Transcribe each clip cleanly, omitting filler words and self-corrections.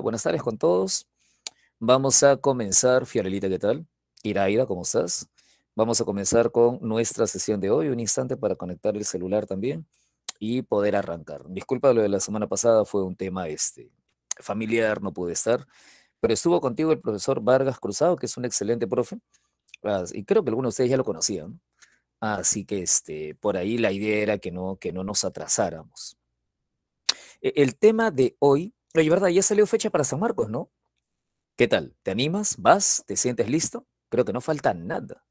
Buenas tardes con todos. Vamos a comenzar, Fiorelita, ¿qué tal? Iraida, ¿cómo estás? Vamos a comenzar con nuestra sesión de hoy, un instante para conectar el celular también y poder arrancar. Disculpa, lo de la semana pasada fue un tema familiar, no pude estar, pero estuvo contigo el profesor Vargas Cruzado, que es un excelente profe, y creo que algunos de ustedes ya lo conocían, ¿no? Así que por ahí la idea era que no nos atrasáramos. El tema de hoy, oye, ¿verdad? Ya salió fecha para San Marcos, ¿no? ¿Qué tal? ¿Te animas? ¿Vas? ¿Te sientes listo? Creo que no falta nada.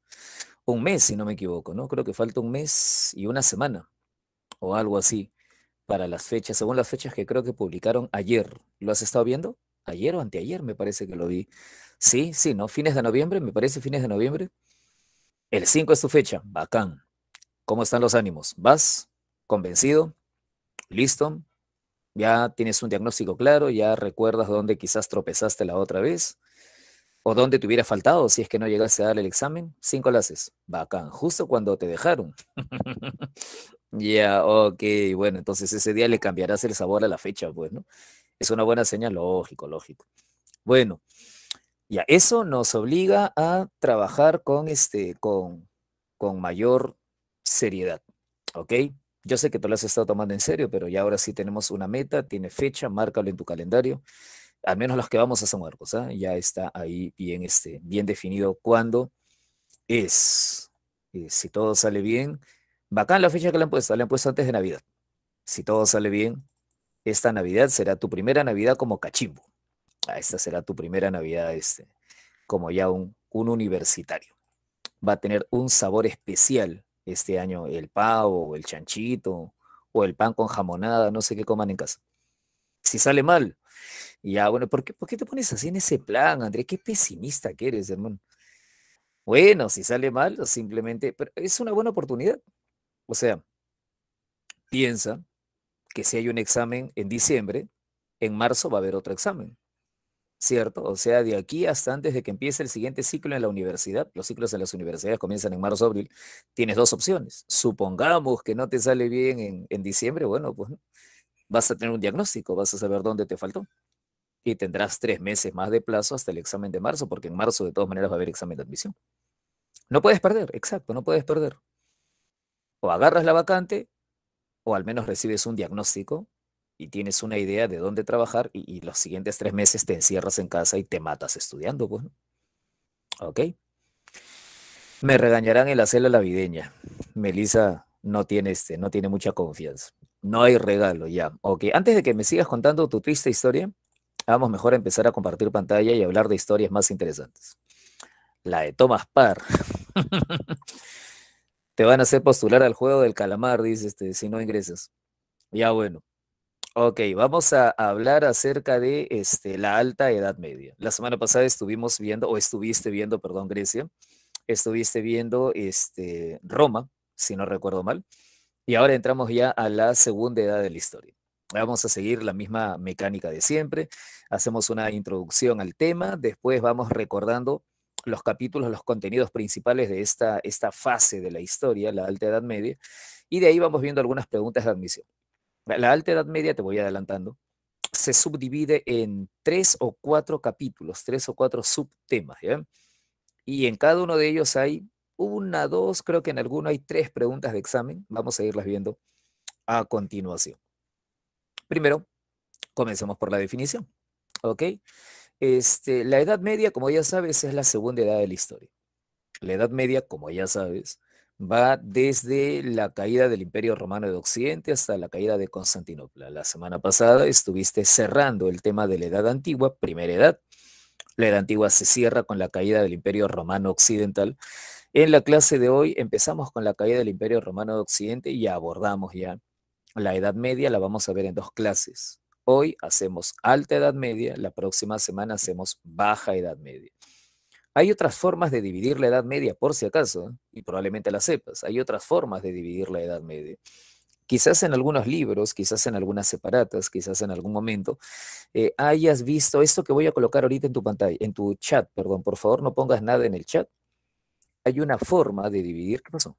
Un mes, si no me equivoco, ¿no? Creo que falta un mes y una semana o algo así para las fechas, según las fechas que creo que publicaron ayer. ¿Lo has estado viendo? Ayer o anteayer me parece que lo vi. Sí, sí, ¿no? Fines de noviembre, me parece fines de noviembre. El 5 es tu fecha. Bacán. ¿Cómo están los ánimos? ¿Vas? ¿Convencido? ¿Listo? ¿Ya tienes un diagnóstico claro? ¿Ya recuerdas dónde quizás tropezaste la otra vez? ¿O dónde te hubiera faltado si es que no llegaste a dar el examen? 5 lo haces. Bacán, justo cuando te dejaron. Ya, ok, bueno, entonces ese día le cambiarás el sabor a la fecha, pues, ¿no? Es una buena señal, lógico, lógico. Bueno, ya, eso nos obliga a trabajar con mayor seriedad, ¿ok? Yo sé que te lo has estado tomando en serio, pero ya ahora sí tenemos una meta, tiene fecha, márcalo en tu calendario, al menos los que vamos a San Marcos, ¿ah? Ya está ahí bien, bien definido cuándo es. Si todo sale bien, bacán la fecha que le han puesto antes de Navidad. Si todo sale bien, esta Navidad será tu primera Navidad como cachimbo. Esta será tu primera Navidad, como ya un universitario. Va a tener un sabor especial este año el pavo, o el chanchito, o el pan con jamonada, no sé qué coman en casa. Si sale mal, ya, bueno, ¿por qué te pones así en ese plan, André? Qué pesimista que eres, hermano. Bueno, si sale mal, simplemente, pero es una buena oportunidad. O sea, piensa que si hay un examen en diciembre, en marzo va a haber otro examen, ¿cierto? O sea, de aquí hasta antes de que empiece el siguiente ciclo en la universidad, los ciclos en las universidades comienzan en marzo, abril, tienes dos opciones. Supongamos que no te sale bien en diciembre, bueno, pues ¿no? Vas a tener un diagnóstico, vas a saber dónde te faltó. Y tendrás 3 meses más de plazo hasta el examen de marzo, porque en marzo de todas maneras va a haber examen de admisión. No puedes perder, exacto, no puedes perder. O agarras la vacante o al menos recibes un diagnóstico y tienes una idea de dónde trabajar y los siguientes 3 meses te encierras en casa y te matas estudiando, pues, ¿no? ¿Ok? Me regañarán en la cena navideña. Melissa no tiene mucha confianza. No hay regalo ya. Ok, antes de que me sigas contando tu triste historia, vamos mejor a empezar a compartir pantalla y hablar de historias más interesantes. La de Thomas Parr. Te van a hacer postular al juego del calamar, dice si no ingresas. Ya bueno. Ok, vamos a hablar acerca de la Alta Edad Media. La semana pasada estuvimos viendo, o estuviste viendo, perdón, Grecia, estuviste viendo Roma, si no recuerdo mal, y ahora entramos ya a la segunda edad de la historia. Vamos a seguir la misma mecánica de siempre, hacemos una introducción al tema, después vamos recordando los capítulos, los contenidos principales de esta fase de la historia, la Alta Edad Media, y de ahí vamos viendo algunas preguntas de admisión. La Alta Edad Media, te voy adelantando, se subdivide en 3 o 4 capítulos, 3 o 4 subtemas, ¿ya? Y en cada uno de ellos hay una, dos, creo que en alguno hay 3 preguntas de examen. Vamos a irlas viendo a continuación. Primero, comencemos por la definición, ¿ok? La Edad Media, como ya sabes, es la segunda edad de la historia. La Edad Media, como ya sabes, va desde la caída del Imperio Romano de Occidente hasta la caída de Constantinopla. La semana pasada estuviste cerrando el tema de la Edad Antigua, primera edad. La Edad Antigua se cierra con la caída del Imperio Romano Occidental. En la clase de hoy empezamos con la caída del Imperio Romano de Occidente y abordamos ya la Edad Media, la vamos a ver en 2 clases. Hoy hacemos Alta Edad Media, la próxima semana hacemos Baja Edad Media. Hay otras formas de dividir la Edad Media, por si acaso, y probablemente las sepas. Hay otras formas de dividir la Edad Media. Quizás en algunos libros, quizás en algunas separatas, quizás en algún momento, hayas visto esto que voy a colocar ahorita en tu pantalla, en tu chat, perdón, por favor no pongas nada en el chat. Hay una forma de dividir, ¿qué pasó?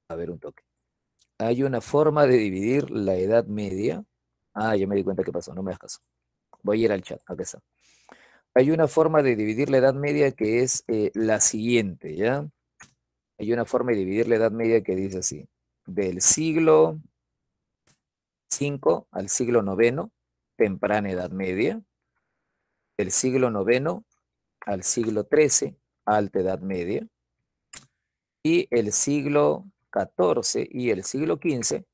A ver un toque. Hay una forma de dividir la Edad Media. Ah, ya me di cuenta qué pasó, no me hagas caso. Voy a ir al chat, acá está. Hay una forma de dividir la Edad Media que es la siguiente, ¿ya? Hay una forma de dividir la Edad Media que dice así, del siglo V al siglo IX, temprana Edad Media, del siglo IX al siglo XIII, alta Edad Media, y el siglo XIV y el siglo XV,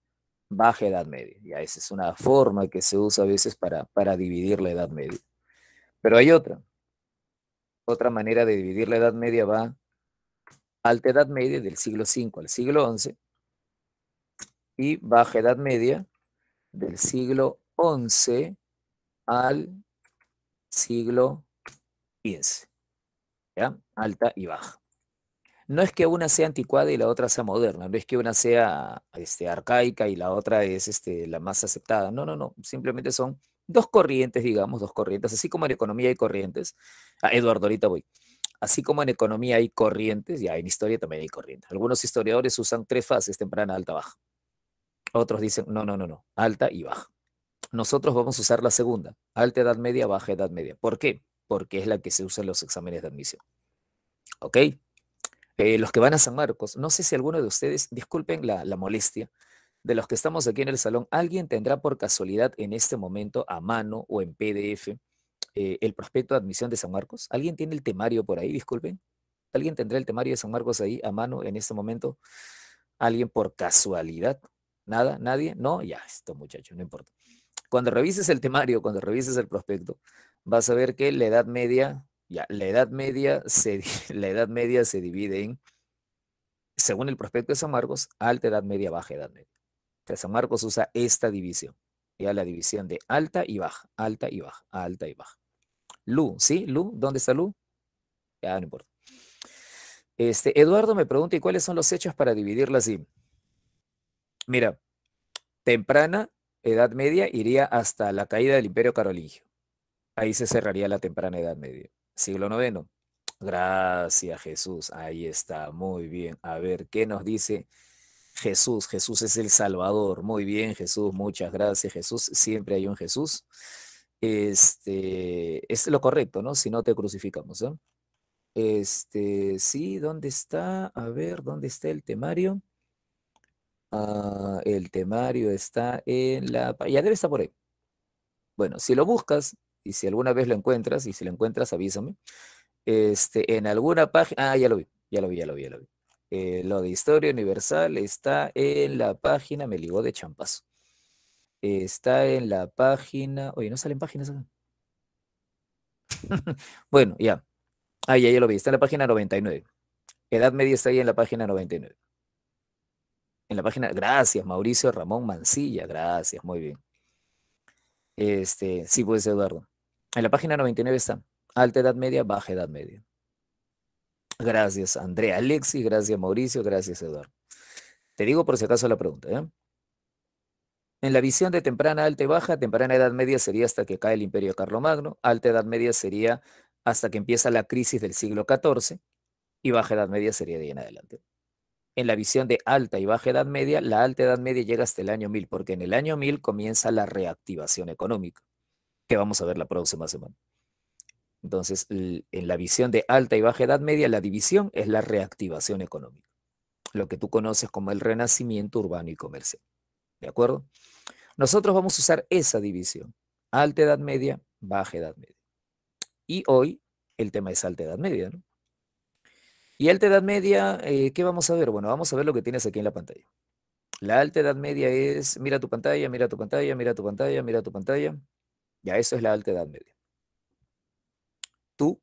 baja Edad Media. Ya esa es una forma que se usa a veces para dividir la Edad Media. Pero hay otra manera de dividir la Edad Media va alta Edad Media del siglo V al siglo XI y baja Edad Media del siglo XI al siglo XV, ¿ya? Alta y baja. No es que una sea anticuada y la otra sea moderna, no es que una sea arcaica y la otra es la más aceptada. No, no, no. Simplemente son dos corrientes, digamos, dos corrientes. Así como en economía hay corrientes. Ah, Eduardo, ahorita voy. Así como en economía hay corrientes, ya en historia también hay corrientes. Algunos historiadores usan tres fases, temprana, alta, baja. Otros dicen, no, no, no, no, alta y baja. Nosotros vamos a usar la segunda, alta edad media, baja edad media. ¿Por qué? Porque es la que se usa en los exámenes de admisión. ¿Ok? Los que van a San Marcos, no sé si alguno de ustedes, disculpen la molestia, de los que estamos aquí en el salón, ¿alguien tendrá por casualidad en este momento a mano o en PDF el prospecto de admisión de San Marcos? ¿Alguien tiene el temario por ahí? Disculpen. ¿Alguien tendrá el temario de San Marcos ahí a mano en este momento? ¿Alguien por casualidad? ¿Nada? ¿Nadie? No, ya, esto muchacho, no importa. Cuando revises el temario, cuando revises el prospecto, vas a ver que la edad media, ya, la edad media se divide en, según el prospecto de San Marcos, alta edad media, baja edad media. O sea, San Marcos usa esta división, ya la división de alta y baja, alta y baja, alta y baja. Lu, ¿sí? Lu, ¿dónde está Lu? Ya, no importa. Eduardo me pregunta, ¿y cuáles son los hechos para dividirla así? Mira, temprana edad media iría hasta la caída del Imperio Carolingio. Ahí se cerraría la temprana edad media. Siglo noveno. Gracias, Jesús. Ahí está, muy bien. A ver, ¿qué nos dice Jesús? Jesús es el Salvador. Muy bien, Jesús. Muchas gracias, Jesús. Siempre hay un Jesús. Es lo correcto, ¿no? Si no te crucificamos, ¿no? Sí, ¿dónde está? A ver, ¿dónde está el temario? Ah, el temario está en ya debe estar por ahí. Bueno, si lo buscas y si alguna vez lo encuentras, y si lo encuentras, avísame. En alguna página, ya lo vi, ya lo vi, ya lo vi, ya lo vi. Lo de Historia Universal está en la página, me ligó de champazo. Está en la página, oye, no salen páginas acá. Bueno, ya. Ya lo vi, está en la página 99. Edad media está ahí en la página 99. En la página, gracias, Mauricio Ramón Mancilla, gracias, muy bien. Sí, pues, Eduardo. En la página 99 está. Alta edad media, baja edad media. Gracias, Andrea Alexis, gracias, Mauricio, gracias, Eduardo. Te digo por si acaso la pregunta, ¿eh? En la visión de temprana, alta y baja, temprana edad media sería hasta que cae el imperio de Carlomagno, alta edad media sería hasta que empieza la crisis del siglo XIV y baja edad media sería de ahí en adelante. En la visión de alta y baja edad media, la alta edad media llega hasta el año 1000, porque en el año 1000 comienza la reactivación económica, que vamos a ver la próxima semana. Entonces, en la visión de alta y baja edad media, la división es la reactivación económica, lo que tú conoces como el renacimiento urbano y comercial. ¿De acuerdo? Nosotros vamos a usar esa división, alta edad media, baja edad media. Y hoy el tema es alta edad media, ¿no? Y alta edad media, ¿qué vamos a ver? Bueno, vamos a ver lo que tienes aquí en la pantalla. La alta edad media es, mira tu pantalla, mira tu pantalla, mira tu pantalla, mira tu pantalla. Ya, eso es la alta edad media. Tú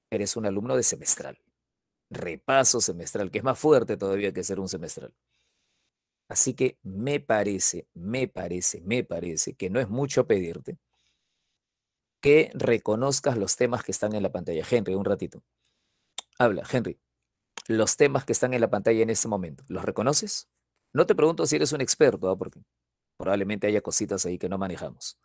eres un alumno de semestral, repaso semestral, que es más fuerte todavía que ser un semestral. Así que me parece que no es mucho pedirte que reconozcas los temas que están en la pantalla. Henry, un ratito. Habla, Henry. Los temas que están en la pantalla en este momento, ¿los reconoces? No te pregunto si eres un experto, ¿ah? Porque probablemente haya cositas ahí que no manejamos.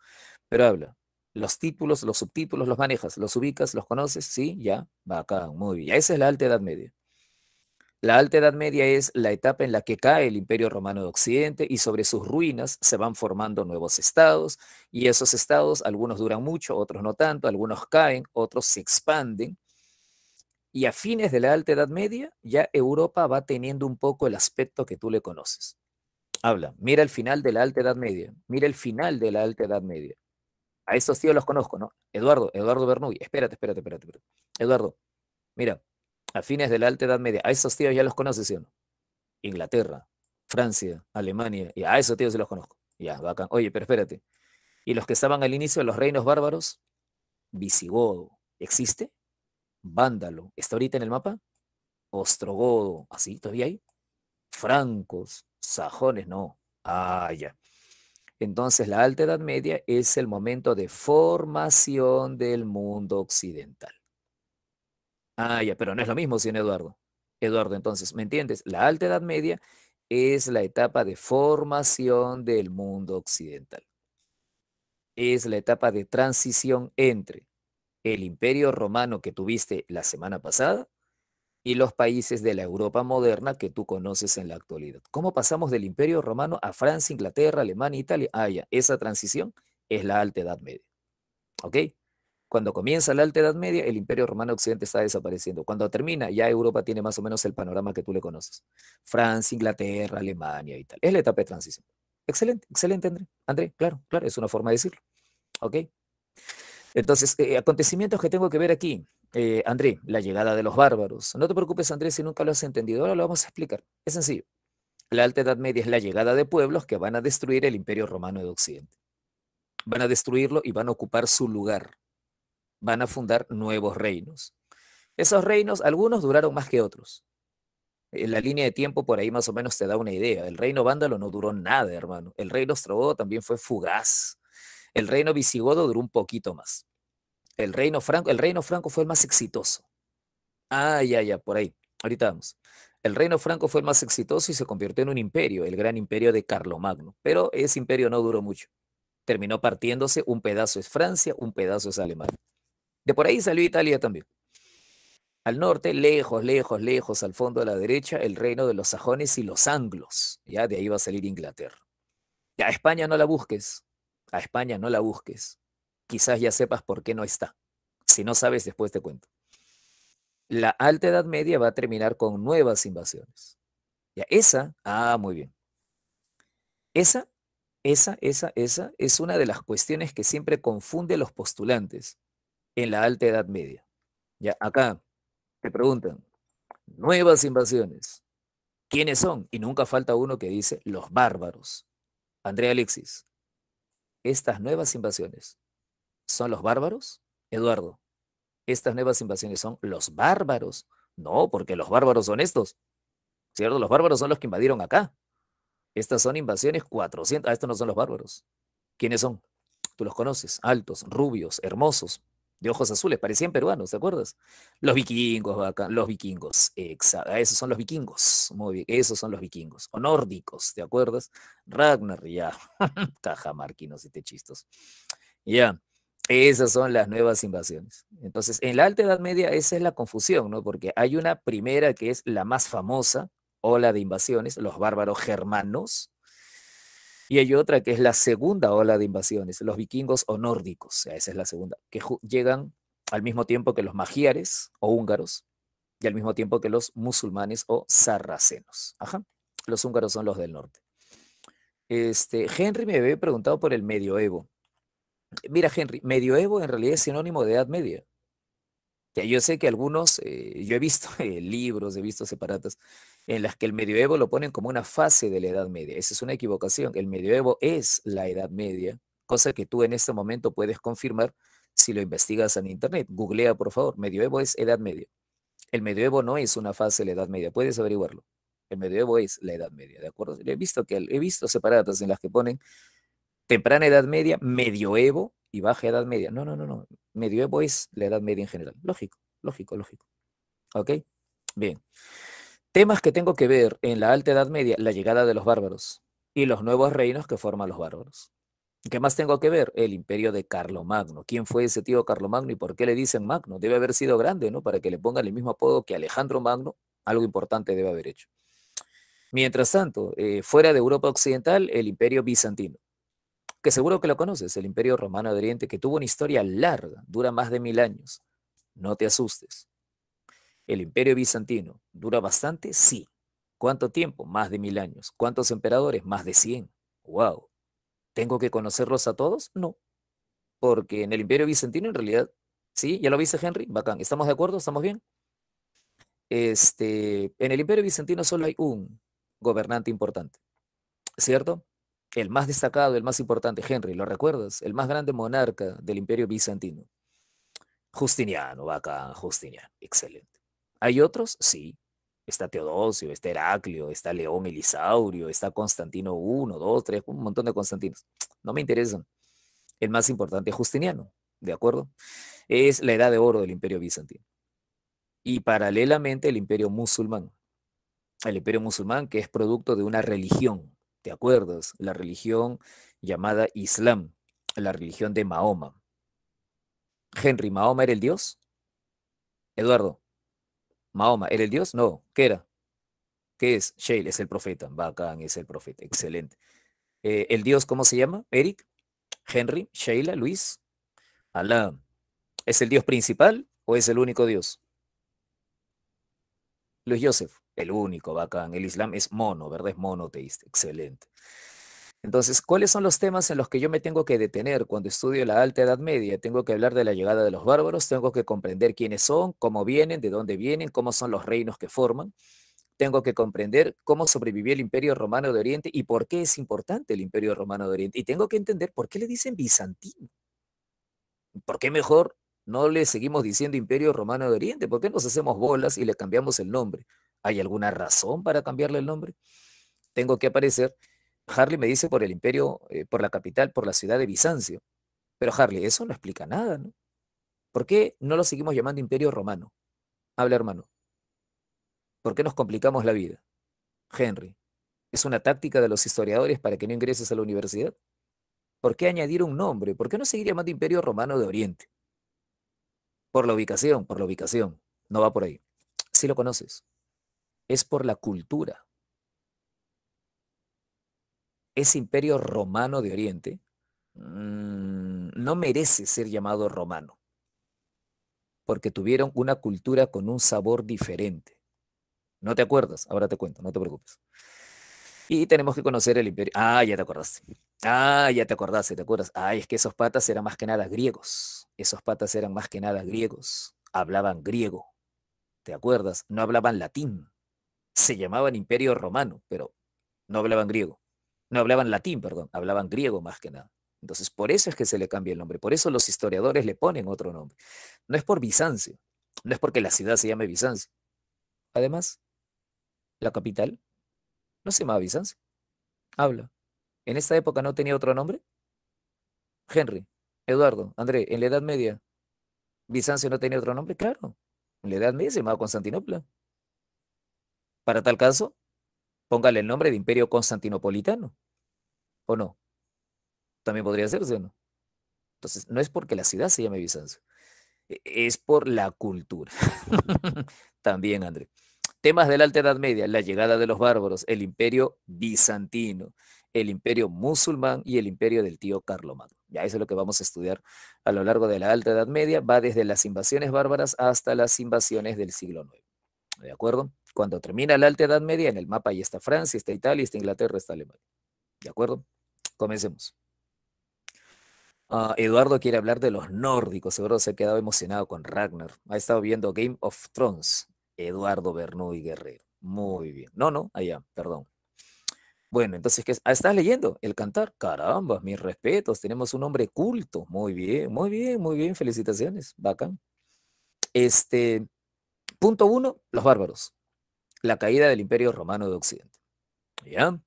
Pero habla. Los títulos, los subtítulos, ¿los manejas? ¿Los ubicas? ¿Los conoces? Sí, ya. Va acá, muy bien. Ya esa es la alta edad media. La Alta Edad Media es la etapa en la que cae el Imperio Romano de Occidente y sobre sus ruinas se van formando nuevos estados y esos estados, algunos duran mucho, otros no tanto, algunos caen, otros se expanden y a fines de la Alta Edad Media ya Europa va teniendo un poco el aspecto que tú le conoces. Habla, mira el final de la Alta Edad Media, mira el final de la Alta Edad Media. A estos tíos los conozco, ¿no? Eduardo Bernoulli, espérate. Eduardo, mira, a fines de la Alta Edad Media, a esos tíos ya los conoces, ¿sí o no? Inglaterra, Francia, Alemania, y a esos tíos sí los conozco. Ya, bacán. Oye, pero espérate. ¿Y los que estaban al inicio de los reinos bárbaros? Visigodo, ¿existe? Vándalo, ¿está ahorita en el mapa? Ostrogodo, ¿así? ¿Todavía hay? Francos, sajones, no. Ah, ya. Entonces, la Alta Edad Media es el momento de formación del mundo occidental. Ah, ya, pero no es lo mismo, señor Eduardo. Eduardo, entonces, ¿me entiendes? La Alta Edad Media es la etapa de formación del mundo occidental. Es la etapa de transición entre el imperio romano que tuviste la semana pasada y los países de la Europa moderna que tú conoces en la actualidad. ¿Cómo pasamos del imperio romano a Francia, Inglaterra, Alemania, Italia? Ah, ya, esa transición es la Alta Edad Media. ¿Ok? Cuando comienza la Alta Edad Media, el Imperio Romano Occidente está desapareciendo. Cuando termina, ya Europa tiene más o menos el panorama que tú le conoces. Francia, Inglaterra, Alemania y tal. Es la etapa de transición. Excelente, excelente, André. André, claro, claro, es una forma de decirlo. ¿Ok? Entonces, acontecimientos que tengo que ver aquí. André, la llegada de los bárbaros. No te preocupes, André, si nunca lo has entendido. Ahora lo vamos a explicar. Es sencillo. La Alta Edad Media es la llegada de pueblos que van a destruir el Imperio Romano de Occidente. Van a destruirlo y van a ocupar su lugar. Van a fundar nuevos reinos. Esos reinos, algunos duraron más que otros. En la línea de tiempo por ahí más o menos te da una idea. El reino vándalo no duró nada, hermano. El reino ostrogodo también fue fugaz. El reino visigodo duró un poquito más. El reino franco fue el más exitoso. Ah, ya, por ahí. Ahorita vamos. El reino franco fue el más exitoso y se convirtió en un imperio, el gran imperio de Carlomagno. Pero ese imperio no duró mucho. Terminó partiéndose, un pedazo es Francia, un pedazo es Alemania. De por ahí salió Italia también. Al norte, lejos, al fondo a la derecha, el reino de los sajones y los anglos. Ya de ahí va a salir Inglaterra. Ya a España no la busques. A España no la busques. Quizás ya sepas por qué no está. Si no sabes, después te cuento. La Alta Edad Media va a terminar con nuevas invasiones. Ya muy bien. Esa, esa es una de las cuestiones que siempre confunde a los postulantes en la Alta Edad Media. Ya acá te preguntan, nuevas invasiones. ¿Quiénes son? Y nunca falta uno que dice los bárbaros. Andrea Alexis, ¿estas nuevas invasiones son los bárbaros? Eduardo, ¿estas nuevas invasiones son los bárbaros? No, porque los bárbaros son estos, ¿cierto? Los bárbaros son los que invadieron acá. Estas son invasiones 400. Estos no son los bárbaros. ¿Quiénes son? Tú los conoces, altos, rubios, hermosos, de ojos azules, parecían peruanos, ¿te acuerdas? Los vikingos, bacán, los vikingos, exacto, esos son los vikingos, muy bien, esos son los vikingos, o nórdicos, ¿te acuerdas? Ragnar, ya, cajamarquinos y techistos, ya, esas son las nuevas invasiones. Entonces, en la Alta Edad Media esa es la confusión, ¿no? Porque hay una primera que es la más famosa, ola de invasiones, los bárbaros germanos, y hay otra que es la segunda ola de invasiones, los vikingos o nórdicos, o sea, esa es la segunda, que llegan al mismo tiempo que los magiares o húngaros y al mismo tiempo que los musulmanes o sarracenos. Ajá, los húngaros son los del norte. Henry me había preguntado por el medioevo. Mira, Henry, medioevo en realidad es sinónimo de Edad Media. Ya yo sé que algunos, yo he visto libros, he visto separatas, en las que el medioevo lo ponen como una fase de la Edad Media. Esa es una equivocación. El medioevo es la Edad Media, cosa que tú en este momento puedes confirmar si lo investigas en Internet. Googlea, por favor. Medioevo es Edad Media. El medioevo no es una fase de la Edad Media, puedes averiguarlo. El medioevo es la Edad Media, ¿de acuerdo? He visto separatas en las que ponen temprana Edad Media, medioevo y baja Edad Media. No. Medioevo es la Edad Media en general. Lógico. ¿Ok? Bien. Temas que tengo que ver en la Alta Edad Media, la llegada de los bárbaros y los nuevos reinos que forman los bárbaros. ¿Qué más tengo que ver? El imperio de Carlomagno. ¿Quién fue ese tío Carlomagno y por qué le dicen Magno? Debe haber sido grande, ¿no? Para que le pongan el mismo apodo que Alejandro Magno, Algo importante debe haber hecho. Mientras tanto, fuera de Europa Occidental, el Imperio Bizantino, que seguro que lo conoces, el Imperio Romano de Oriente, que tuvo una historia larga, dura más de 1000 años. No te asustes. El Imperio Bizantino, ¿dura bastante? Sí. ¿Cuánto tiempo? Más de 1000 años. ¿Cuántos emperadores? Más de 100. ¡Wow! ¿Tengo que conocerlos a todos? No, porque en el Imperio Bizantino en realidad, sí, ya lo viste, Henry, bacán. ¿Estamos de acuerdo? ¿Estamos bien? En el Imperio Bizantino solo hay un gobernante importante, ¿cierto? El más destacado, el más importante, Henry, ¿lo recuerdas? El más grande monarca del Imperio Bizantino. Justiniano, bacán, Justiniano, excelente. ¿Hay otros? Sí. Está Teodosio, está Heraclio, está León Elisaurio, está Constantino uno, 2, 3, un montón de Constantinos. No me interesan. El más importante es Justiniano, ¿de acuerdo? Es la edad de oro del Imperio Bizantino. Y paralelamente el Imperio Musulmán. El Imperio Musulmán que es producto de una religión, ¿te acuerdas? La religión llamada Islam, la religión de Mahoma. Henry, ¿Mahoma era el dios? Eduardo, ¿Mahoma era el dios? No, ¿qué era? ¿Qué es? Sheil es el profeta. Bacán es el profeta. Excelente. ¿El dios cómo se llama? Eric, Henry, Sheila, Luis, Alá. ¿Es el dios principal o es el único dios? Luis Joseph, el único, bacán. El Islam es mono, ¿verdad? Es monoteísta. Excelente. Entonces, ¿cuáles son los temas en los que yo me tengo que detener cuando estudio la Alta Edad Media? Tengo que hablar de la llegada de los bárbaros, tengo que comprender quiénes son, cómo vienen, de dónde vienen, cómo son los reinos que forman. Tengo que comprender cómo sobrevivió el Imperio Romano de Oriente y por qué es importante el Imperio Romano de Oriente. Y tengo que entender por qué le dicen bizantino. ¿Por qué mejor no le seguimos diciendo Imperio Romano de Oriente? ¿Por qué nos hacemos bolas y le cambiamos el nombre? ¿Hay alguna razón para cambiarle el nombre? Tengo que aparecer. Harley me dice por el imperio, por la capital, por la ciudad de Bizancio. Pero Harley, eso no explica nada, ¿no? ¿Por qué no lo seguimos llamando Imperio Romano? Habla, hermano. ¿Por qué nos complicamos la vida? Henry, ¿es una táctica de los historiadores para que no ingreses a la universidad? ¿Por qué añadir un nombre? ¿Por qué no seguir llamando Imperio Romano de Oriente? Por la ubicación, por la ubicación. No va por ahí. Si lo conoces. Es por la cultura. Ese Imperio Romano de Oriente no merece ser llamado romano, porque tuvieron una cultura con un sabor diferente. ¿No te acuerdas? Ahora te cuento, no te preocupes. Y tenemos que conocer el imperio. Ah, ya te acordaste. Ah, ya te acordaste, ¿te acuerdas? Ay, es que esos patas eran más que nada griegos. Esos patas eran más que nada griegos. Hablaban griego, ¿te acuerdas? No hablaban latín. Se llamaban Imperio Romano, pero no hablaban griego. No hablaban latín, perdón, hablaban griego más que nada. Entonces, por eso es que se le cambia el nombre. Por eso los historiadores le ponen otro nombre. No es por Bizancio, no es porque la ciudad se llame Bizancio. Además, la capital no se llamaba Bizancio. Habla. ¿En esta época no tenía otro nombre? Henry, Eduardo, André, en la Edad Media, ¿Bizancio no tenía otro nombre? Claro. En la Edad Media se llamaba Constantinopla. Para tal caso, póngale el nombre de Imperio Constantinopolitano, ¿o no? También podría hacerse, ¿o no? Entonces, no es porque la ciudad se llame Bizancio, es por la cultura. También, André. Temas de la Alta Edad Media, la llegada de los bárbaros, el imperio bizantino, el imperio musulmán y el imperio del tío Carlomagno. Ya eso es lo que vamos a estudiar a lo largo de la Alta Edad Media, va desde las invasiones bárbaras hasta las invasiones del siglo IX. ¿De acuerdo? Cuando termina la Alta Edad Media, en el mapa ahí está Francia, está Italia, está Inglaterra, está Alemania. ¿De acuerdo? Comencemos. Eduardo quiere hablar de los nórdicos, seguro se ha quedado emocionado con Ragnar. Ha estado viendo Game of Thrones. Eduardo Bernoulli Guerrero. Muy bien. No, no, allá, perdón. Bueno, entonces, ¿qué es? ¿Estás leyendo? El cantar. Caramba, mis respetos. Tenemos un hombre culto. Muy bien, muy bien, muy bien. Felicitaciones. Bacán. Este, punto uno, los bárbaros. La caída del Imperio Romano de Occidente. ¿Ya?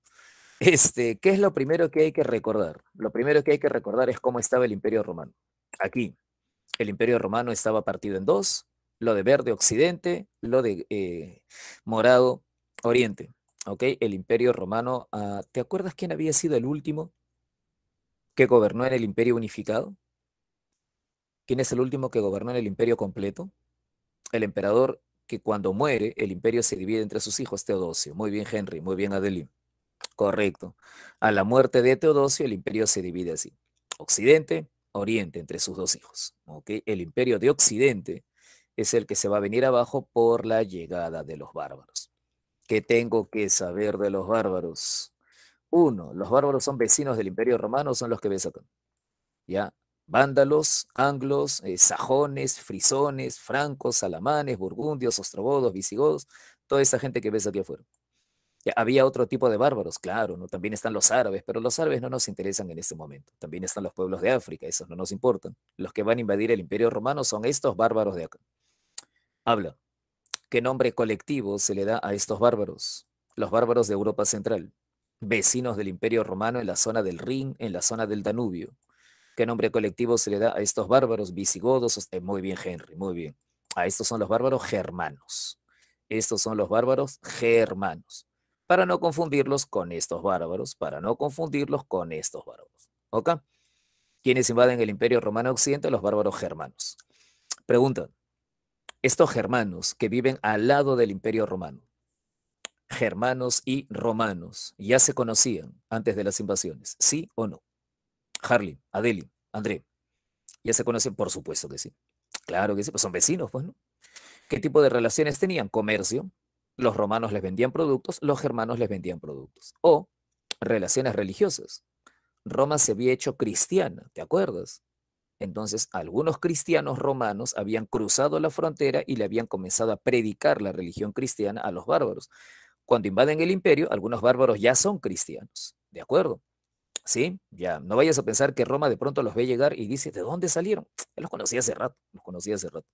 ¿Qué es lo primero que hay que recordar? Lo primero que hay que recordar es cómo estaba el Imperio Romano. Aquí, el Imperio Romano estaba partido en dos, lo de verde occidente, lo de morado oriente. ¿Ok? El Imperio Romano, ¿te acuerdas quién había sido el último que gobernó en el Imperio unificado? ¿Quién es el último que gobernó en el Imperio completo? El emperador que cuando muere el imperio se divide entre sus hijos, Teodosio. Muy bien, Henry, muy bien, Adeline. Correcto. A la muerte de Teodosio, el imperio se divide así. Occidente, Oriente, entre sus dos hijos. ¿Ok? El imperio de Occidente es el que se va a venir abajo por la llegada de los bárbaros. ¿Qué tengo que saber de los bárbaros? Uno, los bárbaros son vecinos del imperio romano, son los que ves acá. ¿Ya? Vándalos, anglos, sajones, frisones, francos, alamanes, burgundios, ostrogodos, visigodos, toda esa gente que ves aquí afuera. Ya, había otro tipo de bárbaros, claro, ¿no? También están los árabes, pero los árabes no nos interesan en este momento. También están los pueblos de África, esos no nos importan. Los que van a invadir el imperio romano son estos bárbaros de acá. Habla. ¿Qué nombre colectivo se le da a estos bárbaros? Los bárbaros de Europa Central, vecinos del imperio romano en la zona del Rin, en la zona del Danubio. ¿Qué nombre colectivo se le da a estos bárbaros visigodos? Muy bien, Henry, muy bien. A estos son los bárbaros germanos. Estos son los bárbaros germanos. Para no confundirlos con estos bárbaros, para no confundirlos con estos bárbaros. ¿Ok? ¿Quiénes invaden el Imperio Romano Occidente? Los bárbaros germanos. Pregunta, estos germanos que viven al lado del Imperio Romano, germanos y romanos, ¿ya se conocían antes de las invasiones? ¿Sí o no? Harley, Adeli, André. ¿Ya se conocen? Por supuesto que sí. Claro que sí, pues son vecinos, pues, ¿no? ¿Qué tipo de relaciones tenían? Comercio. Los romanos les vendían productos, los germanos les vendían productos. O relaciones religiosas. Roma se había hecho cristiana, ¿te acuerdas? Entonces, algunos cristianos romanos habían cruzado la frontera y le habían comenzado a predicar la religión cristiana a los bárbaros. Cuando invaden el imperio, algunos bárbaros ya son cristianos, ¿de acuerdo? Sí, ya, no vayas a pensar que Roma de pronto los ve llegar y dice, ¿de dónde salieron? Él los conocía hace rato, los conocía hace rato.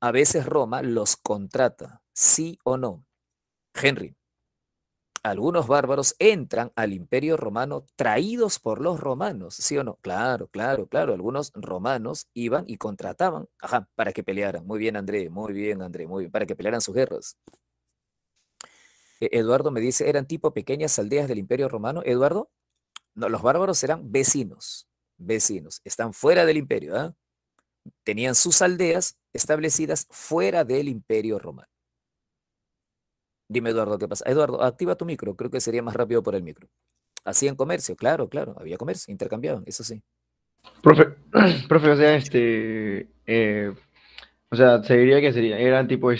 A veces Roma los contrata, sí o no. Henry, algunos bárbaros entran al imperio romano traídos por los romanos, ¿sí o no? Claro, claro, claro. Algunos romanos iban y contrataban, ajá, para que pelearan. Muy bien, André, muy bien, André, muy bien, para que pelearan sus guerras. Eduardo me dice, ¿eran tipo pequeñas aldeas del imperio romano? Eduardo, no, los bárbaros eran vecinos, vecinos, están fuera del imperio, ¿ah? Tenían sus aldeas establecidas fuera del imperio romano. Dime, Eduardo, ¿qué pasa? Eduardo, activa tu micro, creo que sería más rápido por el micro. Hacían comercio, claro, claro, había comercio, intercambiaban, eso sí. Profe, profe, o sea, o sea, se diría que eran tipo,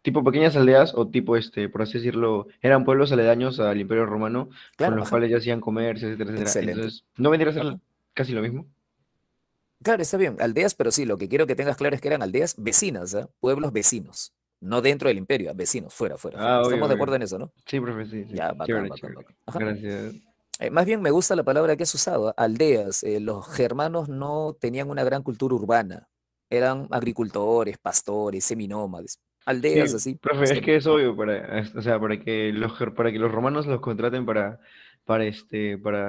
tipo pequeñas aldeas o tipo, por así decirlo, eran pueblos aledaños al Imperio Romano con Claro, los ajá, cuales ya hacían comercio, etcétera, etcétera. excelente. Entonces, ¿no vendría a ser Ajá. casi lo mismo? Claro, está bien, aldeas, pero sí, lo que quiero que tengas claro es que eran aldeas vecinas, ¿ah? Pueblos vecinos, no dentro del imperio, vecinos, fuera, fuera, fuera. Ah, obvio, Estamos de obvio. acuerdo en eso, ¿no? Sí, profe, sí, sí. Ya, bacán, Chévere, bacán, chévere. bacán. Ajá. Gracias. Más bien me gusta la palabra que has usado, aldeas. Los germanos no tenían una gran cultura urbana. Eran agricultores, pastores, seminómades. Aldeas Sí, así. profe, es Está que bien. es Ajá. obvio o sea, para que los romanos los contraten para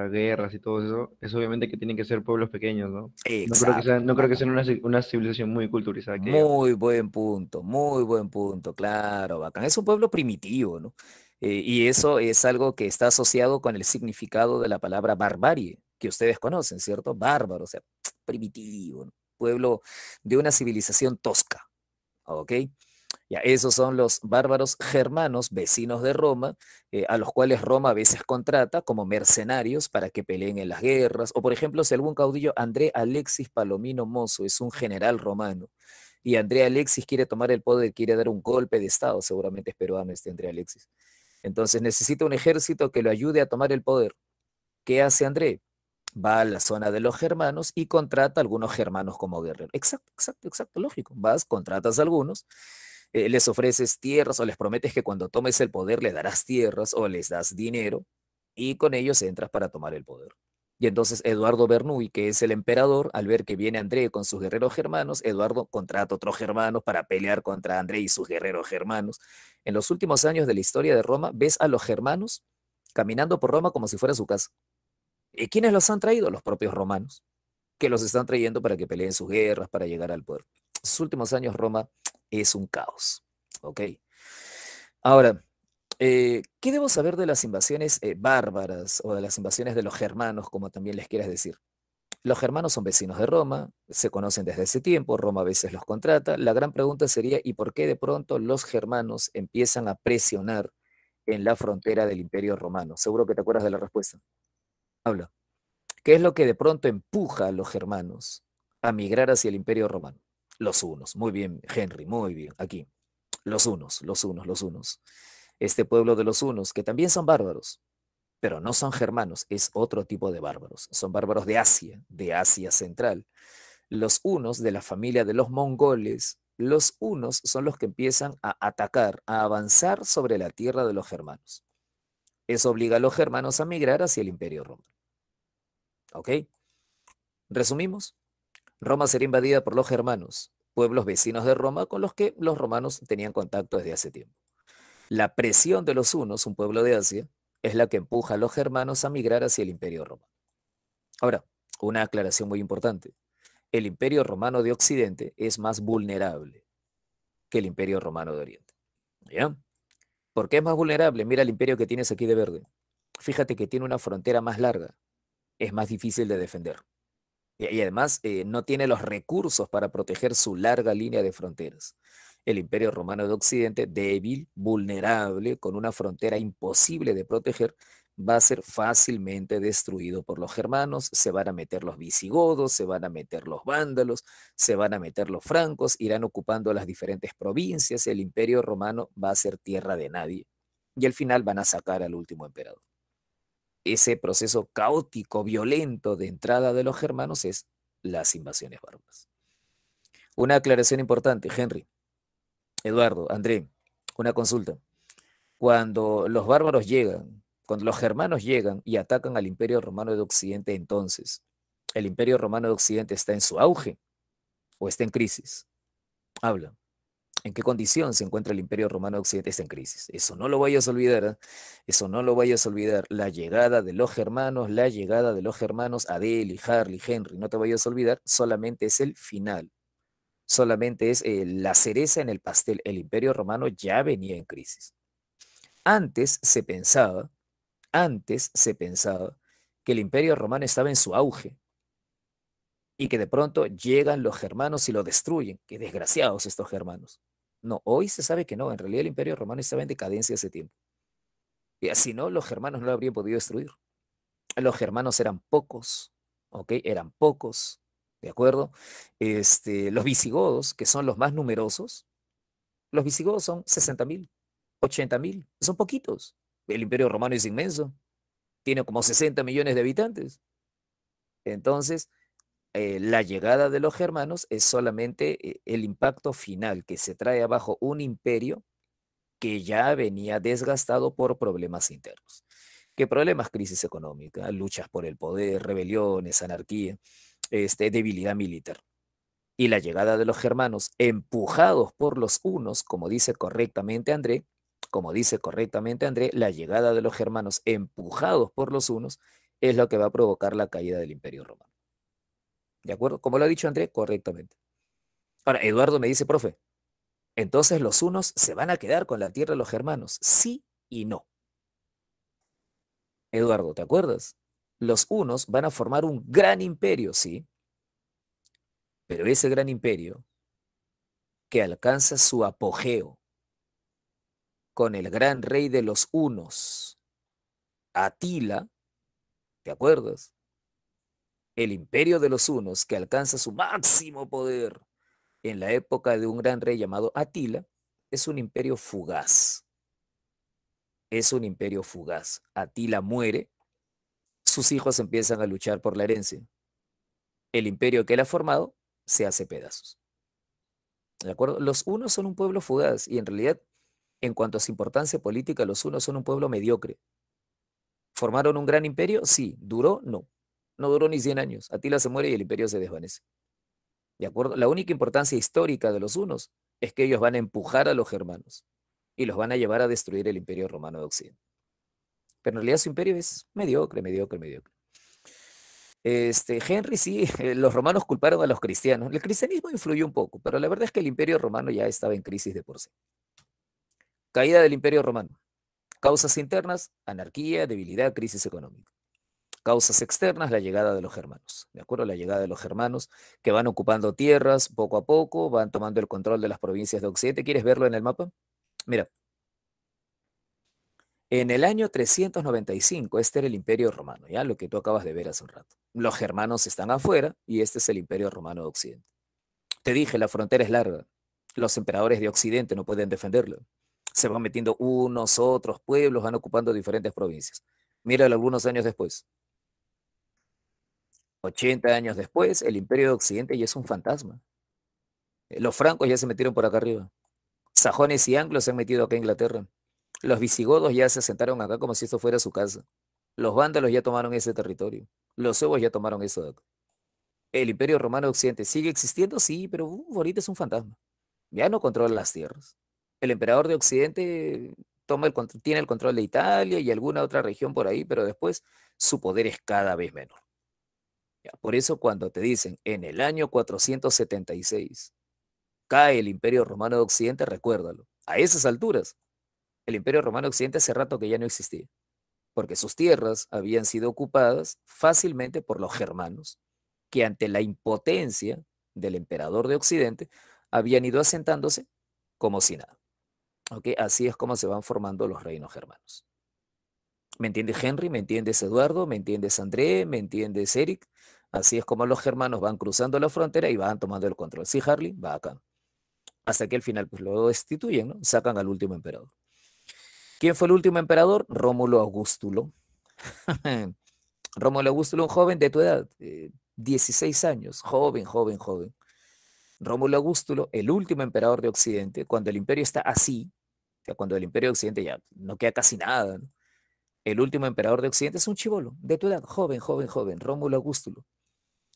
guerras y todo eso, es obviamente que tienen que ser pueblos pequeños, ¿no? Exacto. No creo que Bacán. sean una civilización muy culturizada, que digamos. Muy buen punto, claro, bacán. Es un pueblo primitivo, ¿no? Y eso es algo que está asociado con el significado de la palabra barbarie, que ustedes conocen, ¿cierto? Bárbaro, o sea, primitivo, ¿no? Pueblo de una civilización tosca, ¿ok? Ya, esos son los bárbaros germanos, vecinos de Roma, a los cuales Roma a veces contrata como mercenarios para que peleen en las guerras. O por ejemplo, si algún caudillo, André Alexis Palomino Mozo, es un general romano, y André Alexis quiere tomar el poder, quiere dar un golpe de Estado, seguramente es peruano este André Alexis. Entonces necesita un ejército que lo ayude a tomar el poder. ¿Qué hace André? Va a la zona de los germanos y contrata a algunos germanos como guerreros. Exacto, exacto, exacto, lógico. Vas, contratas a algunos, les ofreces tierras o les prometes que cuando tomes el poder le darás tierras o les das dinero y con ellos entras para tomar el poder. Y entonces Eduardo Bernoulli, que es el emperador, al ver que viene André con sus guerreros germanos, Eduardo contrata a otros germanos para pelear contra André y sus guerreros germanos. En los últimos años de la historia de Roma, ves a los germanos caminando por Roma como si fuera su casa. ¿Y quiénes los han traído? Los propios romanos, que los están trayendo para que peleen sus guerras, para llegar al poder. Estos últimos años Roma es un caos. ¿Ok? Ahora, ¿qué debo saber de las invasiones bárbaras o de las invasiones de los germanos, como también les quieras decir? Los germanos son vecinos de Roma, se conocen desde ese tiempo, Roma a veces los contrata. La gran pregunta sería, ¿y por qué de pronto los germanos empiezan a presionar en la frontera del Imperio Romano? Seguro que te acuerdas de la respuesta. Habla. ¿Qué es lo que de pronto empuja a los germanos a migrar hacia el Imperio Romano? Los hunos. Muy bien, Henry, muy bien. Aquí. Los hunos, los hunos, los hunos. Este pueblo de los hunos, que también son bárbaros, pero no son germanos, es otro tipo de bárbaros. Son bárbaros de Asia Central. Los hunos de la familia de los mongoles, los hunos son los que empiezan a atacar, a avanzar sobre la tierra de los germanos. Eso obliga a los germanos a migrar hacia el Imperio Romano. ¿Ok? Resumimos. Roma sería invadida por los germanos, pueblos vecinos de Roma con los que los romanos tenían contacto desde hace tiempo. La presión de los hunos, un pueblo de Asia, es la que empuja a los germanos a migrar hacia el Imperio Romano. Ahora, una aclaración muy importante. El Imperio Romano de Occidente es más vulnerable que el Imperio Romano de Oriente. ¿Ya? ¿Por qué es más vulnerable? Mira el imperio que tienes aquí de verde. Fíjate que tiene una frontera más larga, es más difícil de defender. Y además no tiene los recursos para proteger su larga línea de fronteras. El Imperio Romano de Occidente, débil, vulnerable, con una frontera imposible de proteger, va a ser fácilmente destruido por los germanos, se van a meter los visigodos, se van a meter los vándalos, se van a meter los francos, irán ocupando las diferentes provincias, el Imperio Romano va a ser tierra de nadie y al final van a sacar al último emperador. Ese proceso caótico, violento de entrada de los germanos es las invasiones bárbaras. Una aclaración importante, Henry, Eduardo, André, una consulta. Cuando los bárbaros llegan, cuando los germanos llegan y atacan al Imperio Romano de Occidente, entonces, ¿el Imperio Romano de Occidente está en su auge o está en crisis? Habla. ¿En qué condición se encuentra el Imperio Romano de Occidente? Está en crisis. Eso no lo vayas a olvidar, ¿eh? Eso no lo vayas a olvidar. La llegada de los germanos, la llegada de los germanos, Adele, Harley, Henry, no te vayas a olvidar, solamente es el final. Solamente es la cereza en el pastel. El Imperio Romano ya venía en crisis. Antes se pensaba, antes se pensaba que el Imperio Romano estaba en su auge y que de pronto llegan los germanos y lo destruyen. Qué desgraciados estos germanos. No, hoy se sabe que no, en realidad el Imperio Romano estaba en decadencia hace tiempo. Y así no, los germanos no lo habrían podido destruir. Los germanos eran pocos, ¿ok? Eran pocos, ¿de acuerdo? Los visigodos, que son los más numerosos, los visigodos son 60.000, 80.000, son poquitos. El Imperio Romano es inmenso, tiene como 60 millones de habitantes. Entonces, la llegada de los germanos es solamente el impacto final que se trae abajo un imperio que ya venía desgastado por problemas internos. ¿Qué problemas? Crisis económica, luchas por el poder, rebeliones, anarquía, debilidad militar. Y la llegada de los germanos, empujados por los hunos, como dice correctamente André, la llegada de los germanos empujados por los hunos es lo que va a provocar la caída del Imperio Romano. ¿De acuerdo? Como lo ha dicho André, correctamente. Ahora, Eduardo me dice, profe, entonces los hunos se van a quedar con la tierra de los germanos. Sí y no. Eduardo, ¿te acuerdas? Los hunos van a formar un gran imperio, sí, pero ese gran imperio que alcanza su apogeo con el gran rey de los hunos, Atila, ¿te acuerdas? El imperio de los hunos que alcanza su máximo poder en la época de un gran rey llamado Atila, es un imperio fugaz. Es un imperio fugaz. Atila muere, sus hijos empiezan a luchar por la herencia. El imperio que él ha formado se hace pedazos. ¿De acuerdo? Los hunos son un pueblo fugaz y en realidad, en cuanto a su importancia política, los hunos son un pueblo mediocre. ¿Formaron un gran imperio? Sí. ¿Duró? No. No duró ni 100 años. Atila se muere y el imperio se desvanece. ¿De acuerdo? La única importancia histórica de los hunos es que ellos van a empujar a los germanos y los van a llevar a destruir el imperio romano de Occidente. Pero en realidad su imperio es mediocre, mediocre, mediocre. Henry, sí, los romanos culparon a los cristianos. El cristianismo influyó un poco, pero la verdad es que el imperio romano ya estaba en crisis de por sí. Caída del imperio romano. Causas internas, anarquía, debilidad, crisis económica. Causas externas, la llegada de los germanos. ¿De acuerdo? La llegada de los germanos que van ocupando tierras poco a poco, van tomando el control de las provincias de Occidente. ¿Quieres verlo en el mapa? Mira, en el año 395, este era el Imperio Romano, ya lo que tú acabas de ver hace un rato. Los germanos están afuera y este es el Imperio Romano de Occidente. Te dije, la frontera es larga. Los emperadores de Occidente no pueden defenderla. Se van metiendo unos, otros pueblos, van ocupando diferentes provincias. Míralo algunos años después. 80 años después, el Imperio de Occidente ya es un fantasma. Los francos ya se metieron por acá arriba. Sajones y anglos se han metido acá a Inglaterra. Los visigodos ya se asentaron acá como si esto fuera su casa. Los vándalos ya tomaron ese territorio. Los suevos ya tomaron eso de acá. El Imperio Romano de Occidente sigue existiendo, sí, pero ahorita es un fantasma. Ya no controla las tierras. El emperador de Occidente tiene el control de Italia y alguna otra región por ahí, pero después su poder es cada vez menor. Ya, por eso cuando te dicen en el año 476 cae el Imperio Romano de Occidente, recuérdalo. A esas alturas, el Imperio Romano de Occidente hace rato que ya no existía, porque sus tierras habían sido ocupadas fácilmente por los germanos, que ante la impotencia del emperador de Occidente habían ido asentándose como si nada. ¿Ok? Así es como se van formando los reinos germanos. ¿Me entiendes, Henry? ¿Me entiendes, Eduardo? ¿Me entiendes, André? ¿Me entiendes, Eric? Así es como los germanos van cruzando la frontera y van tomando el control. Sí, Harley, va acá. Hasta que al final pues, lo destituyen, ¿no? Sacan al último emperador. ¿Quién fue el último emperador? Rómulo Augustulo. Rómulo Augustulo, un joven de tu edad, 16 años, joven, joven, joven. Rómulo Augustulo, el último emperador de Occidente, cuando el imperio está así, o sea, cuando el imperio de Occidente ya no queda casi nada, ¿no? El último emperador de Occidente es un chibolo, de tu edad, joven, joven, joven, Rómulo Augustulo.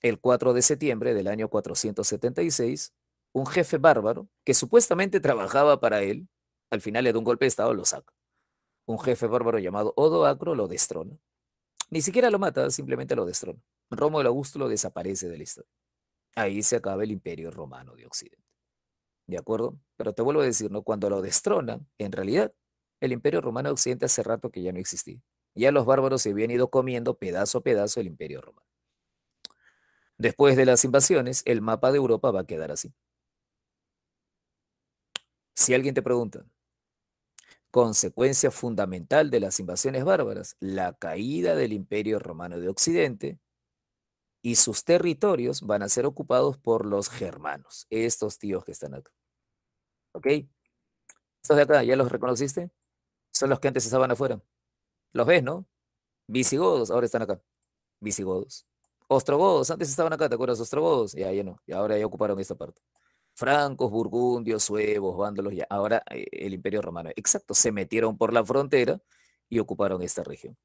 El 4 de septiembre del año 476, un jefe bárbaro que supuestamente trabajaba para él, al final le da un golpe de estado, lo saca. Un jefe bárbaro llamado Odoacro lo destrona. Ni siquiera lo mata, simplemente lo destrona. Rómulo Augustulo desaparece de la historia. Ahí se acaba el imperio romano de Occidente. ¿De acuerdo? Pero te vuelvo a decir, ¿no? Cuando lo destronan, en realidad, el imperio romano de Occidente hace rato que ya no existía. Ya los bárbaros se habían ido comiendo pedazo a pedazo el imperio romano. Después de las invasiones, el mapa de Europa va a quedar así. Si alguien te pregunta, consecuencia fundamental de las invasiones bárbaras, la caída del imperio romano de Occidente y sus territorios van a ser ocupados por los germanos, estos tíos que están acá. ¿Ok? Estos de acá, ¿ya los reconociste? Son los que antes estaban afuera. Los ves, ¿no? Visigodos, ahora están acá. Visigodos. Ostrogodos, antes estaban acá, ¿te acuerdas? Ostrogodos, ya no. Y ahora ya ocuparon esta parte. Francos, burgundios, suevos, vándalos, ya. Ahora el Imperio Romano. Exacto, se metieron por la frontera y ocuparon esta región.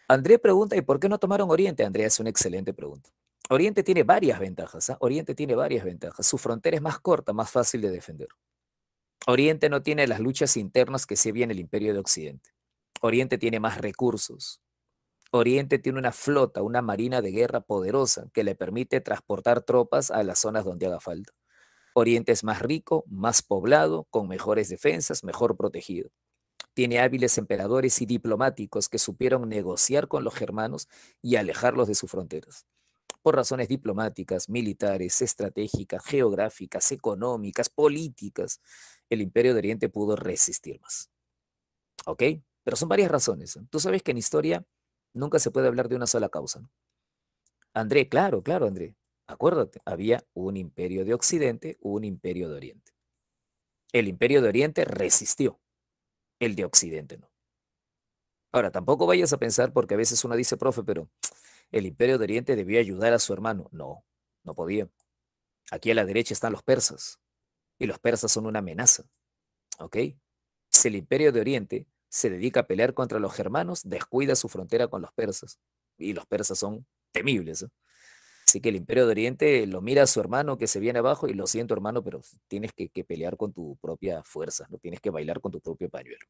André pregunta, ¿y por qué no tomaron Oriente? Andrea, es una excelente pregunta. Oriente tiene varias ventajas, ¿ah? Oriente tiene varias ventajas. Su frontera es más corta, más fácil de defender. Oriente no tiene las luchas internas que se había en el Imperio de Occidente. Oriente tiene más recursos. Oriente tiene una flota, una marina de guerra poderosa que le permite transportar tropas a las zonas donde haga falta. Oriente es más rico, más poblado, con mejores defensas, mejor protegido. Tiene hábiles emperadores y diplomáticos que supieron negociar con los germanos y alejarlos de sus fronteras. Por razones diplomáticas, militares, estratégicas, geográficas, económicas, políticas, el Imperio de Oriente pudo resistir más. ¿Ok? Pero son varias razones. Tú sabes que en historia nunca se puede hablar de una sola causa, ¿no? André, claro, claro, André. Acuérdate, había un imperio de Occidente, un imperio de Oriente. El imperio de Oriente resistió, el de Occidente no. Ahora, tampoco vayas a pensar, porque a veces uno dice, profe, pero el imperio de Oriente debió ayudar a su hermano. No, no podía. Aquí a la derecha están los persas, y los persas son una amenaza, ¿ok? Si el imperio de Oriente se dedica a pelear contra los germanos, descuida su frontera con los persas, y los persas son temibles, ¿eh? Así que el Imperio de Oriente lo mira a su hermano que se viene abajo y lo siento, hermano, pero tienes que pelear con tu propia fuerza, no tienes que bailar con tu propio pañuelo.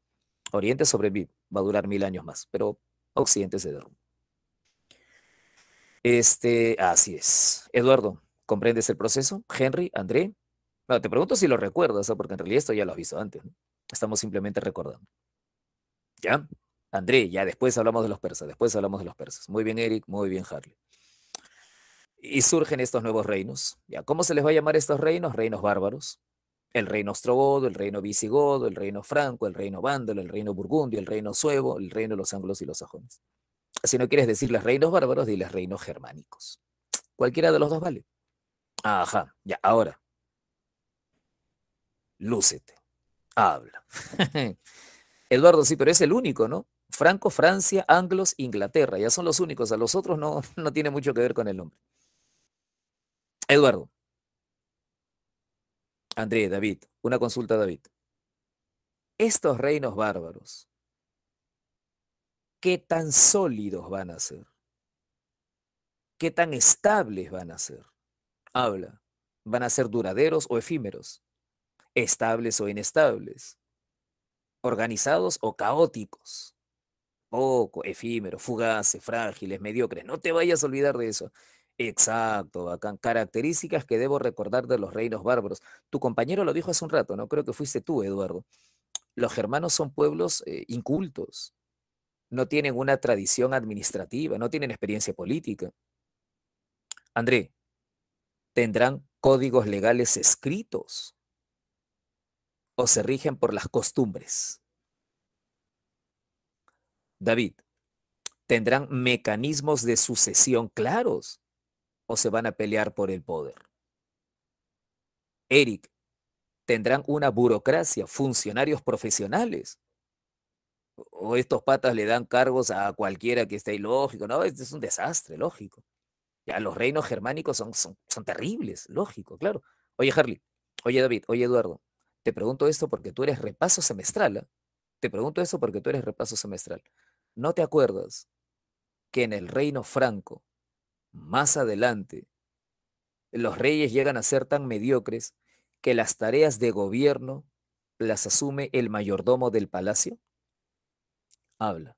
Oriente sobrevive, va a durar 1000 años más, pero Occidente se derrumba. Así es. Eduardo, ¿comprendes el proceso? Henry, André. No, te pregunto si lo recuerdas, ¿ah? Porque en realidad esto ya lo has visto antes, ¿no? Estamos simplemente recordando. ¿Ya? André, ya después hablamos de los persas, después hablamos de los persas. Muy bien, Eric, muy bien, Harley. Y surgen estos nuevos reinos. ¿Ya? ¿Cómo se les va a llamar estos reinos? Reinos bárbaros. El reino ostrogodo, el reino visigodo, el reino franco, el reino vándalo, el reino burgundio, el reino suevo, el reino de los anglos y los sajones. Si no quieres decirles reinos bárbaros, diles reinos germánicos. Cualquiera de los dos vale. Ajá, ya, ahora, lúcete, habla. Eduardo, sí, pero es el único, ¿no? Franco, Francia, Anglos, Inglaterra, ya son los únicos, a los otros no, no tiene mucho que ver con el nombre. Eduardo, André, David, una consulta, David. Estos reinos bárbaros, ¿qué tan sólidos van a ser? ¿Qué tan estables van a ser? Habla. ¿Van a ser duraderos o efímeros? ¿Estables o inestables? ¿Organizados o caóticos? Poco, efímeros, fugaces, frágiles, mediocres. No te vayas a olvidar de eso. Exacto, bacán. Características que debo recordar de los reinos bárbaros. Tu compañero lo dijo hace un rato, ¿no? Creo que fuiste tú, Eduardo. Los germanos son pueblos incultos. No tienen una tradición administrativa, no tienen experiencia política. André, ¿tendrán códigos legales escritos o se rigen por las costumbres? David, ¿tendrán mecanismos de sucesión claros o se van a pelear por el poder? Eric, ¿tendrán una burocracia, funcionarios profesionales? ¿O estos patas le dan cargos a cualquiera que esté ilógico? No, este es un desastre, lógico. Ya los reinos germánicos son terribles, lógico, claro. Oye, Harley, oye, David, oye, Eduardo, te pregunto esto porque tú eres repaso semestral, ¿ah? Te pregunto esto porque tú eres repaso semestral. ¿No te acuerdas que en el reino franco, más adelante, los reyes llegan a ser tan mediocres que las tareas de gobierno las asume el mayordomo del palacio? Habla.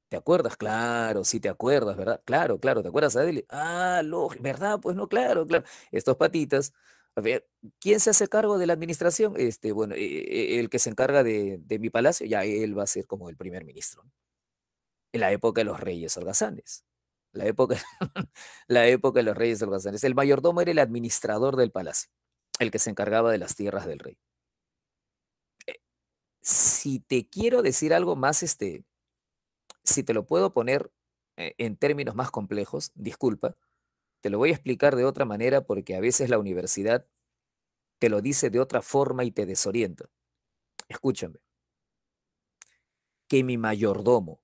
¿Te acuerdas? Claro, sí te acuerdas, ¿verdad? Claro, claro, ¿te acuerdas, Adele? Ah, lógico, ¿verdad? Pues no, claro, claro. Estos patitas, a ver, ¿quién se hace cargo de la administración? Bueno, el que se encarga de mi palacio, ya él va a ser como el primer ministro, ¿no? En la época de los reyes holgazanes. La época, la época de los reyes holgazanes. El mayordomo era el administrador del palacio, el que se encargaba de las tierras del rey. Si te quiero decir algo más, si te lo puedo poner en términos más complejos, disculpa, te lo voy a explicar de otra manera porque a veces la universidad te lo dice de otra forma y te desorienta. Escúchame, que mi mayordomo,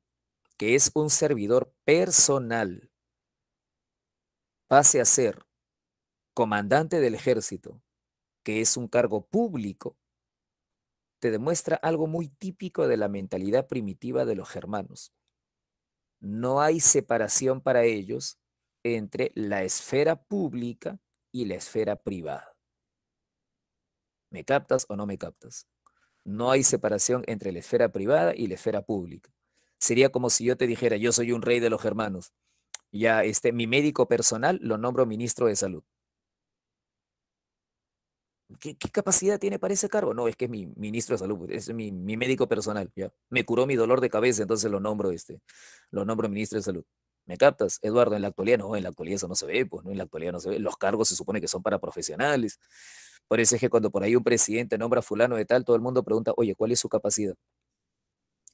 que es un servidor personal, pase a ser comandante del ejército, que es un cargo público, te demuestra algo muy típico de la mentalidad primitiva de los germanos. No hay separación para ellos entre la esfera pública y la esfera privada. ¿Me captas o no me captas? No hay separación entre la esfera privada y la esfera pública. Sería como si yo te dijera, yo soy un rey de los germanos. Ya, mi médico personal lo nombro ministro de salud. ¿Qué capacidad tiene para ese cargo? No, es que es mi ministro de salud, pues, es mi médico personal, ya. Me curó mi dolor de cabeza, entonces lo nombro ministro de salud. ¿Me captas? Eduardo, en la actualidad no, en la actualidad eso no se ve, pues, ¿no? En la actualidad no se ve. Los cargos se supone que son para profesionales. Por eso es que cuando por ahí un presidente nombra a fulano de tal, todo el mundo pregunta, oye, ¿cuál es su capacidad?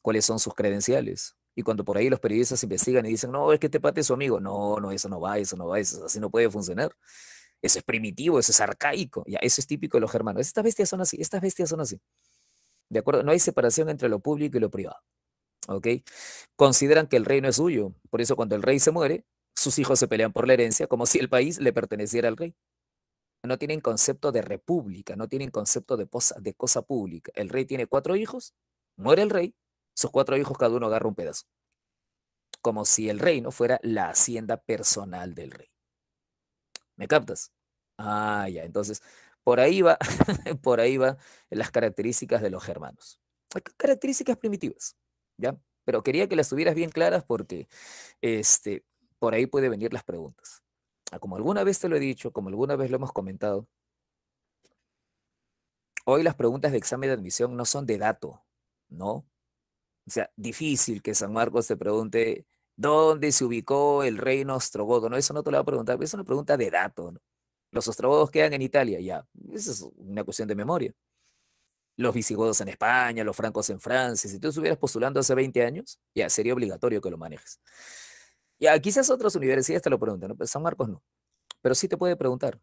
¿Cuáles son sus credenciales? Y cuando por ahí los periodistas investigan y dicen, no, es que este pate es su amigo. No, no, eso no va, eso no va, eso así no puede funcionar. Eso es primitivo, eso es arcaico. Ya, eso es típico de los germanos. Estas bestias son así, estas bestias son así. ¿De acuerdo? No hay separación entre lo público y lo privado. ¿Ok? Consideran que el reino es suyo. Por eso cuando el rey se muere, sus hijos se pelean por la herencia como si el país le perteneciera al rey. No tienen concepto de república, no tienen concepto de cosa pública. El rey tiene 4 hijos, muere el rey, sus 4 hijos cada uno agarra un pedazo. Como si el reino fuera la hacienda personal del rey. ¿Me captas? Ah, ya, entonces, por ahí va, por ahí va las características de los germanos. Características primitivas, ¿ya? Pero quería que las tuvieras bien claras porque, este, por ahí puede venir las preguntas. Como alguna vez te lo he dicho, como alguna vez lo hemos comentado, hoy las preguntas de examen de admisión no son de dato, ¿no? O sea, difícil que San Marcos te pregunte dónde se ubicó el reino ostrogodo. No, eso no te lo va a preguntar, es una pregunta de dato, ¿no? Los ostrogodos quedan en Italia, ya. Esa es una cuestión de memoria. Los visigodos en España, los francos en Francia. Si tú estuvieras postulando hace 20 años, ya sería obligatorio que lo manejes. Ya, quizás otras universidades te lo preguntan, ¿no? Pero San Marcos no. Pero sí te puede preguntar,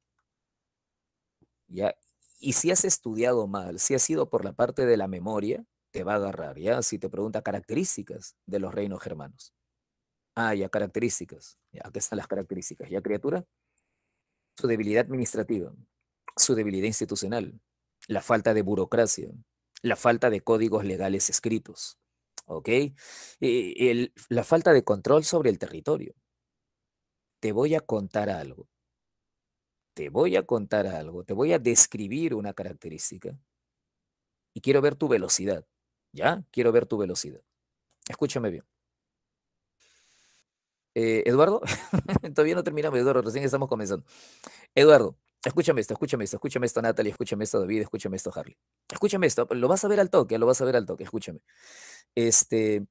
¿ya? Y si has estudiado mal, si has ido por la parte de la memoria, te va a agarrar, ¿ya? Si te pregunta características de los reinos germanos. Ah, ya, características. Ya, aquí están las características. ¿Ya, criatura? Su debilidad administrativa, su debilidad institucional, la falta de burocracia, la falta de códigos legales escritos, ¿ok? La falta de control sobre el territorio. Te voy a contar algo, te voy a contar algo, te voy a describir una característica y quiero ver tu velocidad, ¿ya? Quiero ver tu velocidad. Escúchame bien. Eduardo, todavía no terminamos, Eduardo, recién estamos comenzando. Eduardo, escúchame esto, Natalie, escúchame esto, David, escúchame esto, Harley. Escúchame esto, lo vas a ver al toque, lo vas a ver al toque, escúchame. Este,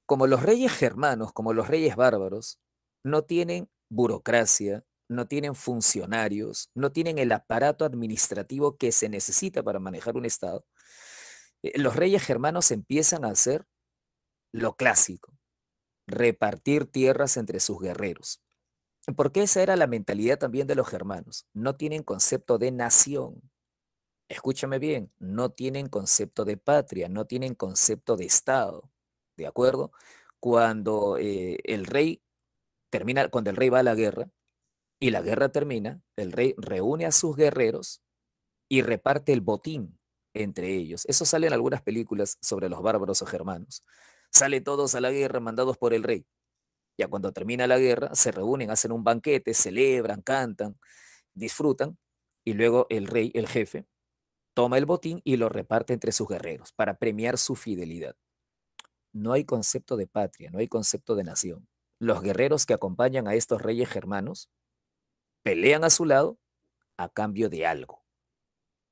como los reyes germanos, como los reyes bárbaros, no tienen burocracia, no tienen funcionarios, no tienen el aparato administrativo que se necesita para manejar un estado, los reyes germanos empiezan a hacer lo clásico, repartir tierras entre sus guerreros. Porque esa era la mentalidad también de los germanos. No tienen concepto de nación. Escúchame bien, no tienen concepto de patria, no tienen concepto de Estado. ¿De acuerdo? Cuando el rey termina, cuando el rey va a la guerra y la guerra termina, el rey reúne a sus guerreros y reparte el botín entre ellos. Eso sale en algunas películas sobre los bárbaros o germanos. Salen todos a la guerra mandados por el rey. Ya cuando termina la guerra, se reúnen, hacen un banquete, celebran, cantan, disfrutan, y luego el rey, el jefe, toma el botín y lo reparte entre sus guerreros para premiar su fidelidad. No hay concepto de patria, no hay concepto de nación. Los guerreros que acompañan a estos reyes germanos pelean a su lado a cambio de algo.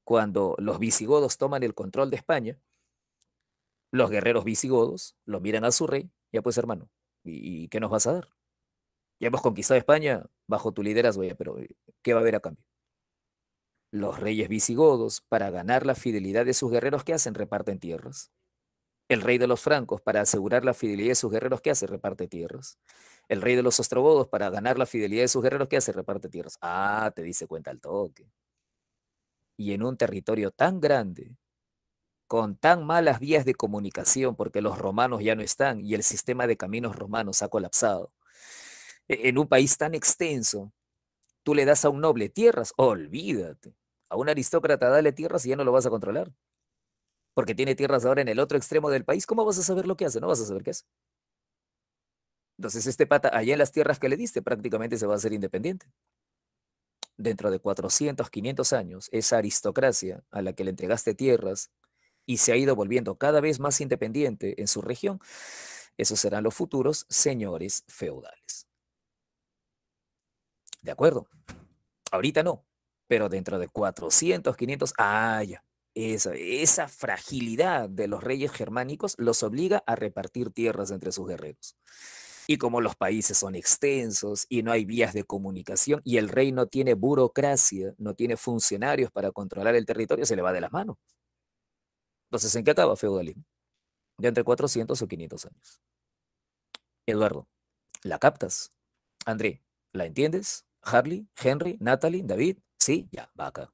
Cuando los visigodos toman el control de España, los guerreros visigodos lo miran a su rey, ya pues hermano, ¿y qué nos vas a dar? Ya hemos conquistado España bajo tu liderazgo, ya, pero ¿qué va a haber a cambio? Los reyes visigodos, para ganar la fidelidad de sus guerreros, ¿qué hacen? Reparten tierras. El rey de los francos, para asegurar la fidelidad de sus guerreros, ¿qué hace? Reparte tierras. El rey de los ostrogodos, para ganar la fidelidad de sus guerreros, ¿qué hace? Reparte tierras. Ah, te dice cuenta al toque. Y en un territorio tan grande, con tan malas vías de comunicación, porque los romanos ya no están y el sistema de caminos romanos ha colapsado, en un país tan extenso, tú le das a un noble tierras, olvídate. A un aristócrata dale tierras y ya no lo vas a controlar. Porque tiene tierras ahora en el otro extremo del país. ¿Cómo vas a saber lo que hace? No vas a saber qué hace. Entonces, este pata, allá en las tierras que le diste, prácticamente se va a hacer independiente. Dentro de 400, 500 años, esa aristocracia a la que le entregaste tierras y se ha ido volviendo cada vez más independiente en su región, esos serán los futuros señores feudales. ¿De acuerdo? Ahorita no, pero dentro de 400, 500, ya. Esa fragilidad de los reyes germánicos los obliga a repartir tierras entre sus guerreros. Y como los países son extensos y no hay vías de comunicación y el rey no tiene burocracia, no tiene funcionarios para controlar el territorio, se le va de las manos. Entonces, ¿en qué acaba feudalismo? De entre 400 o 500 años. Eduardo, ¿la captas? André, ¿la entiendes? Harley, Henry, Natalie, David, sí, ya, va acá.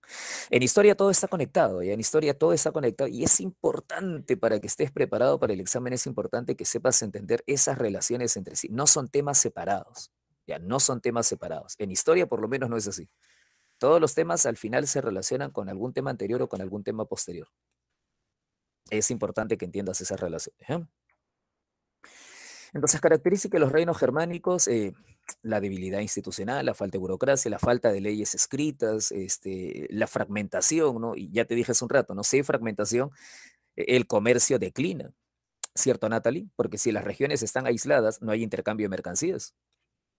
En historia todo está conectado, ya en historia todo está conectado y es importante para que estés preparado para el examen, es importante que sepas entender esas relaciones entre sí. No son temas separados, ya no son temas separados. En historia por lo menos no es así. Todos los temas al final se relacionan con algún tema anterior o con algún tema posterior. Es importante que entiendas esas relaciones. ¿Eh? Entonces, característica de los reinos germánicos, la debilidad institucional, la falta de burocracia, la falta de leyes escritas, la fragmentación, ¿no? Y ya te dije hace un rato, ¿no? Si hay fragmentación, el comercio declina, ¿cierto, Natalie? Porque si las regiones están aisladas, no hay intercambio de mercancías.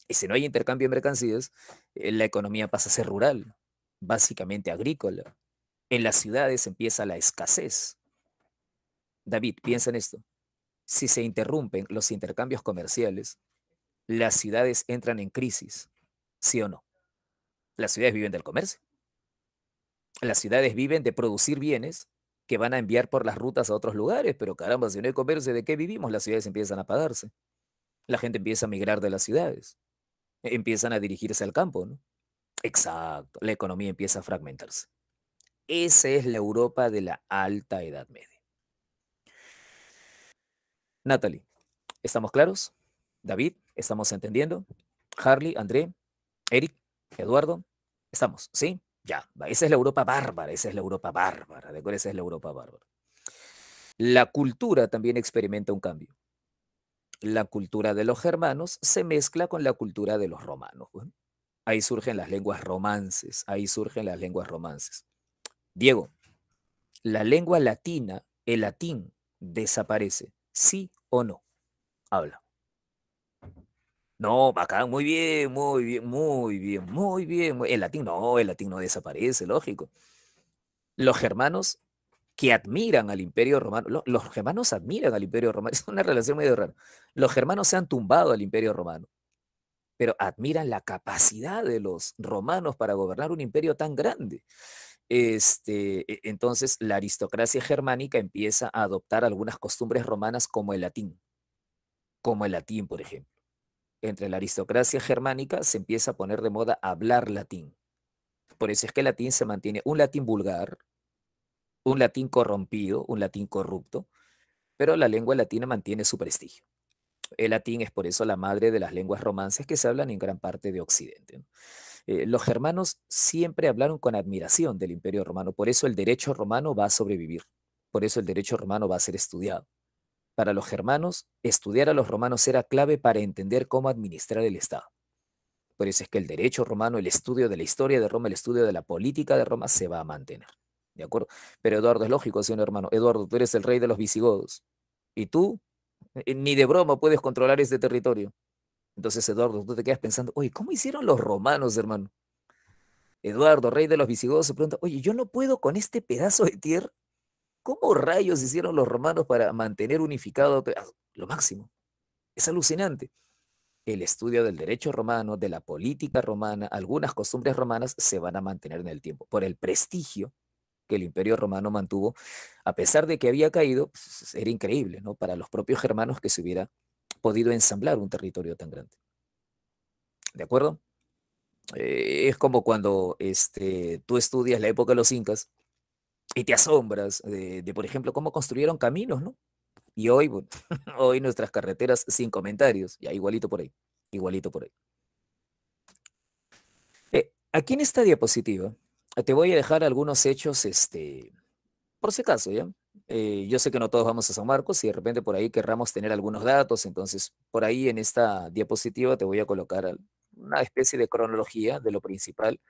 Y si no hay intercambio de mercancías, la economía pasa a ser rural, básicamente agrícola. En las ciudades empieza la escasez. David, piensa en esto. Si se interrumpen los intercambios comerciales, las ciudades entran en crisis, ¿sí o no? Las ciudades viven del comercio. Las ciudades viven de producir bienes que van a enviar por las rutas a otros lugares, pero caramba, si no hay comercio, ¿de qué vivimos? Las ciudades empiezan a apagarse. La gente empieza a migrar de las ciudades, empiezan a dirigirse al campo, ¿no? Exacto, la economía empieza a fragmentarse. Esa es la Europa de la Alta Edad Media. Natalie, ¿estamos claros? David, ¿estamos entendiendo? Harley, André, Eric, Eduardo, ¿estamos? ¿Sí? Ya, va, esa es la Europa bárbara, esa es la Europa bárbara, ¿de acuerdo? Esa es la Europa bárbara. La cultura también experimenta un cambio. La cultura de los germanos se mezcla con la cultura de los romanos. Bueno, ahí surgen las lenguas romances, ahí surgen las lenguas romances. Diego, la lengua latina, el latín, desaparece, ¿sí o no? Habla. No, bacán, muy bien, muy bien, muy bien, muy bien. El latín no desaparece, lógico. Los germanos que admiran al Imperio Romano, los germanos admiran al Imperio Romano, es una relación medio rara. Los germanos se han tumbado al Imperio Romano, pero admiran la capacidad de los romanos para gobernar un imperio tan grande. Entonces, la aristocracia germánica empieza a adoptar algunas costumbres romanas como el latín, por ejemplo. Entre la aristocracia germánica se empieza a poner de moda hablar latín. Por eso es que el latín se mantiene un latín vulgar, un latín corrompido, un latín corrupto, pero la lengua latina mantiene su prestigio. El latín es por eso la madre de las lenguas romances que se hablan en gran parte de Occidente, ¿no? Los germanos siempre hablaron con admiración del Imperio Romano, por eso el derecho romano va a sobrevivir, por eso el derecho romano va a ser estudiado. Para los germanos, estudiar a los romanos era clave para entender cómo administrar el Estado. Por eso es que el derecho romano, el estudio de la historia de Roma, el estudio de la política de Roma se va a mantener. ¿De acuerdo? Pero Eduardo, es lógico, señor hermano. Eduardo, tú eres el rey de los visigodos. Y tú, ni de broma puedes controlar este territorio. Entonces, Eduardo, tú te quedas pensando, oye, ¿cómo hicieron los romanos, hermano? Eduardo, rey de los visigodos, se pregunta, oye, yo no puedo con este pedazo de tierra. ¿Cómo rayos hicieron los romanos para mantener unificado lo máximo? Es alucinante. El estudio del derecho romano, de la política romana, algunas costumbres romanas se van a mantener en el tiempo por el prestigio que el Imperio Romano mantuvo, a pesar de que había caído, pues, era increíble, ¿no? Para los propios germanos que se hubiera podido ensamblar un territorio tan grande. ¿De acuerdo? Es como cuando tú estudias la época de los incas y te asombras por ejemplo, cómo construyeron caminos, ¿no? Y hoy, bueno, hoy nuestras carreteras sin comentarios, ya igualito por ahí, igualito por ahí. Aquí en esta diapositiva te voy a dejar algunos hechos, por si acaso, ¿ya? Yo sé que no todos vamos a San Marcos y de repente por ahí querramos tener algunos datos, entonces por ahí en esta diapositiva te voy a colocar una especie de cronología de lo principal,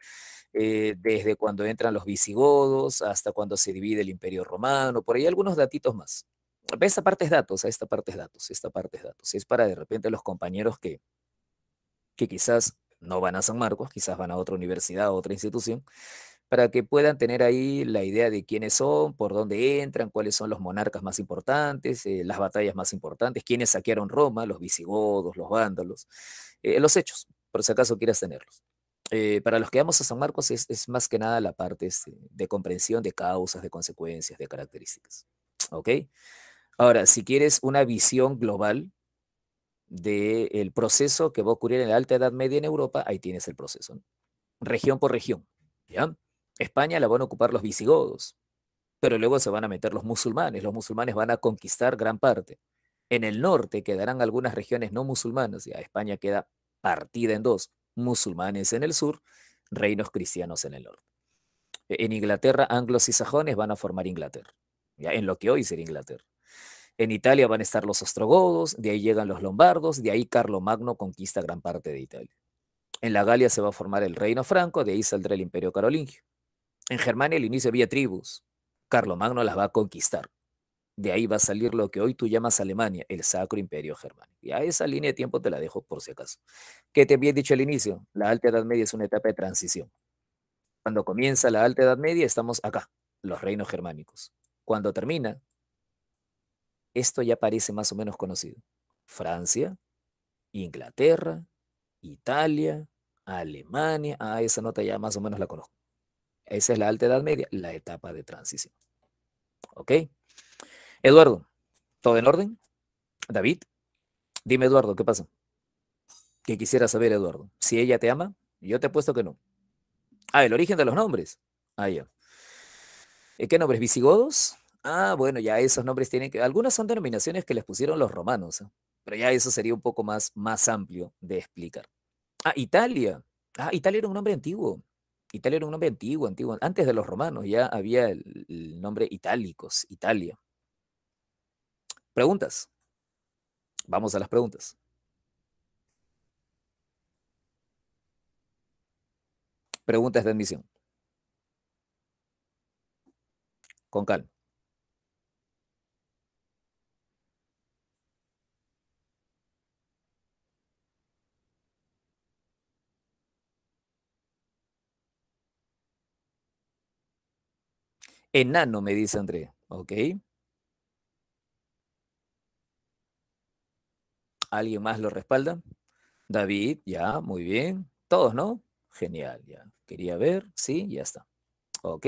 desde cuando entran los visigodos hasta cuando se divide el Imperio Romano, por ahí algunos datitos más. Esta parte es datos, esta parte es datos, esta parte es datos. Es para de repente los compañeros que quizás no van a San Marcos, quizás van a otra universidad o otra institución, para que puedan tener ahí la idea de quiénes son, por dónde entran, cuáles son los monarcas más importantes, las batallas más importantes, quiénes saquearon Roma, los visigodos, los vándalos, los hechos, por si acaso quieras tenerlos. Para los que vamos a San Marcos es más que nada la parte de comprensión de causas, de consecuencias, de características. ¿Ok? Ahora, si quieres una visión global del proceso que va a ocurrir en la Alta Edad Media en Europa, ahí tienes el proceso, ¿no? Región por región, ¿ya? España la van a ocupar los visigodos, pero luego se van a meter los musulmanes van a conquistar gran parte. En el norte quedarán algunas regiones no musulmanas, ya España queda partida en dos, musulmanes en el sur, reinos cristianos en el norte. En Inglaterra, anglos y sajones van a formar Inglaterra, ya en lo que hoy sería Inglaterra. En Italia van a estar los ostrogodos, de ahí llegan los lombardos, de ahí Carlomagno conquista gran parte de Italia. En la Galia se va a formar el reino franco, de ahí saldrá el imperio carolingio. En Germania el inicio había tribus, Carlomagno las va a conquistar. De ahí va a salir lo que hoy tú llamas Alemania, el Sacro Imperio Germánico. Y a esa línea de tiempo te la dejo por si acaso. ¿Qué te había dicho al inicio? La Alta Edad Media es una etapa de transición. Cuando comienza la Alta Edad Media estamos acá, los reinos germánicos. Cuando termina, Esto ya parece más o menos conocido. Francia, Inglaterra, Italia, Alemania. Ah, esa nota ya más o menos la conozco. Esa es la Alta Edad Media, la etapa de transición. ¿Ok? Eduardo, ¿todo en orden? David, dime Eduardo, ¿qué pasa? ¿Qué quisiera saber, Eduardo? Si ella te ama, yo te he puesto que no. Ah, el origen de los nombres. Ah, ya. ¿Qué nombres? ¿Visigodos? Ah, bueno, ya esos nombres tienen que... Algunas son denominaciones que les pusieron los romanos, ¿eh? Pero ya eso sería un poco más amplio de explicar. Ah, Italia. Ah, Italia era un nombre antiguo. Italia era un nombre antiguo, antiguo. Antes de los romanos ya había el nombre Itálicos, Italia. Preguntas. Vamos a las preguntas. Preguntas de admisión. Con calma. Enano, me dice André. Ok. ¿Alguien más lo respalda? David, ya, muy bien. Todos, ¿no? Genial, ya. Quería ver, sí, ya está. Ok.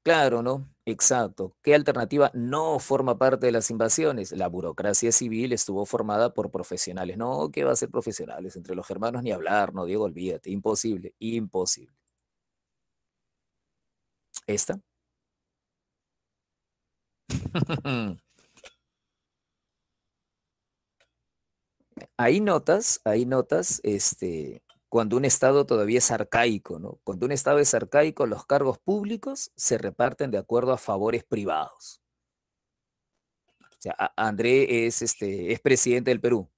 Claro, ¿no? Exacto. ¿Qué alternativa no forma parte de las invasiones? La burocracia civil estuvo formada por profesionales. No, ¿qué va a ser profesionales? Entre los germanos ni hablar, no, Diego, olvídate. Imposible, imposible. ¿Esta? Hay notas, cuando un estado todavía es arcaico, ¿no? Cuando un estado es arcaico, los cargos públicos se reparten de acuerdo a favores privados. O sea, André es presidente del Perú.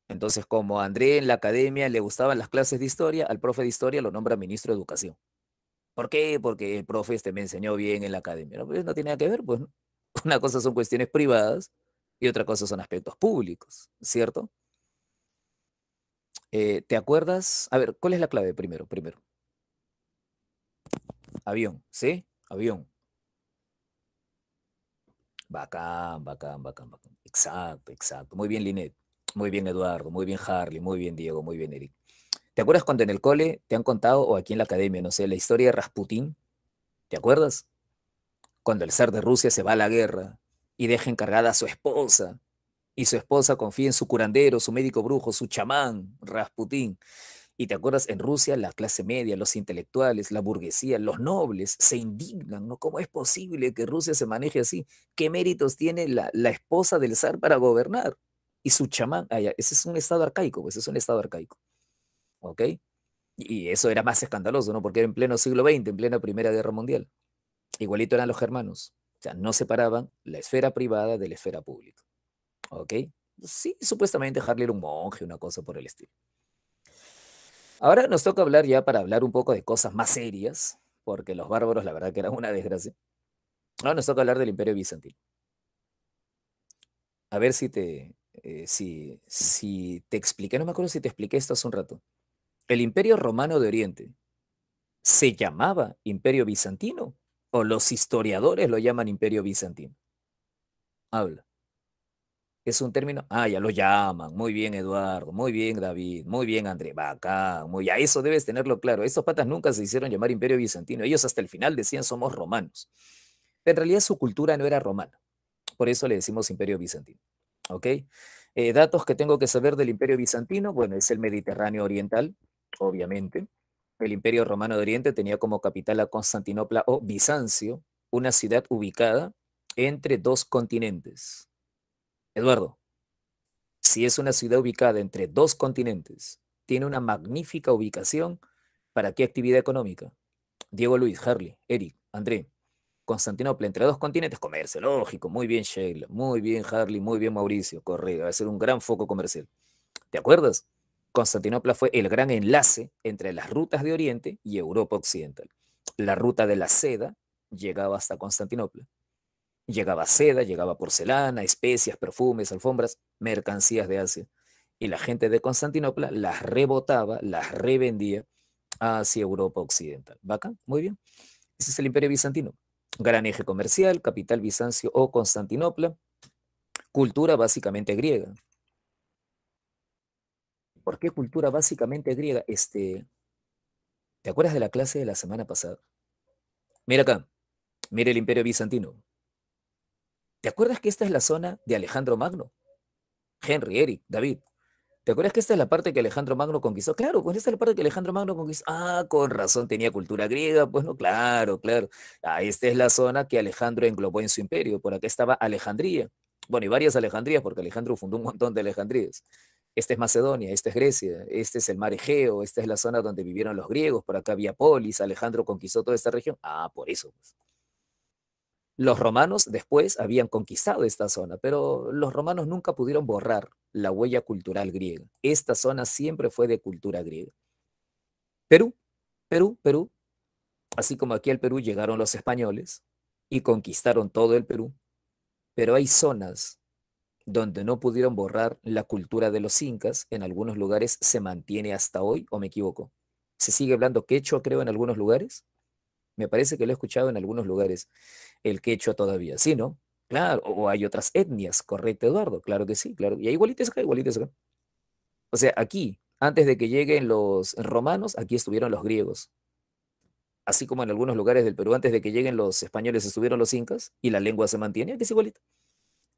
Entonces, como a André en la academia le gustaban las clases de historia, al profe de historia lo nombra ministro de Educación. ¿Por qué? Porque el profe me enseñó bien en la academia. No, pues no tiene nada que ver, pues, ¿no? Una cosa son cuestiones privadas y otra cosa son aspectos públicos, ¿cierto? ¿Te acuerdas? A ver, ¿cuál es la clave primero? Primero, avión, ¿sí? Avión. Bacán, bacán, bacán, bacán. Exacto, exacto. Muy bien, Linet. Muy bien, Eduardo. Muy bien, Harley. Muy bien, Diego. Muy bien, Eric. ¿Te acuerdas cuando en el cole te han contado, o aquí en la academia, no sé, la historia de Rasputín? ¿Te acuerdas? Cuando el zar de Rusia se va a la guerra y deja encargada a su esposa, y su esposa confía en su curandero, su médico brujo, su chamán, Rasputín. Y te acuerdas, en Rusia la clase media, los intelectuales, la burguesía, los nobles se indignan, ¿no? ¿Cómo es posible que Rusia se maneje así? ¿Qué méritos tiene la esposa del zar para gobernar? Y su chamán, ah, ya, ese es un estado arcaico, pues es un estado arcaico, ¿ok? Y eso era más escandaloso, ¿no? Porque era en pleno siglo XX, en plena Primera Guerra Mundial. Igualito eran los germanos. O sea, no separaban la esfera privada de la esfera pública, ¿ok? Sí, supuestamente Harley era un monje, una cosa por el estilo. Ahora nos toca hablar ya para hablar un poco de cosas más serias, porque los bárbaros, la verdad que eran una desgracia. Ahora nos toca hablar del Imperio Bizantino. A ver si te expliqué, no me acuerdo si te expliqué esto hace un rato. ¿El Imperio Romano de Oriente se llamaba Imperio Bizantino o los historiadores lo llaman Imperio Bizantino? Habla. Es un término. Ah, ya lo llaman. Muy bien, Eduardo. Muy bien, David. Muy bien, André. Bacán. Muy... Ya, eso debes tenerlo claro. Estos patas nunca se hicieron llamar Imperio Bizantino. Ellos hasta el final decían somos romanos. En realidad su cultura no era romana. Por eso le decimos Imperio Bizantino. ¿Ok? Datos que tengo que saber del Imperio Bizantino. Bueno, es el Mediterráneo Oriental, obviamente. El Imperio Romano de Oriente tenía como capital a Constantinopla o Bizancio, una ciudad ubicada entre dos continentes. Eduardo, si es una ciudad ubicada entre dos continentes, tiene una magnífica ubicación, ¿para qué actividad económica? Diego Luis, Harley, Eric, André, Constantinopla, entre dos continentes, comercio, lógico, muy bien Sheila, muy bien Harley, muy bien Mauricio, correcto, va a ser un gran foco comercial. ¿Te acuerdas? Constantinopla fue el gran enlace entre las rutas de Oriente y Europa Occidental. La ruta de la seda llegaba hasta Constantinopla. Llegaba seda, llegaba porcelana, especias, perfumes, alfombras, mercancías de Asia. Y la gente de Constantinopla las rebotaba, las revendía hacia Europa Occidental. ¿Vaca? Muy bien. Ese es el Imperio Bizantino. Gran eje comercial, capital Bizancio o Constantinopla. Cultura básicamente griega. ¿Por qué cultura básicamente griega? ¿Te acuerdas de la clase de la semana pasada? Mira acá, mira el Imperio Bizantino. ¿Te acuerdas que esta es la zona de Alejandro Magno? Henry, Eric, David. ¿Te acuerdas que esta es la parte que Alejandro Magno conquistó? Claro, pues esta es la parte que Alejandro Magno conquistó. Ah, con razón tenía cultura griega, pues no, claro, claro. Ah, esta es la zona que Alejandro englobó en su imperio. Por acá estaba Alejandría. Bueno, y varias Alejandrías, porque Alejandro fundó un montón de Alejandrías. Esta es Macedonia, esta es Grecia, este es el mar Egeo, esta es la zona donde vivieron los griegos, por acá había Polis, Alejandro conquistó toda esta región. Ah, por eso, pues. Los romanos después habían conquistado esta zona, pero los romanos nunca pudieron borrar la huella cultural griega. Esta zona siempre fue de cultura griega. Perú, Perú, así como aquí al Perú llegaron los españoles y conquistaron todo el Perú, pero hay zonas donde no pudieron borrar la cultura de los incas, en algunos lugares se mantiene hasta hoy, ¿o me equivoco? ¿Se sigue hablando quechua, creo, en algunos lugares? Me parece que lo he escuchado en algunos lugares, el quechua todavía, ¿sí, no? Claro, o hay otras etnias, correcto, Eduardo, claro que sí, claro. Y hay igualitas acá, igualitas acá. O sea, aquí, antes de que lleguen los romanos, aquí estuvieron los griegos. Así como en algunos lugares del Perú, antes de que lleguen los españoles, estuvieron los incas y la lengua se mantiene, aquí es igualita.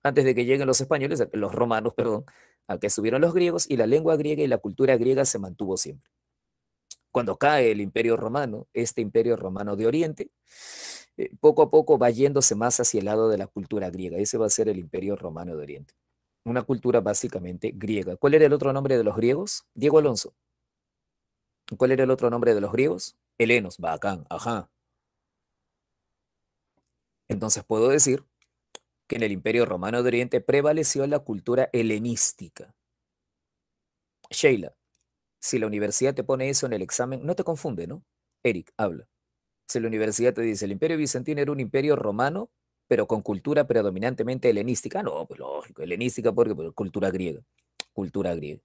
Antes de que lleguen los españoles, los romanos, perdón, acá estuvieron los griegos y la lengua griega y la cultura griega se mantuvo siempre. Cuando cae el Imperio Romano, este Imperio Romano de Oriente, poco a poco va yéndose más hacia el lado de la cultura griega. Ese va a ser el Imperio Romano de Oriente. Una cultura básicamente griega. ¿Cuál era el otro nombre de los griegos? Diego Alonso. ¿Cuál era el otro nombre de los griegos? Helenos, bacán, ajá. Entonces puedo decir que en el Imperio Romano de Oriente prevaleció la cultura helenística. Sheila, si la universidad te pone eso en el examen, no te confunde, ¿no? Eric, habla. Si la universidad te dice el Imperio Bizantino era un imperio romano, pero con cultura predominantemente helenística, no, pues lógico, helenística porque pues, cultura griega, cultura griega.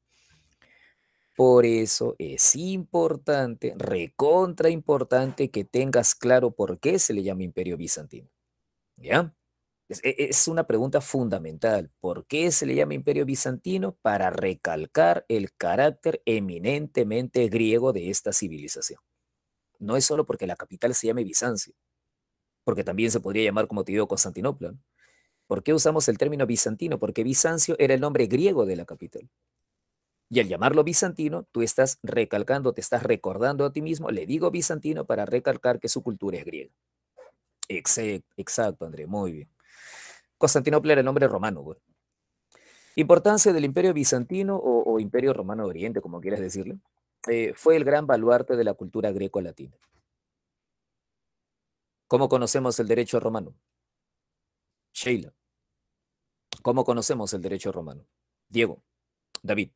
Por eso es importante, recontra importante que tengas claro por qué se le llama Imperio Bizantino. ¿Ya? Es una pregunta fundamental. ¿Por qué se le llama Imperio Bizantino? Para recalcar el carácter eminentemente griego de esta civilización. No es solo porque la capital se llame Bizancio, porque también se podría llamar, como te digo, Constantinopla, ¿no? ¿Por qué usamos el término bizantino? Porque Bizancio era el nombre griego de la capital. Y al llamarlo bizantino, tú estás recalcando, te estás recordando a ti mismo, le digo bizantino para recalcar que su cultura es griega. Exacto, André, muy bien. Constantinopla era el nombre romano, güey. Importancia del Imperio Bizantino o Imperio Romano de Oriente, como quieras decirle, fue el gran baluarte de la cultura greco-latina. ¿Cómo conocemos el derecho romano? Sheila, ¿cómo conocemos el derecho romano? Diego, David,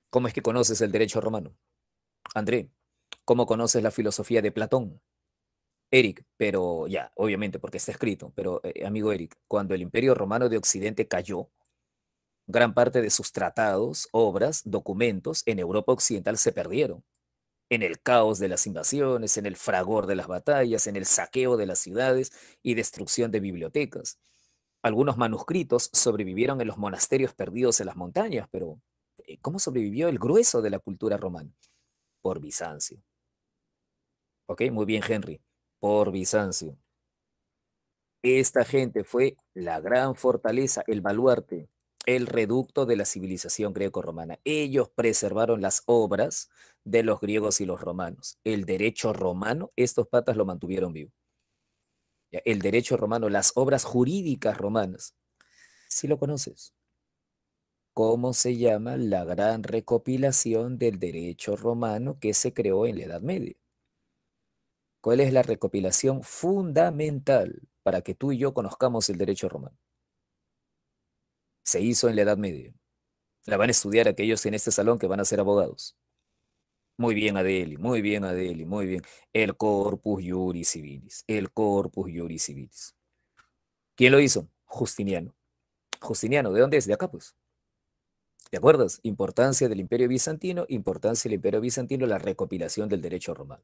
¿cómo es que conoces el derecho romano? André, ¿cómo conoces la filosofía de Platón? Eric, pero ya, obviamente, porque está escrito, pero amigo Eric, cuando el Imperio Romano de Occidente cayó, gran parte de sus tratados, obras, documentos en Europa Occidental se perdieron. En el caos de las invasiones, en el fragor de las batallas, en el saqueo de las ciudades y destrucción de bibliotecas. Algunos manuscritos sobrevivieron en los monasterios perdidos en las montañas, pero ¿cómo sobrevivió el grueso de la cultura romana? Por Bizancio. ¿Ok? Muy bien, Henry. Por Bizancio. Esta gente fue la gran fortaleza, el baluarte, el reducto de la civilización greco-romana. Ellos preservaron las obras de los griegos y los romanos. El derecho romano, estos patas lo mantuvieron vivo. Ya, el derecho romano, las obras jurídicas romanas. Si lo conoces. ¿Cómo se llama la gran recopilación del derecho romano que se creó en la Edad Media? ¿Cuál es la recopilación fundamental para que tú y yo conozcamos el derecho romano? Se hizo en la Edad Media. La van a estudiar aquellos en este salón que van a ser abogados. Muy bien, Adeli, muy bien, Adeli, muy bien. El Corpus Juris Civilis, el Corpus Juris Civilis. ¿Quién lo hizo? Justiniano. Justiniano, ¿de dónde es? De acá, pues. ¿Te acuerdas? Importancia del Imperio Bizantino, importancia del Imperio Bizantino, la recopilación del derecho romano.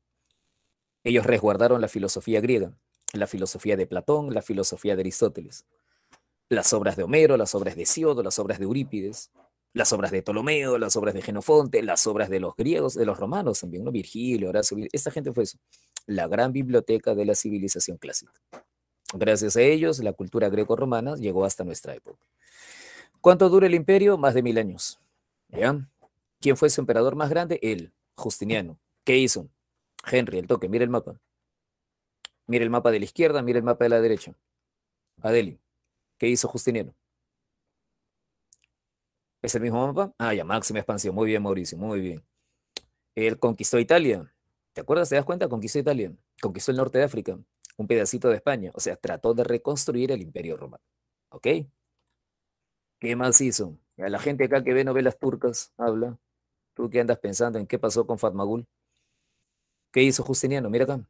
Ellos resguardaron la filosofía griega, la filosofía de Platón, la filosofía de Aristóteles. Las obras de Homero, las obras de Hesíodo, las obras de Eurípides, las obras de Ptolomeo, las obras de Jenofonte, las obras de los griegos, de los romanos también, ¿no? Virgilio, Horacio, esta gente fue eso, la gran biblioteca de la civilización clásica. Gracias a ellos, la cultura greco-romana llegó hasta nuestra época. ¿Cuánto dura el imperio? Más de 1000 años. ¿Ya? ¿Quién fue su emperador más grande? Él, Justiniano. ¿Qué hizo? Henry, el toque, mira el mapa. Mira el mapa de la izquierda, mira el mapa de la derecha. Adeli, ¿qué hizo Justiniano? ¿Es el mismo mapa? Ah, ya, máxima expansión. Muy bien, Mauricio, muy bien. Él conquistó Italia. ¿Te acuerdas? ¿Te das cuenta? Conquistó Italia. Conquistó el norte de África, un pedacito de España. O sea, trató de reconstruir el imperio romano. ¿Ok? ¿Qué más hizo? A la gente acá que ve novelas turcas, habla. Tú que andas pensando en qué pasó con Fatmagul. ¿Qué hizo Justiniano? Mira acá.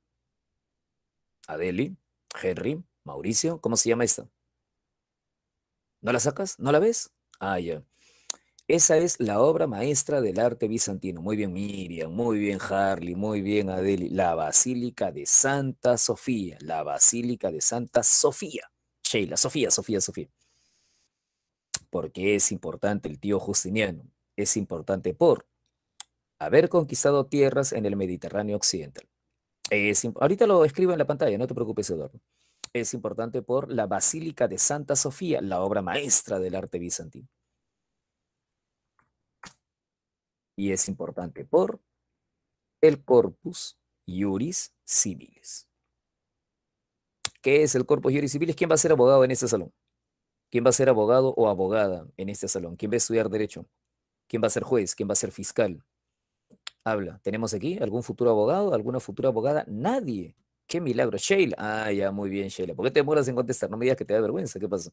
Adeli, Henry, Mauricio. ¿Cómo se llama esta? ¿No la sacas? ¿No la ves? Ah, ya. Esa es la obra maestra del arte bizantino. Muy bien, Miriam, muy bien, Harley, muy bien, Adeli. La Basílica de Santa Sofía. La Basílica de Santa Sofía. Sheila, Sofía, Sofía, Sofía. Porque es importante el tío Justiniano. Es importante por haber conquistado tierras en el Mediterráneo occidental. Ahorita lo escribo en la pantalla, no te preocupes, Eduardo. Es importante por la Basílica de Santa Sofía, la obra maestra del arte bizantino. Y es importante por el Corpus Juris Civilis. ¿Qué es el Corpus Juris Civilis? ¿Quién va a ser abogado en este salón? ¿Quién va a ser abogado o abogada en este salón? ¿Quién va a estudiar derecho? ¿Quién va a ser juez? ¿Quién va a ser fiscal? Habla. ¿Tenemos aquí algún futuro abogado? ¿Alguna futura abogada? Nadie. ¡Qué milagro! Sheila. Ah, ya, muy bien, Sheila. ¿Por qué te demoras en contestar? No me digas que te da vergüenza. ¿Qué pasa?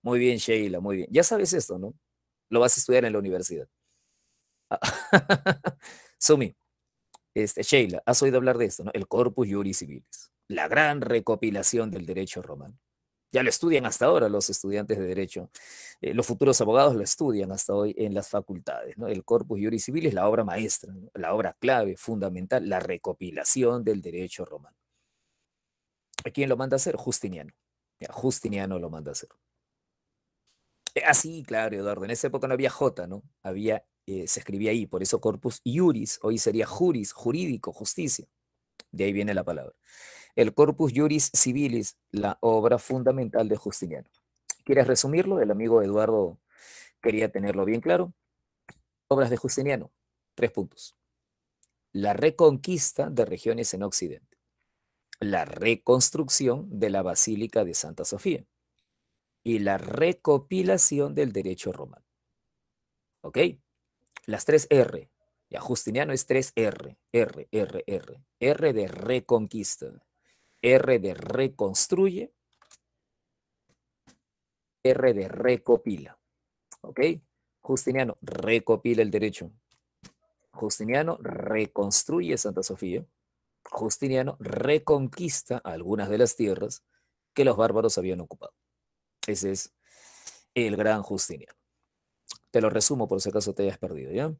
Muy bien, Sheila, muy bien. Ya sabes esto, ¿no? Lo vas a estudiar en la universidad. Ah, Sumi, Sheila, has oído hablar de esto, ¿no? El Corpus Juris Civilis, la gran recopilación del derecho romano. Ya lo estudian hasta ahora los estudiantes de derecho. Los futuros abogados lo estudian hasta hoy en las facultades, ¿no? El Corpus Juris Civilis, la obra maestra, ¿no? La obra clave, fundamental, la recopilación del derecho romano. ¿A quién lo manda a hacer? Justiniano. Ya, Justiniano lo manda a hacer. Sí, claro, Eduardo. En esa época no había J, ¿no? Se escribía ahí, por eso Corpus Juris, hoy sería juris, jurídico, justicia. De ahí viene la palabra. El Corpus Juris Civilis, la obra fundamental de Justiniano. ¿Quieres resumirlo? El amigo Eduardo quería tenerlo bien claro. Obras de Justiniano, 3 puntos. La reconquista de regiones en Occidente. La reconstrucción de la Basílica de Santa Sofía. Y la recopilación del derecho romano. ¿Ok? Las 3 R. Ya, Justiniano es 3 R. R, R, R. R de reconquista. R de reconstruye. R de recopila. ¿Ok? Justiniano recopila el derecho. Justiniano reconstruye Santa Sofía. Justiniano reconquista algunas de las tierras que los bárbaros habían ocupado. Ese es el gran Justiniano. Te lo resumo por si acaso te hayas perdido, ¿ya?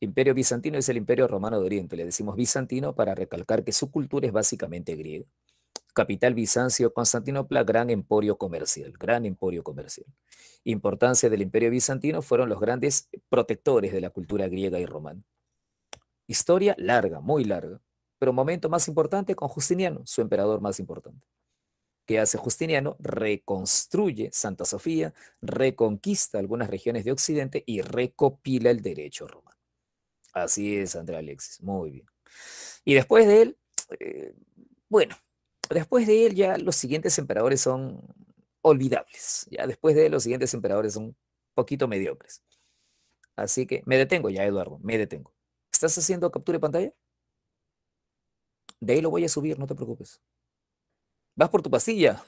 Imperio bizantino es el imperio romano de Oriente. Le decimos bizantino para recalcar que su cultura es básicamente griega. Capital Bizancio, Constantinopla, gran emporio comercial, gran emporio comercial. Importancia del imperio bizantino fueron los grandes protectores de la cultura griega y romana. Historia larga, muy larga, pero momento más importante con Justiniano, su emperador más importante. ¿Qué hace Justiniano? Reconstruye Santa Sofía, reconquista algunas regiones de Occidente y recopila el derecho romano. Así es, Andrea Alexis, muy bien. Y después de él, eh, bueno, después de él ya los siguientes emperadores son olvidables. Ya después de él los siguientes emperadores son un poquito mediocres. Así que me detengo ya, Eduardo, me detengo. ¿Estás haciendo captura de pantalla? De ahí lo voy a subir, no te preocupes. ¿Vas por tu pastilla?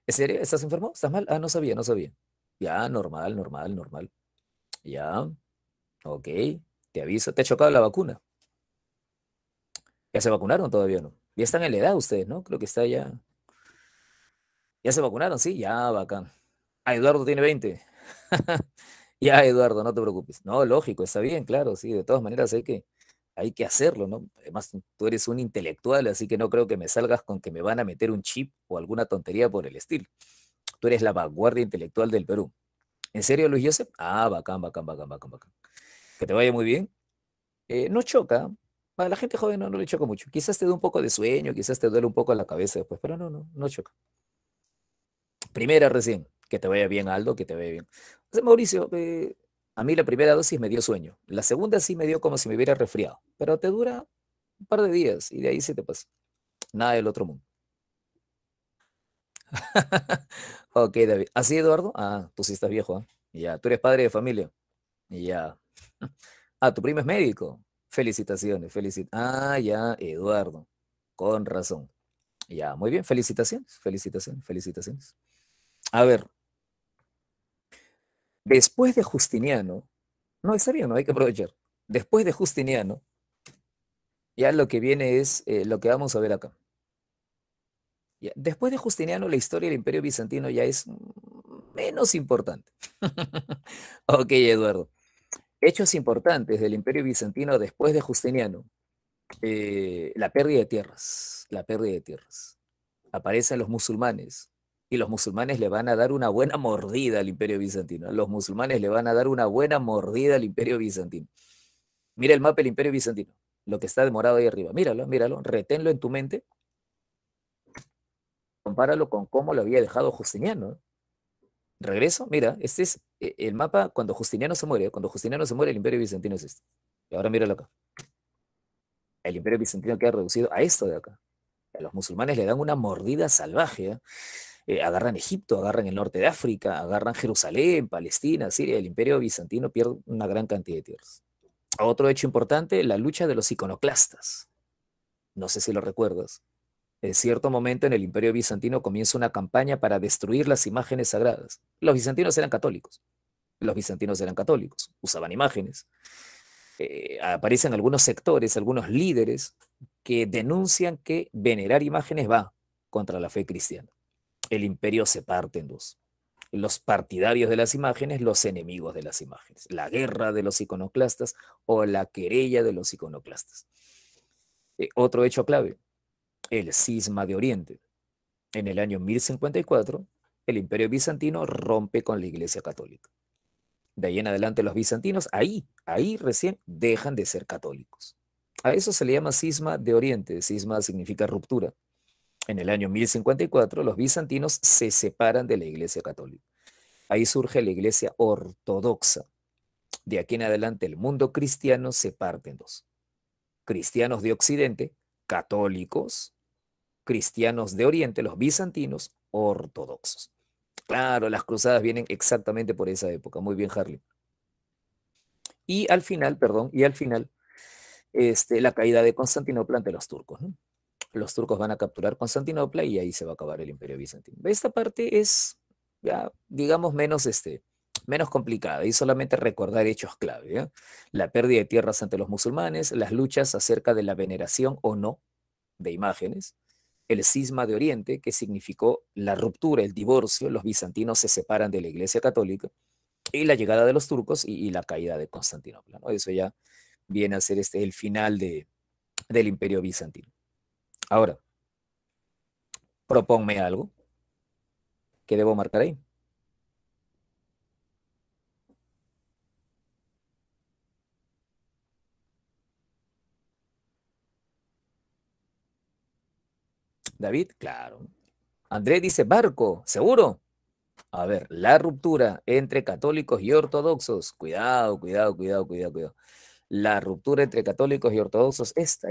¿En serio? ¿Estás enfermo? ¿Estás mal? Ah, no sabía, no sabía. Ya, normal, normal, normal. Ya, ok. Te aviso. ¿Te ha chocado la vacuna? ¿Ya se vacunaron? Todavía no. Ya están en la edad ustedes, ¿no? Creo que está ya. ¿Ya se vacunaron? Sí, ya, bacán. Ah, Eduardo tiene 20. Ya, Eduardo, no te preocupes. No, lógico, está bien, claro, sí. De todas maneras hay que hacerlo, ¿no? Además, tú eres un intelectual, así que no creo que me salgas con que me van a meter un chip o alguna tontería por el estilo. Tú eres la vanguardia intelectual del Perú. ¿En serio, Luis Joseph? Ah, bacán, bacán, bacán, bacán, bacán. Que te vaya muy bien. No choca. A la gente joven no le choca mucho. Quizás te dé un poco de sueño, quizás te duele un poco la cabeza después, pero no choca. Primera recién, que te vaya bien, Aldo, que te vaya bien. O sea, Mauricio, a mí la primera dosis me dio sueño. La segunda sí me dio como si me hubiera resfriado, pero te dura un par de días y de ahí se te pasa. Nada del otro mundo. Ok, David. ¿Así, Eduardo? Ah, tú sí estás viejo, ¿ah? Ya, tú eres padre de familia. Ya. Ah, tu primo es médico. Felicitaciones, Ah, ya, Eduardo. Con razón. Ya, muy bien, felicitaciones, felicitaciones, felicitaciones. A ver, después de Justiniano, no, está bien, no hay que aprovechar. Después de Justiniano, ya lo que viene es lo que vamos a ver acá. Ya, después de Justiniano, la historia del Imperio Bizantino ya es menos importante. Ok, Eduardo. Hechos importantes del Imperio Bizantino después de Justiniano. La pérdida de tierras, la pérdida de tierras. Aparecen los musulmanes y los musulmanes le van a dar una buena mordida al Imperio Bizantino. Los musulmanes le van a dar una buena mordida al Imperio Bizantino. Mira el mapa del Imperio Bizantino, lo que está demorado ahí arriba. Míralo, míralo, reténlo en tu mente, compáralo con cómo lo había dejado Justiniano. ¿Eh? Regreso, mira, este es el mapa cuando Justiniano se muere. Cuando Justiniano se muere, el Imperio Bizantino es este. Y ahora míralo acá. El Imperio Bizantino queda reducido a esto de acá. A los musulmanes le dan una mordida salvaje. ¿Eh? Agarran Egipto, agarran el norte de África, agarran Jerusalén, Palestina, Siria. El Imperio Bizantino pierde una gran cantidad de tierras. Otro hecho importante, la lucha de los iconoclastas. No sé si lo recuerdas. En cierto momento en el Imperio Bizantino comienza una campaña para destruir las imágenes sagradas. Los bizantinos eran católicos. Los bizantinos eran católicos, usaban imágenes. Aparecen algunos sectores, algunos líderes que denuncian que venerar imágenes va contra la fe cristiana. El imperio se parte en dos. Los partidarios de las imágenes, los enemigos de las imágenes. La guerra de los iconoclastas o la querella de los iconoclastas. Otro hecho clave, el cisma de Oriente. En el año 1054, el imperio bizantino rompe con la iglesia católica. De ahí en adelante los bizantinos, ahí recién dejan de ser católicos. A eso se le llama cisma de Oriente. Cisma significa ruptura. En el año 1054, los bizantinos se separan de la iglesia católica. Ahí surge la iglesia ortodoxa. De aquí en adelante el mundo cristiano se parte en dos. Cristianos de Occidente, católicos, cristianos de Oriente, los bizantinos, ortodoxos. Claro, las cruzadas vienen exactamente por esa época. Muy bien, Harley. Y al final, perdón, y al final, la caída de Constantinopla ante los turcos, ¿no? Los turcos van a capturar Constantinopla y ahí se va a acabar el imperio bizantino. Esta parte es, ya, digamos, menos complicada y solamente recordar hechos clave, ¿ya? La pérdida de tierras ante los musulmanes, las luchas acerca de la veneración o no de imágenes, el cisma de Oriente, que significó la ruptura, el divorcio, los bizantinos se separan de la Iglesia Católica, y la llegada de los turcos y la caída de Constantinopla, ¿no? Eso ya viene a ser el final del imperio bizantino. Ahora, proponme algo que debo marcar ahí. David, claro. Andrés dice barco, ¿seguro? A ver, la ruptura entre católicos y ortodoxos. Cuidado, cuidado, cuidado, cuidado, cuidado. La ruptura entre católicos y ortodoxos, esta.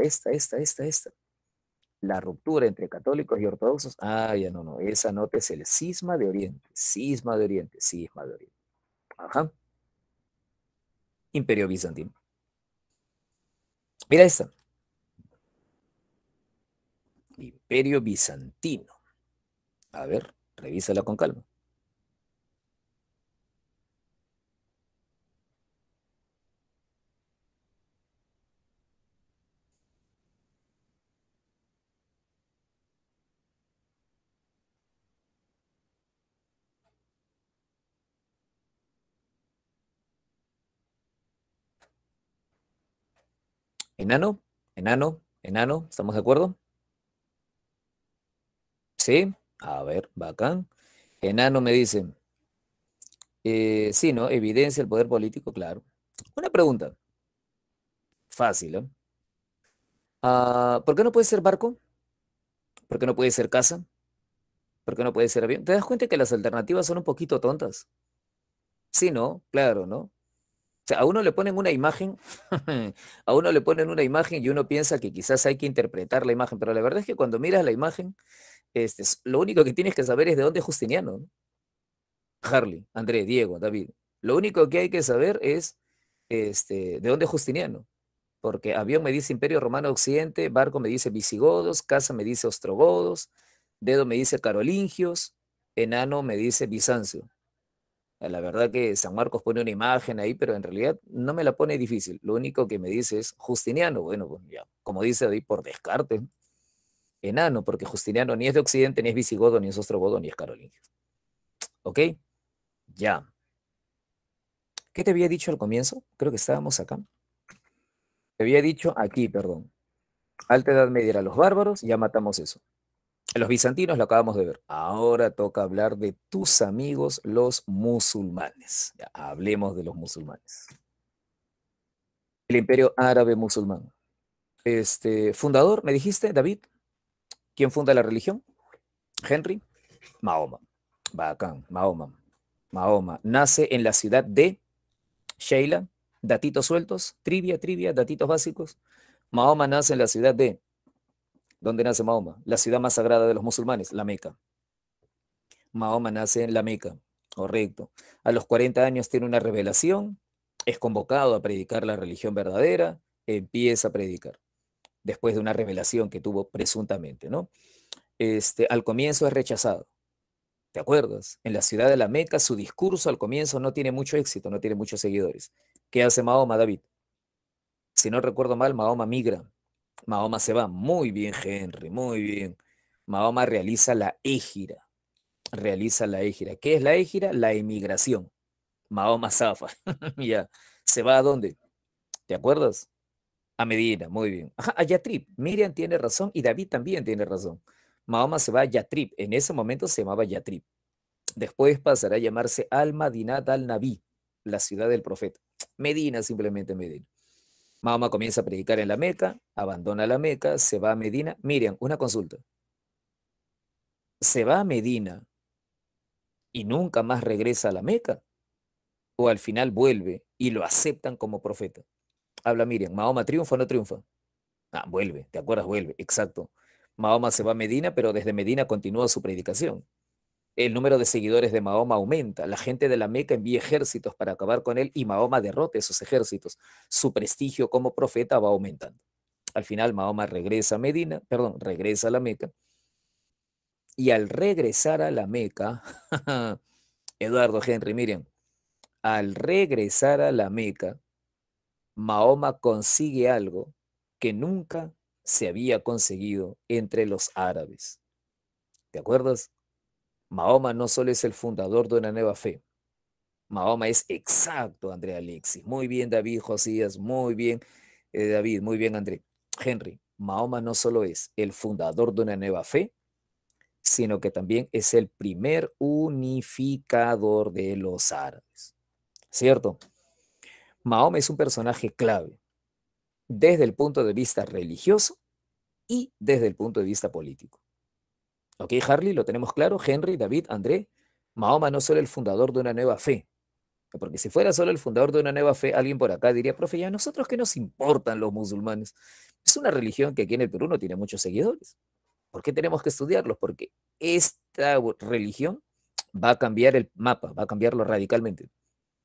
La ruptura entre católicos y ortodoxos. Ah, ya no. Esa nota es el cisma de Oriente. Cisma de Oriente, cisma de Oriente. Ajá. Imperio Bizantino. Mira esta. Imperio Bizantino. A ver, revísala con calma. Enano, enano, ¿estamos de acuerdo? Sí. A ver, bacán. Enano me dice, sí, ¿no? Evidencia el poder político, claro. Una pregunta, fácil, ¿eh? ¿Por qué no puede ser barco? ¿Por qué no puede ser casa? ¿Por qué no puede ser avión? ¿Te das cuenta que las alternativas son un poquito tontas? Sí, ¿no? Claro, ¿no? O sea, a uno le ponen una imagen, a uno le ponen una imagen y uno piensa que quizás hay que interpretar la imagen, pero la verdad es que cuando miras la imagen, lo único que tienes que saber es de dónde es Justiniano, ¿no? Harley, André, Diego, David. Lo único que hay que saber es de dónde es Justiniano, porque avión me dice Imperio Romano Occidente, barco me dice visigodos, casa me dice ostrogodos, dedo me dice carolingios, enano me dice Bizancio. La verdad que San Marcos pone una imagen ahí, pero en realidad no me la pone difícil. Lo único que me dice es Justiniano. Bueno, pues ya, como dice David, por descarte, enano, porque Justiniano ni es de Occidente, ni es visigodo, ni es ostrogodo, ni es carolingio. ¿Ok? Ya. ¿Qué te había dicho al comienzo? Creo que estábamos acá. Te había dicho aquí, perdón. Alta Edad Media eran los bárbaros, ya matamos eso. Los bizantinos lo acabamos de ver. Ahora toca hablar de tus amigos, los musulmanes. Ya, hablemos de los musulmanes. El imperio árabe musulmán. Fundador, me dijiste, David. ¿Quién funda la religión? Henry. Mahoma. Bacán, Mahoma. Mahoma nace en la ciudad de Sheila. Datitos sueltos, trivia, datitos básicos. Mahoma nace en la ciudad de... ¿Dónde nace Mahoma? La ciudad más sagrada de los musulmanes, la Meca. Mahoma nace en la Meca, correcto. A los 40 años tiene una revelación, es convocado a predicar la religión verdadera, empieza a predicar, después de una revelación que tuvo presuntamente, ¿no? Al comienzo es rechazado, ¿te acuerdas? En la ciudad de la Meca su discurso al comienzo no tiene mucho éxito, no tiene muchos seguidores. ¿Qué hace Mahoma, David? Si no recuerdo mal, Mahoma migra. Mahoma se va. Muy bien, Henry, muy bien. Mahoma realiza la égira. Realiza la égira. ¿Qué es la égira? La emigración. Mahoma zafa. Ya. ¿Se va a dónde? ¿Te acuerdas? A Medina, muy bien. Ajá, a Yatrib. Miriam tiene razón y David también tiene razón. Mahoma se va a Yatrib. En ese momento se llamaba Yatrib. Después pasará a llamarse Al-Madinat al-Nabi, la ciudad del profeta. Medina, simplemente Medina. Mahoma comienza a predicar en la Meca, abandona la Meca, se va a Medina. Miriam, una consulta. ¿Se va a Medina y nunca más regresa a la Meca? ¿O al final vuelve y lo aceptan como profeta? Habla Miriam, ¿Mahoma triunfa o no triunfa? Ah, vuelve, ¿te acuerdas? Vuelve, exacto. Mahoma se va a Medina, pero desde Medina continúa su predicación. El número de seguidores de Mahoma aumenta. La gente de la Meca envía ejércitos para acabar con él y Mahoma derrota esos ejércitos. Su prestigio como profeta va aumentando. Al final Mahoma regresa a Medina, perdón, regresa a la Meca. Y al regresar a la Meca, Eduardo Henry, miren, al regresar a la Meca, Mahoma consigue algo que nunca se había conseguido entre los árabes. ¿Te acuerdas? Mahoma no solo es el fundador de una nueva fe, Mahoma es exacto, André Alexis. Muy bien, David Josías, muy bien, David, muy bien, André. Henry, Mahoma no solo es el fundador de una nueva fe, sino que también es el primer unificador de los árabes. ¿Cierto? Mahoma es un personaje clave desde el punto de vista religioso y desde el punto de vista político. ¿Ok, Harley? ¿Lo tenemos claro? Henry, David, André. Mahoma no es solo el fundador de una nueva fe, porque si fuera solo el fundador de una nueva fe, alguien por acá diría, profe, ya nosotros qué nos importan los musulmanes. Es una religión que aquí en el Perú no tiene muchos seguidores. ¿Por qué tenemos que estudiarlos? Porque esta religión va a cambiar el mapa, va a cambiarlo radicalmente.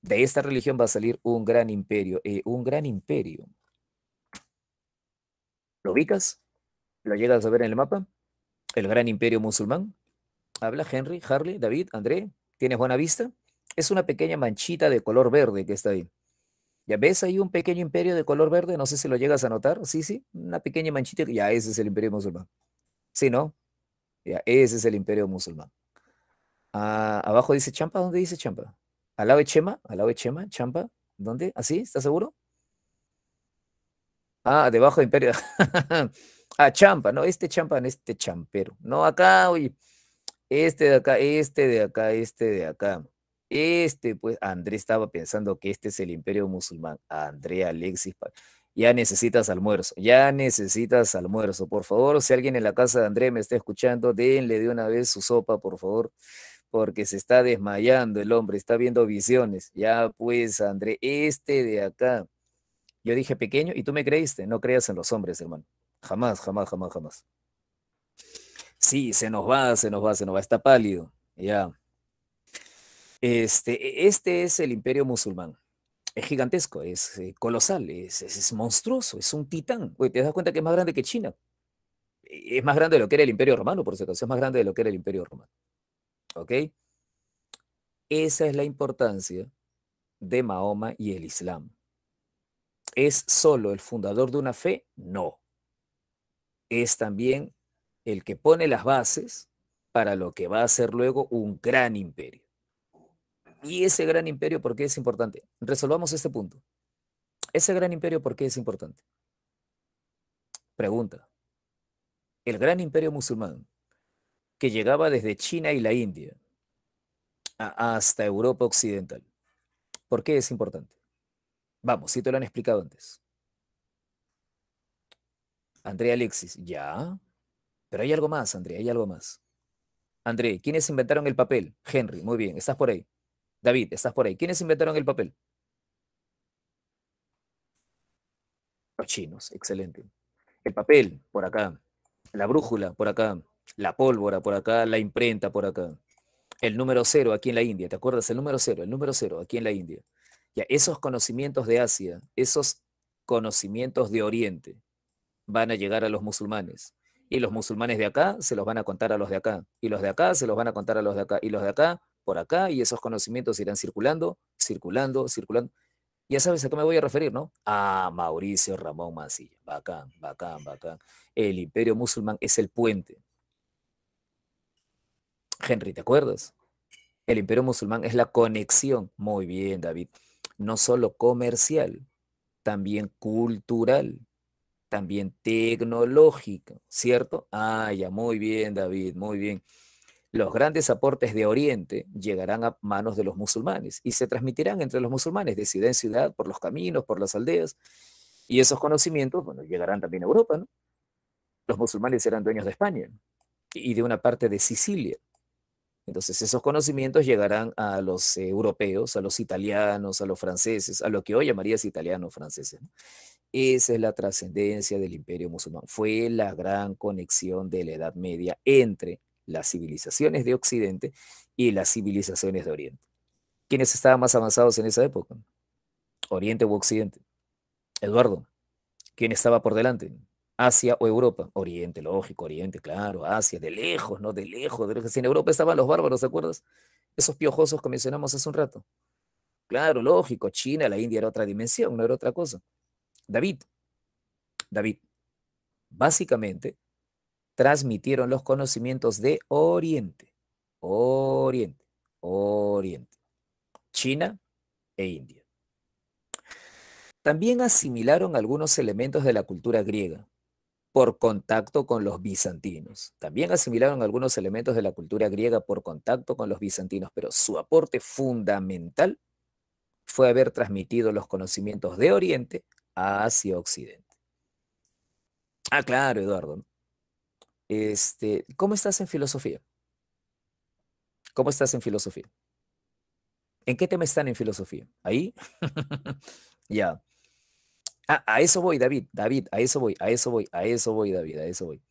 De esta religión va a salir un gran imperio. Un gran imperio. ¿Lo ubicas? ¿Lo llegas a ver en el mapa? El gran imperio musulmán. Habla Henry, Harley, David, André. ¿Tienes buena vista? Es una pequeña manchita de color verde que está ahí. ¿Ya ves ahí un pequeño imperio de color verde? No sé si lo llegas a notar. Sí, sí, una pequeña manchita. Ya, ese es el imperio musulmán. Sí, ¿no? Ya, ese es el imperio musulmán. Ah, abajo dice Champa, ¿dónde dice Champa? Al lado de Chema, al lado de Chema, Champa, ¿dónde? ¿Así? ¿Estás seguro? Ah, debajo de Imperio. Ah, Champa, no, este Champa, este champero. No, acá, oye, Este de acá, este de acá, este de acá. Pues, André estaba pensando que este es el imperio musulmán. André, Alexis, ya necesitas almuerzo, ya necesitas almuerzo. Por favor, si alguien en la casa de André me está escuchando, denle de una vez su sopa, por favor, porque se está desmayando el hombre, está viendo visiones. Ya pues, André, este de acá. Yo dije pequeño y tú me creíste. No creas en los hombres, hermano. Jamás, jamás, jamás, jamás. Sí, se nos va, se nos va, se nos va. Está pálido. Ya. Este es el imperio musulmán. Es gigantesco, es colosal, es monstruoso, es un titán. Oye, ¿te das cuenta que es más grande que China? Es más grande de lo que era el imperio romano, por si acaso, es más grande de lo que era el imperio romano. ¿Ok? Esa es la importancia de Mahoma y el Islam. ¿Es solo el fundador de una fe? No. Es también el que pone las bases para lo que va a ser luego un gran imperio. Y ese gran imperio, ¿por qué es importante? Resolvamos este punto. Ese gran imperio, ¿por qué es importante? Pregunta. El gran imperio musulmán, que llegaba desde China y la India hasta Europa Occidental. ¿Por qué es importante? Vamos, si te lo han explicado antes. André Alexis, ya. Pero hay algo más, André, hay algo más. André, ¿quiénes inventaron el papel? Henry, muy bien, estás por ahí. David, estás por ahí. ¿Quiénes inventaron el papel? Los chinos, excelente. El papel, por acá. La brújula, por acá. La pólvora, por acá. La imprenta, por acá. El número cero aquí en la India, ¿te acuerdas? El número cero aquí en la India. Ya, esos conocimientos de Asia, esos conocimientos de Oriente van a llegar a los musulmanes. Y los musulmanes de acá se los van a contar a los de acá. Y los de acá se los van a contar a los de acá. Y los de acá por acá. Y esos conocimientos irán circulando, circulando, circulando. Ya sabes a qué me voy a referir, ¿no? A Mauricio Ramón Mansilla. Bacán, bacán, bacán. El imperio musulmán es el puente. Henry, ¿te acuerdas? El imperio musulmán es la conexión, muy bien, David, no solo comercial, también cultural, también tecnológica, ¿cierto? Ah, ya, muy bien, David, muy bien. Los grandes aportes de Oriente llegarán a manos de los musulmanes y se transmitirán entre los musulmanes de ciudad en ciudad, por los caminos, por las aldeas, y esos conocimientos, bueno, llegarán también a Europa, ¿no? Los musulmanes eran dueños de España y de una parte de Sicilia. Entonces, esos conocimientos llegarán a los europeos, a los italianos, a los franceses, a lo que hoy llamarías italianos franceses, ¿no? Esa es la trascendencia del imperio musulmán. Fue la gran conexión de la Edad Media entre las civilizaciones de Occidente y las civilizaciones de Oriente. ¿Quiénes estaban más avanzados en esa época? ¿Oriente u Occidente? Eduardo, ¿quién estaba por delante? ¿Asia o Europa? Oriente, lógico, Oriente, claro, Asia, de lejos, ¿no? De lejos, de lejos. Si en Europa estaban los bárbaros, ¿te acuerdas? Esos piojosos que mencionamos hace un rato. Claro, lógico, China, la India era otra dimensión, no era otra cosa. David, David, básicamente transmitieron los conocimientos de Oriente, Oriente, Oriente, China e India. También asimilaron algunos elementos de la cultura griega por contacto con los bizantinos. También asimilaron algunos elementos de la cultura griega por contacto con los bizantinos, pero su aporte fundamental fue haber transmitido los conocimientos de Oriente hacia Occidente. Ah, claro, Eduardo, ¿no? ¿Cómo estás en filosofía? ¿Cómo estás en filosofía? ¿En qué tema están en filosofía? ¿Ahí? Ya. Ah, a eso voy, David. David, a eso voy, a eso voy, a eso voy, David, a eso voy.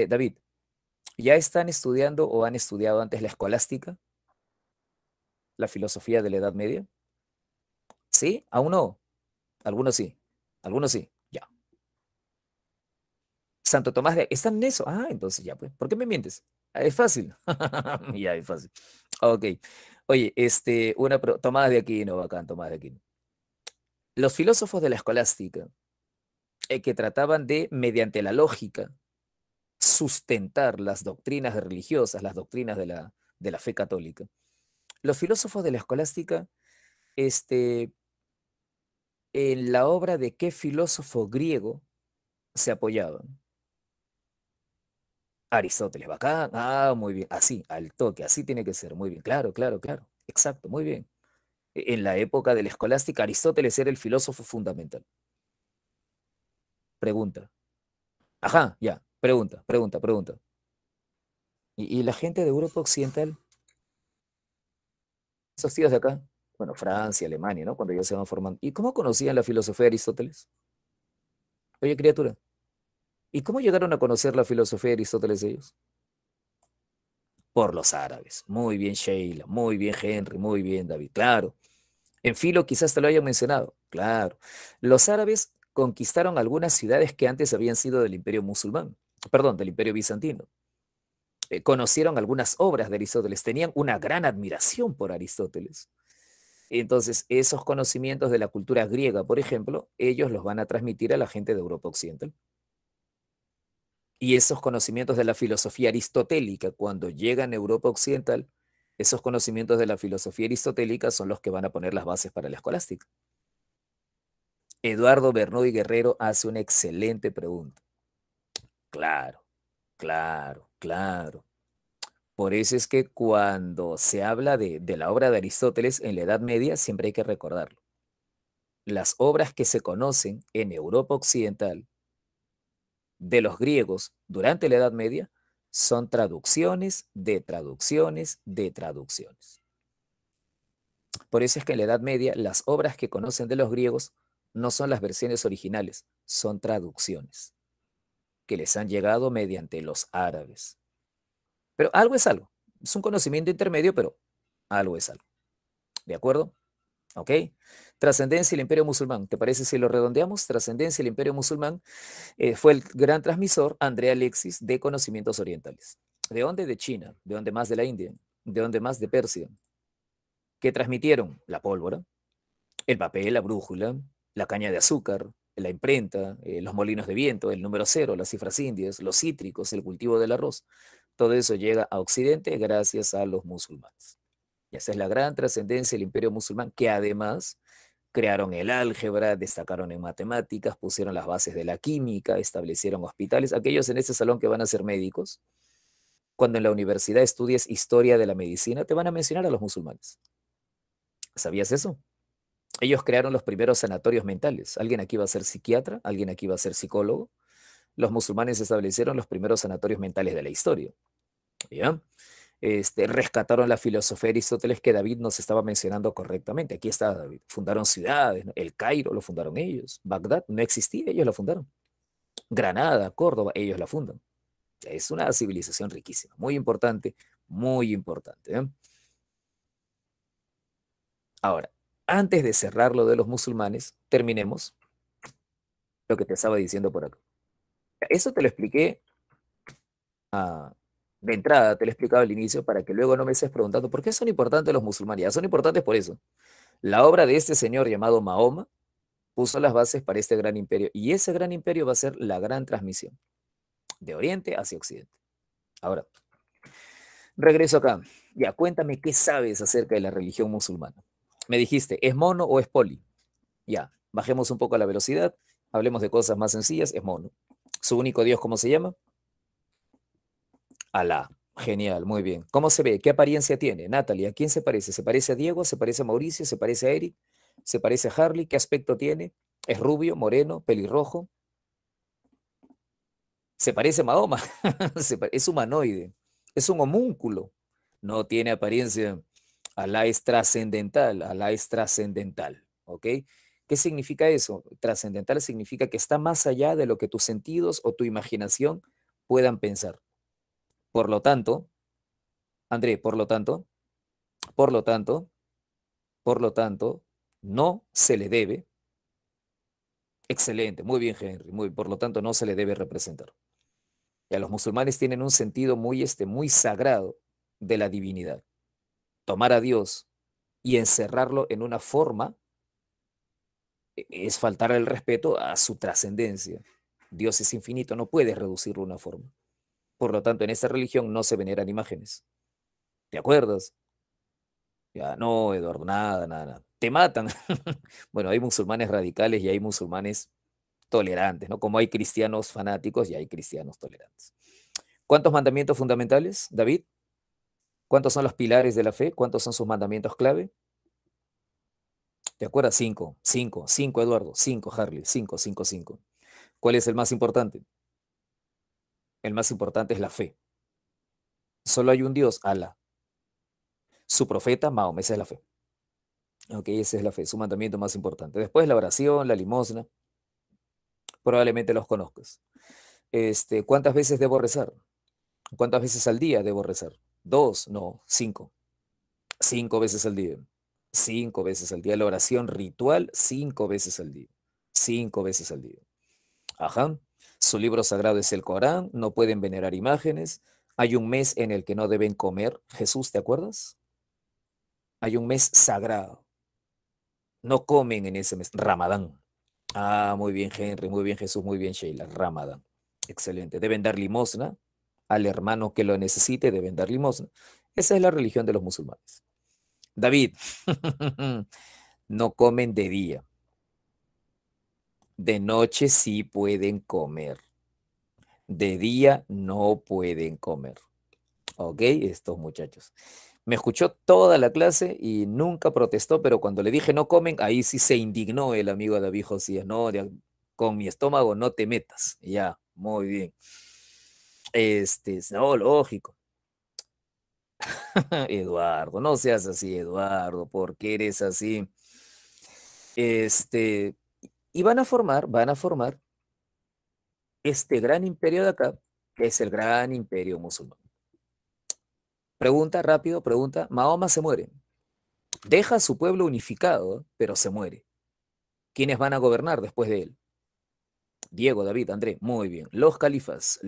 David, ¿ya están estudiando o han estudiado antes la escolástica, la filosofía de la Edad Media? ¿Sí? ¿Aún no? Algunos sí. Algunos sí. Ya. Santo Tomás de... ¿Están en eso? Ah, entonces ya, pues. ¿Por qué me mientes? Ah, es fácil. Ya, es fácil. Ok. Oye, Tomás de Aquino, bacán, Tomás de Aquino. Los filósofos de la escolástica, que trataban de, mediante la lógica, sustentar las doctrinas religiosas, las doctrinas de la fe católica. Los filósofos de la escolástica, este, en la obra de qué filósofo griego se apoyaban. Aristóteles, bacán. Muy bien. Así, al toque, así tiene que ser. Muy bien. Claro, claro, claro. Exacto, muy bien. En la época de la escolástica, Aristóteles era el filósofo fundamental. Pregunta. Ajá, ya. Pregunta, pregunta, pregunta. ¿Y la gente de Europa Occidental, esos tíos de acá? Bueno, Francia, Alemania, ¿no? Cuando ya se van formando. ¿Y cómo conocían la filosofía de Aristóteles? Oye, criatura. ¿Y cómo llegaron a conocer la filosofía de Aristóteles ellos? Por los árabes. Muy bien, Sheila. Muy bien, Henry. Muy bien, David. Claro. En Filo quizás te lo hayan mencionado. Claro. Los árabes conquistaron algunas ciudades que antes habían sido del Imperio musulmán. Perdón, del Imperio bizantino. Conocieron algunas obras de Aristóteles. Tenían una gran admiración por Aristóteles. Entonces, esos conocimientos de la cultura griega, por ejemplo, ellos los van a transmitir a la gente de Europa Occidental. Y esos conocimientos de la filosofía aristotélica, cuando llegan a Europa Occidental, esos conocimientos de la filosofía aristotélica son los que van a poner las bases para la escolástica. Eduardo Bernoy Guerrero hace una excelente pregunta. Claro, claro, claro. Por eso es que cuando se habla de la obra de Aristóteles en la Edad Media, siempre hay que recordarlo. Las obras que se conocen en Europa Occidental de los griegos durante la Edad Media son traducciones de traducciones de traducciones. Por eso es que en la Edad Media las obras que conocen de los griegos no son las versiones originales, son traducciones que les han llegado mediante los árabes. Pero algo es algo. Es un conocimiento intermedio, pero algo es algo. ¿De acuerdo? ¿Ok? Trascendencia y el Imperio Musulmán. ¿Te parece si lo redondeamos? Trascendencia y el Imperio Musulmán fue el gran transmisor, Andrea Alexis, de conocimientos orientales. ¿De dónde? De China. ¿De dónde más? De la India. ¿De dónde más? De Persia. ¿Qué transmitieron? La pólvora, el papel, la brújula, la caña de azúcar, la imprenta, los molinos de viento, el número cero, las cifras indias, los cítricos, el cultivo del arroz. Todo eso llega a Occidente gracias a los musulmanes. Y esa es la gran trascendencia del imperio musulmán, que además crearon el álgebra, destacaron en matemáticas, pusieron las bases de la química, establecieron hospitales. Aquellos en este salón que van a ser médicos, cuando en la universidad estudies historia de la medicina, te van a mencionar a los musulmanes. ¿Sabías eso? Ellos crearon los primeros sanatorios mentales. Alguien aquí va a ser psiquiatra, alguien aquí va a ser psicólogo. Los musulmanes establecieron los primeros sanatorios mentales de la historia. ¿Ya? Rescataron la filosofía de Aristóteles que David nos estaba mencionando correctamente. Aquí está David. Fundaron ciudades, ¿no? El Cairo lo fundaron ellos. Bagdad no existía, ellos la fundaron. Granada, Córdoba, ellos la fundan. Es una civilización riquísima, muy importante, muy importante. ¿Eh? Ahora, antes de cerrar lo de los musulmanes, terminemos lo que te estaba diciendo por acá. Eso te lo expliqué de entrada, te lo he explicado al inicio para que luego no me estés preguntando por qué son importantes los musulmanes. Ya son importantes por eso. La obra de este señor llamado Mahoma puso las bases para este gran imperio y ese gran imperio va a ser la gran transmisión de Oriente hacia Occidente. Ahora, regreso acá. Ya, cuéntame qué sabes acerca de la religión musulmana. Me dijiste, ¿es mono o es poli? Ya, bajemos un poco la velocidad, hablemos de cosas más sencillas, es mono. ¿Su único Dios cómo se llama? Alá. Genial, muy bien. ¿Cómo se ve? ¿Qué apariencia tiene? Natalie, ¿a quién se parece? ¿Se parece a Diego? ¿Se parece a Mauricio? ¿Se parece a Eric? ¿Se parece a Harley? ¿Qué aspecto tiene? ¿Es rubio, moreno, pelirrojo? Se parece a Mahoma. Es humanoide. Es un homúnculo. No tiene apariencia. Alá es trascendental. Alá es trascendental. ¿Ok? ¿Qué significa eso? Trascendental significa que está más allá de lo que tus sentidos o tu imaginación puedan pensar. Por lo tanto, André, por lo tanto, por lo tanto, no se le debe, excelente, muy bien, Henry, por lo tanto, no se le debe representar. Ya los musulmanes tienen un sentido muy sagrado de la divinidad. Tomar a Dios y encerrarlo en una forma es faltar el respeto a su trascendencia. Dios es infinito, no puedes reducirlo a una forma. Por lo tanto, en esta religión no se veneran imágenes. ¿Te acuerdas? Ya, no, Eduardo, nada, nada, nada. Te matan. Bueno, hay musulmanes radicales y hay musulmanes tolerantes, ¿no? Como hay cristianos fanáticos y hay cristianos tolerantes. ¿Cuántos mandamientos fundamentales, David? ¿Cuántos son los pilares de la fe? ¿Cuántos son sus mandamientos clave? ¿Te acuerdas? Cinco, cinco, cinco, Eduardo, cinco, Harley, cinco, cinco, cinco. ¿Cuál es el más importante? El más importante es la fe. Solo hay un Dios, Alá. Su profeta, Mahoma, esa es la fe. Ok, esa es la fe, su mandamiento más importante. Después la oración, la limosna, probablemente los conozcas. ¿Cuántas veces debo rezar? ¿Cuántas veces al día debo rezar? Dos, no, cinco. Cinco veces al día. Cinco veces al día. La oración ritual, cinco veces al día. Cinco veces al día. Ajá. Su libro sagrado es el Corán. No pueden venerar imágenes. Hay un mes en el que no deben comer. Jesús, ¿te acuerdas? Hay un mes sagrado. No comen en ese mes. Ramadán. Ah, muy bien, Henry. Muy bien, Jesús. Muy bien, Sheila. Ramadán. Excelente. Deben dar limosna. Al hermano que lo necesite, deben dar limosna. Esa es la religión de los musulmanes. David, no comen de día. De noche sí pueden comer. De día no pueden comer. ¿Ok? Estos muchachos. Me escuchó toda la clase y nunca protestó, pero cuando le dije no comen, ahí sí se indignó el amigo David Josías. No, con mi estómago no te metas. Ya, muy bien. No, lógico. Eduardo, no seas así, Eduardo, porque eres así. Este, y van a formar este gran imperio de acá, que es el gran imperio musulmán. Pregunta, rápido, pregunta. Mahoma se muere. Deja a su pueblo unificado, pero se muere. ¿Quiénes van a gobernar después de él? Diego, David, André, muy bien. Los califas,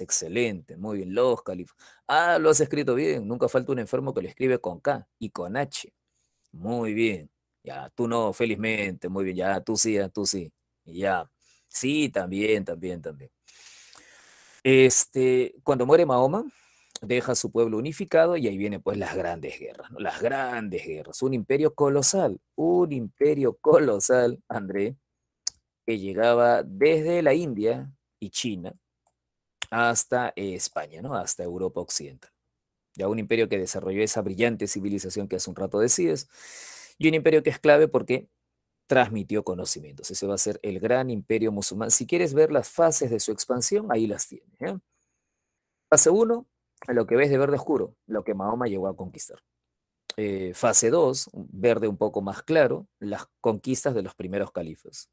excelente, muy bien, los califas. Ah, lo has escrito bien, nunca falta un enfermo que lo escribe con K y con H. Muy bien. Ya, tú no, felizmente, muy bien, ya, tú sí, ya, tú sí. Ya. Sí, también, también, también. Cuando muere Mahoma, deja a su pueblo unificado y ahí vienen pues las grandes guerras, ¿no? Las grandes guerras. Un imperio colosal, André, que llegaba desde la India y China hasta España, ¿no? Hasta Europa Occidental. Ya un imperio que desarrolló esa brillante civilización que hace un rato decías, y un imperio que es clave porque transmitió conocimientos. Ese va a ser el gran imperio musulmán. Si quieres ver las fases de su expansión, ahí las tienes. ¿Eh? Fase uno, lo que ves de verde oscuro, lo que Mahoma llegó a conquistar. Fase 2, verde un poco más claro, las conquistas de los primeros califas.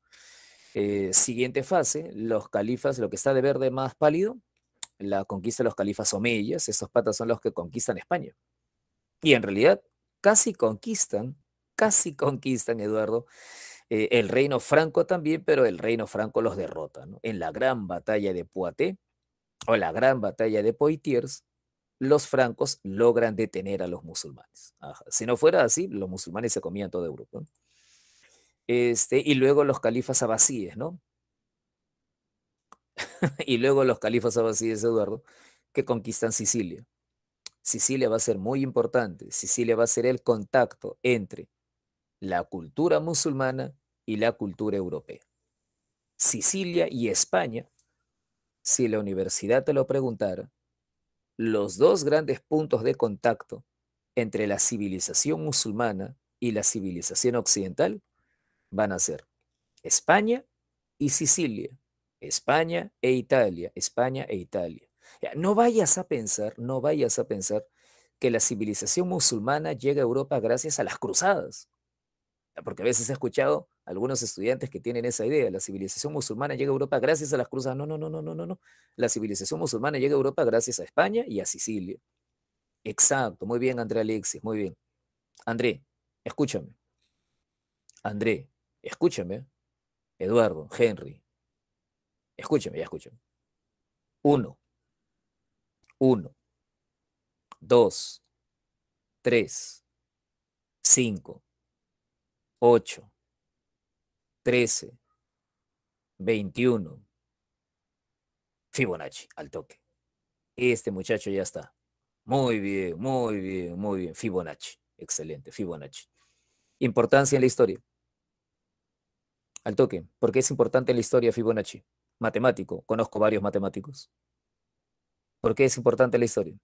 Siguiente fase, los califas, lo que está de verde más pálido, la conquista de los califas omeyas, esos patas son los que conquistan España. Y en realidad casi conquistan, Eduardo, el reino franco también, pero el reino franco los derrota, ¿no? En la gran batalla de Poitiers o la gran batalla de Poitiers, los francos logran detener a los musulmanes. Ajá. Si no fuera así, los musulmanes se comían toda Europa. ¿No? Y luego los califas abasíes, ¿no? Y luego los califas abasíes, Eduardo, que conquistan Sicilia. Sicilia va a ser muy importante. Sicilia va a ser el contacto entre la cultura musulmana y la cultura europea. Sicilia y España, si la universidad te lo preguntara, los dos grandes puntos de contacto entre la civilización musulmana y la civilización occidental van a ser España y Sicilia, España e Italia, España e Italia. Ya, no vayas a pensar que la civilización musulmana llega a Europa gracias a las cruzadas. Porque a veces he escuchado a algunos estudiantes que tienen esa idea, la civilización musulmana llega a Europa gracias a las cruzadas. No, no, no, no, no, no, no. La civilización musulmana llega a Europa gracias a España y a Sicilia. Exacto, muy bien, André Alexis, muy bien. André, escúchame. André, escúchame. Eduardo, Henry, escúchame, ya escúchame. Uno, uno, dos, tres, cinco, ocho, 13, 21. Fibonacci, al toque. Este muchacho ya está. Muy bien, muy bien, muy bien. Fibonacci. Excelente, Fibonacci. Importancia en la historia. Al toque. ¿Por qué es importante en la historia Fibonacci? Matemático. Conozco varios matemáticos. ¿Por qué es importante la historia?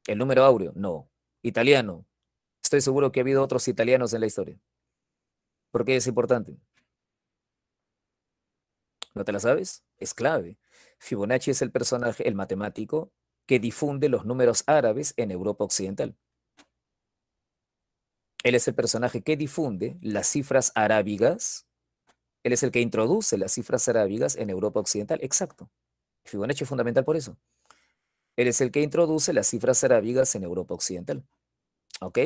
¿El número áureo? No. Italiano. Estoy seguro que ha habido otros italianos en la historia. ¿Por qué es importante? ¿No te la sabes? Es clave. Fibonacci es el personaje, el matemático, que difunde los números árabes en Europa Occidental. Él es el personaje que difunde las cifras arábigas. Él es el que introduce las cifras arábigas en Europa Occidental. Exacto. Fibonacci es fundamental por eso. Él es el que introduce las cifras arábigas en Europa Occidental. ¿Ok?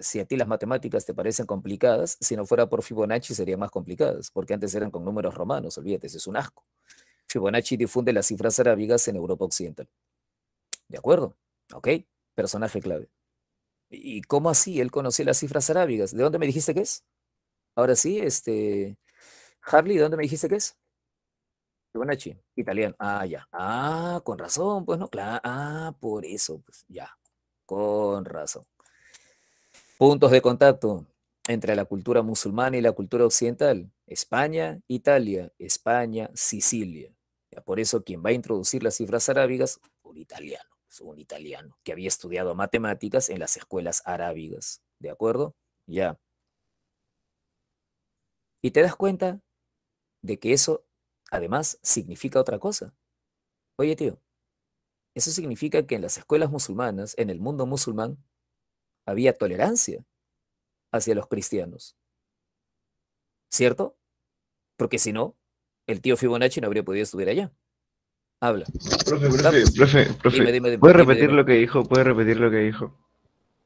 Si a ti las matemáticas te parecen complicadas, si no fuera por Fibonacci serían más complicadas, porque antes eran con números romanos, olvídate, eso es un asco. Fibonacci difunde las cifras arábigas en Europa Occidental. ¿De acuerdo? ¿Ok? Personaje clave. ¿Y cómo así? Él conocía las cifras arábigas. ¿De dónde me dijiste que es? Ahora sí, Harley, ¿de dónde me dijiste que es? Fibonacci, italiano. Ah, ya. Ah, con razón, pues no, claro. Ah, por eso, pues ya. Con razón. Puntos de contacto entre la cultura musulmana y la cultura occidental. España, Italia, España, Sicilia. Ya, por eso quien va a introducir las cifras arábigas, un italiano que había estudiado matemáticas en las escuelas arábigas. ¿De acuerdo? Ya. Y te das cuenta de que eso además significa otra cosa. Oye, tío, eso significa que en las escuelas musulmanas, en el mundo musulmán, había tolerancia hacia los cristianos, ¿cierto? Porque si no, el tío Fibonacci no habría podido estudiar allá. Habla. Vamos. Profe, Dime, dime, dime, ¿puede dime, repetir dime. lo que dijo? ¿Puede repetir lo que dijo?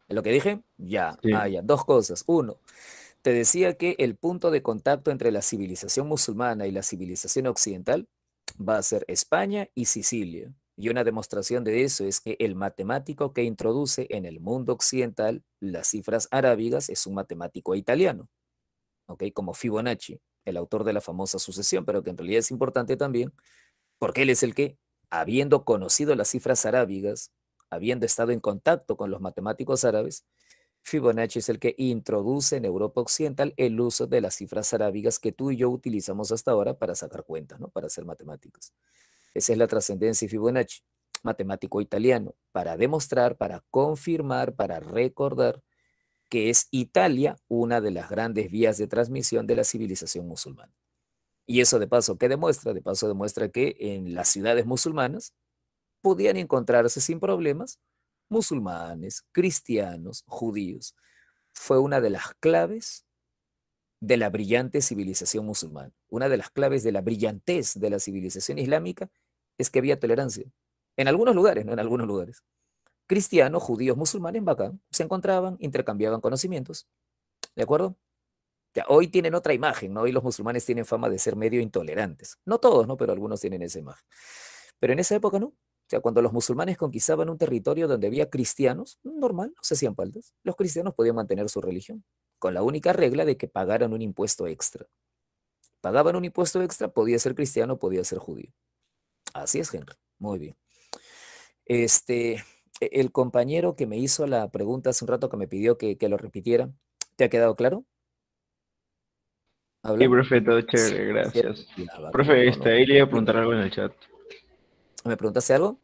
¿Lo que dije? Ya, Sí. ya. Dos cosas. Uno, te decía que el punto de contacto entre la civilización musulmana y la civilización occidental va a ser España y Sicilia. Y una demostración de eso es que el matemático que introduce en el mundo occidental las cifras arábigas es un matemático italiano, ¿ok? Como Fibonacci, el autor de la famosa sucesión, pero que en realidad es importante también porque él es el que, habiendo conocido las cifras arábigas, habiendo estado en contacto con los matemáticos árabes, Fibonacci es el que introduce en Europa Occidental el uso de las cifras arábigas que tú y yo utilizamos hasta ahora para sacar cuentas, ¿no? Para hacer matemáticas. Esa es la trascendencia de Fibonacci, matemático italiano, para demostrar, para confirmar, para recordar que es Italia una de las grandes vías de transmisión de la civilización musulmana. Y eso de paso, ¿qué demuestra? De paso demuestra que en las ciudades musulmanas podían encontrarse sin problemas musulmanes, cristianos, judíos. Fue una de las claves de la brillante civilización musulmana. Una de las claves de la brillantez de la civilización islámica es que había tolerancia. En algunos lugares, no en algunos lugares. Cristianos, judíos, musulmanes, bacán, se encontraban, intercambiaban conocimientos. ¿De acuerdo? Ya, hoy tienen otra imagen, ¿no? Hoy los musulmanes tienen fama de ser medio intolerantes. No todos, ¿no? Pero algunos tienen esa imagen. Pero en esa época no. O sea, cuando los musulmanes conquistaban un territorio donde había cristianos, normal, no se hacían faltas. Los cristianos podían mantener su religión, con la única regla de que pagaran un impuesto extra. Pagaban un impuesto extra, podía ser cristiano, podía ser judío. Así es, Henry. Muy bien. Este, el compañero que me hizo la pregunta hace un rato que me pidió que lo repitiera, ¿te ha quedado claro? Sí, ¿Habla? profe, todo chévere, ¿Cierto? gracias. Ya, bacán. Profe, No, no. ahí le iba a Dime. preguntar algo en el chat. ¿Me preguntaste algo?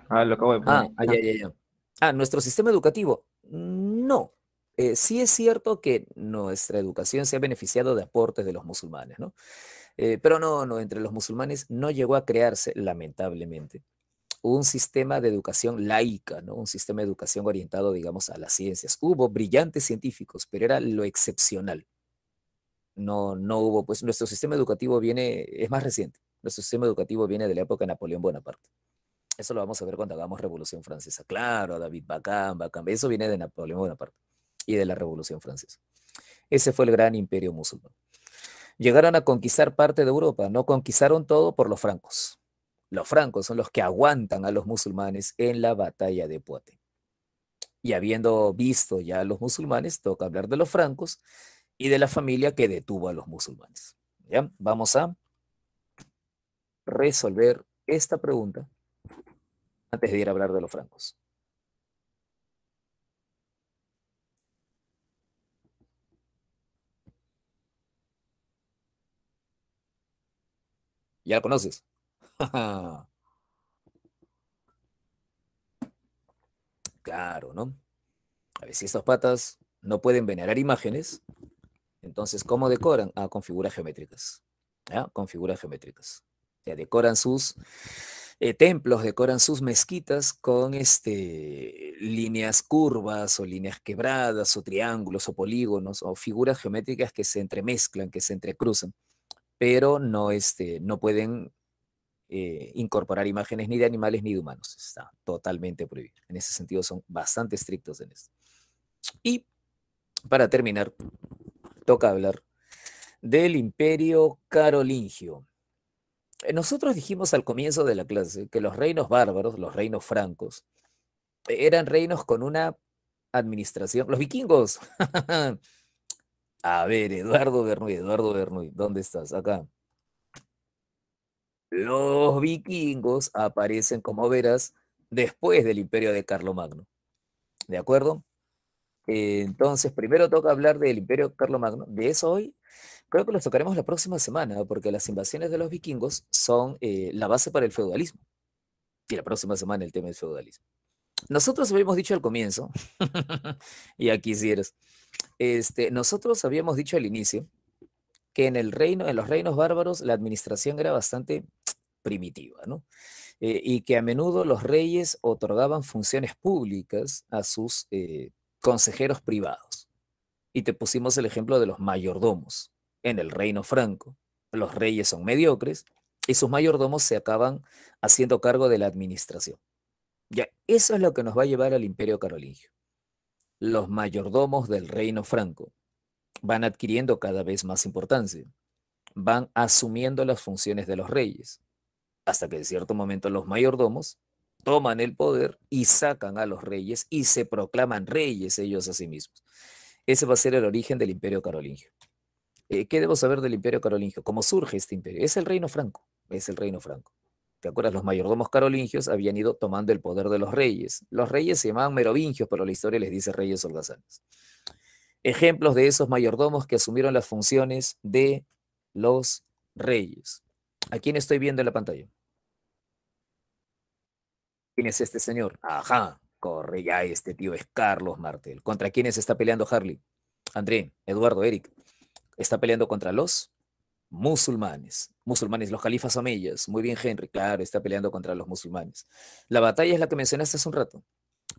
Ah, lo acabo de poner. Ya, ya, ya. Nuestro sistema educativo. No. Sí es cierto que nuestra educación se ha beneficiado de aportes de los musulmanes, ¿no? Pero no, no, entre los musulmanes no llegó a crearse, lamentablemente, un sistema de educación laica, ¿no? Un sistema de educación orientado, digamos, a las ciencias. Hubo brillantes científicos, pero era lo excepcional. No, no hubo, pues nuestro sistema educativo viene, es más reciente. Nuestro sistema educativo viene de la época de Napoleón Bonaparte. Eso lo vamos a ver cuando hagamos Revolución Francesa. Claro, David, bacán, bacán. Eso viene de Napoleón Bonaparte y de la Revolución Francesa. Ese fue el gran imperio musulmán. Llegaron a conquistar parte de Europa, no conquistaron todo por los francos. Los francos son los que aguantan a los musulmanes en la batalla de Poitiers. Y habiendo visto ya a los musulmanes, toca hablar de los francos y de la familia que detuvo a los musulmanes. ¿Ya? Vamos a resolver esta pregunta antes de ir a hablar de los francos. ¿Ya lo conoces? Claro, ¿no? A ver, si estos patas no pueden venerar imágenes, entonces, ¿cómo decoran? Ah, con figuras geométricas. ¿Ya? Con figuras geométricas. Ya decoran sus templos, decoran sus mezquitas con líneas curvas o líneas quebradas o triángulos o polígonos o figuras geométricas que se entremezclan, que se entrecruzan, pero no, no pueden incorporar imágenes ni de animales ni de humanos. Está totalmente prohibido. En ese sentido son bastante estrictos en esto. Y para terminar, toca hablar del Imperio Carolingio. Nosotros dijimos al comienzo de la clase que los reinos bárbaros, los reinos francos, eran reinos con una administración. Los vikingos. A ver, Eduardo Bernoy, ¿dónde estás? Acá. Los vikingos aparecen, como verás, después del imperio de Carlomagno. ¿De acuerdo? Entonces, primero toca hablar del imperio Carlomagno. De eso hoy creo que los tocaremos la próxima semana, porque las invasiones de los vikingos son la base para el feudalismo. Y la próxima semana el tema del feudalismo. Nosotros habíamos dicho al comienzo, y aquí quisieras, nosotros habíamos dicho al inicio que en los reinos bárbaros, la administración era bastante primitiva, ¿no? Y que a menudo los reyes otorgaban funciones públicas a sus consejeros privados. Y te pusimos el ejemplo de los mayordomos. En el reino franco, los reyes son mediocres y sus mayordomos se acaban haciendo cargo de la administración. Ya, eso es lo que nos va a llevar al imperio carolingio. Los mayordomos del reino franco van adquiriendo cada vez más importancia, van asumiendo las funciones de los reyes, hasta que en cierto momento los mayordomos toman el poder y sacan a los reyes y se proclaman reyes ellos a sí mismos. Ese va a ser el origen del imperio carolingio. ¿Qué debo saber del imperio carolingio? ¿Cómo surge este imperio? Es el reino franco, es el reino franco. ¿Te acuerdas? Los mayordomos carolingios habían ido tomando el poder de los reyes. Los reyes se llamaban merovingios, pero la historia les dice reyes holgazanes. Ejemplos de esos mayordomos que asumieron las funciones de los reyes. ¿A quién estoy viendo en la pantalla? ¿Quién es este señor? Ajá, corre ya, este tío es Carlos Martel. ¿Contra quiénes está peleando Harley? André, Eduardo, Eric. Está peleando contra los musulmanes. Musulmanes, los califas omeyas. Muy bien, Henry. Claro, está peleando contra los musulmanes. La batalla es la que mencionaste hace un rato.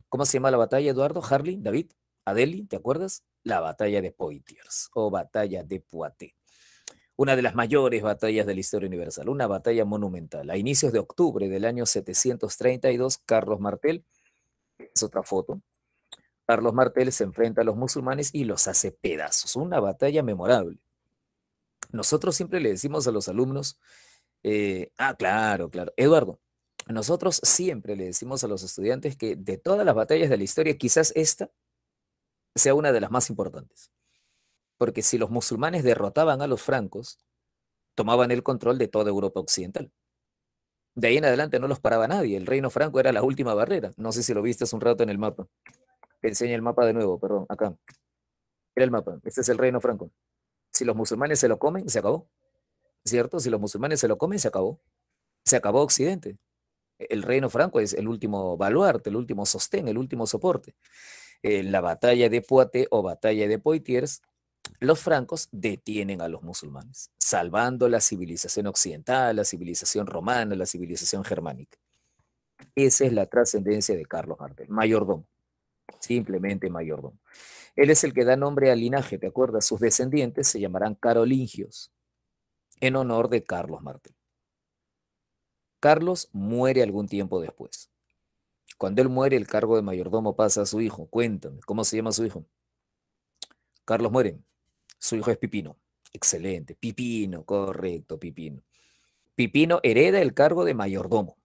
¿Cómo se llama la batalla, Eduardo? Harley, David, Adeli, ¿te acuerdas? La batalla de Poitiers o batalla de Poitiers. Una de las mayores batallas de la historia universal, una batalla monumental. A inicios de octubre del año 732, Carlos Martel, es otra foto, Carlos Martel se enfrenta a los musulmanes y los hace pedazos. Una batalla memorable. Nosotros siempre le decimos a los alumnos, claro, claro, Eduardo, nosotros siempre le decimos a los estudiantes que de todas las batallas de la historia, quizás esta sea una de las más importantes. Porque si los musulmanes derrotaban a los francos, tomaban el control de toda Europa occidental. De ahí en adelante no los paraba nadie. El reino franco era la última barrera. No sé si lo viste hace un rato en el mapa. Te enseño el mapa de nuevo, perdón, acá. Mira el mapa. Este es el reino franco. Si los musulmanes se lo comen, se acabó. ¿Cierto? Si los musulmanes se lo comen, se acabó. Se acabó Occidente. El reino franco es el último baluarte, el último sostén, el último soporte. En la batalla de Poitiers o batalla de Poitiers, los francos detienen a los musulmanes, salvando la civilización occidental, la civilización romana, la civilización germánica. Esa es la trascendencia de Carlos Martel, mayordomo, simplemente mayordomo. Él es el que da nombre al linaje, ¿te acuerdas? Sus descendientes se llamarán carolingios, en honor de Carlos Martel. Carlos muere algún tiempo después. Cuando él muere, el cargo de mayordomo pasa a su hijo. Cuéntame, ¿cómo se llama su hijo? Carlos muere. Su hijo es Pipino. Excelente. Pipino, correcto, Pipino. Pipino hereda el cargo de mayordomo.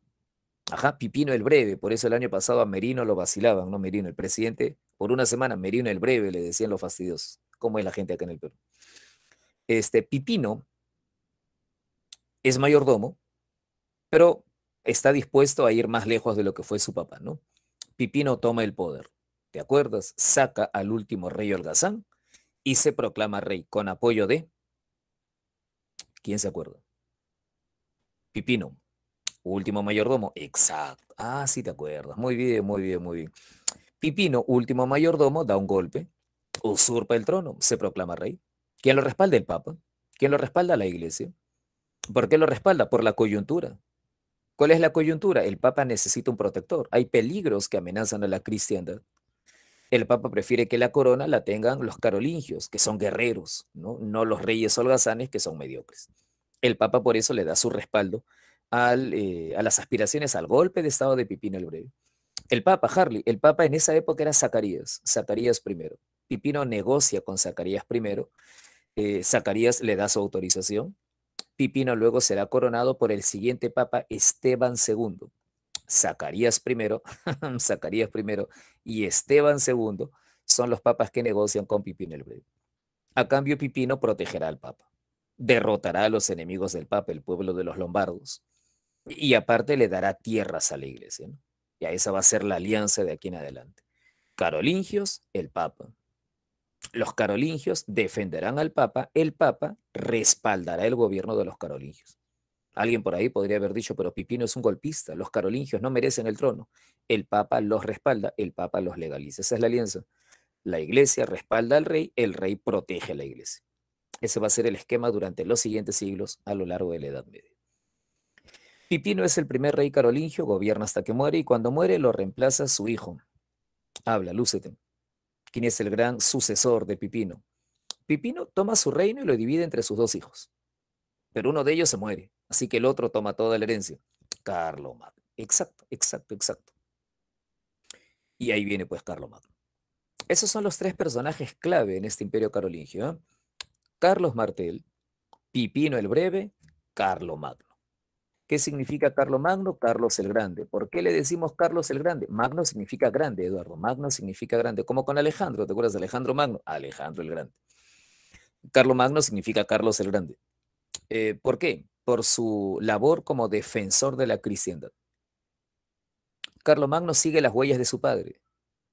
Ajá, Pipino el Breve. Por eso el año pasado a Merino lo vacilaban, ¿no? Merino, el presidente, por una semana, Merino el Breve, le decían los fastidiosos. ¿Cómo es la gente acá en el Perú? Pipino es mayordomo, pero está dispuesto a ir más lejos de lo que fue su papá, ¿no? Pipino toma el poder. ¿Te acuerdas? Saca al último rey holgazán y se proclama rey con apoyo de, ¿quién se acuerda? Pipino, último mayordomo. Exacto. Ah, sí te acuerdas. Muy bien, muy bien, muy bien. Pipino, último mayordomo, da un golpe, usurpa el trono, se proclama rey. ¿Quién lo respalda? El Papa. ¿Quién lo respalda? La Iglesia. ¿Por qué lo respalda? Por la coyuntura. ¿Cuál es la coyuntura? El Papa necesita un protector. Hay peligros que amenazan a la cristiandad. El Papa prefiere que la corona la tengan los carolingios, que son guerreros, ¿no? No los reyes holgazanes, que son mediocres. El Papa por eso le da su respaldo a las aspiraciones al golpe de estado de Pipino el Breve. El Papa, Harley, el Papa en esa época era Zacarías, Zacarías I. Pipino negocia con Zacarías I, Zacarías le da su autorización. Pipino luego será coronado por el siguiente Papa, Esteban II. Zacarías I, Zacarías I y Esteban II son los papas que negocian con Pipino el Breve. A cambio, Pipino protegerá al Papa, derrotará a los enemigos del Papa, el pueblo de los lombardos, y aparte le dará tierras a la iglesia, ¿no? Y a esa va a ser la alianza de aquí en adelante. Carolingios, el Papa. Los carolingios defenderán al Papa, el Papa respaldará el gobierno de los carolingios. Alguien por ahí podría haber dicho, pero Pipino es un golpista, los carolingios no merecen el trono. El Papa los respalda, el Papa los legaliza. Esa es la alianza. La iglesia respalda al rey, el rey protege a la iglesia. Ese va a ser el esquema durante los siguientes siglos a lo largo de la Edad Media. Pipino es el primer rey carolingio, gobierna hasta que muere y cuando muere lo reemplaza su hijo. Habla, lúcete. ¿Quién es el gran sucesor de Pipino? Pipino toma su reino y lo divide entre sus dos hijos, pero uno de ellos se muere, así que el otro toma toda la herencia. Carlomagno. Exacto, exacto, exacto. Y ahí viene pues Carlomagno. Esos son los tres personajes clave en este imperio carolingio, ¿eh? Carlos Martel, Pipino el Breve, Carlomagno. ¿Qué significa Carlomagno? Carlos el Grande. ¿Por qué le decimos Carlos el Grande? Magno significa grande, Eduardo. Magno significa grande. Como con Alejandro. ¿Te acuerdas de Alejandro Magno? Alejandro el Grande. Carlomagno significa Carlos el Grande. ¿Por qué? Por su labor como defensor de la cristiandad. Carlomagno sigue las huellas de su padre.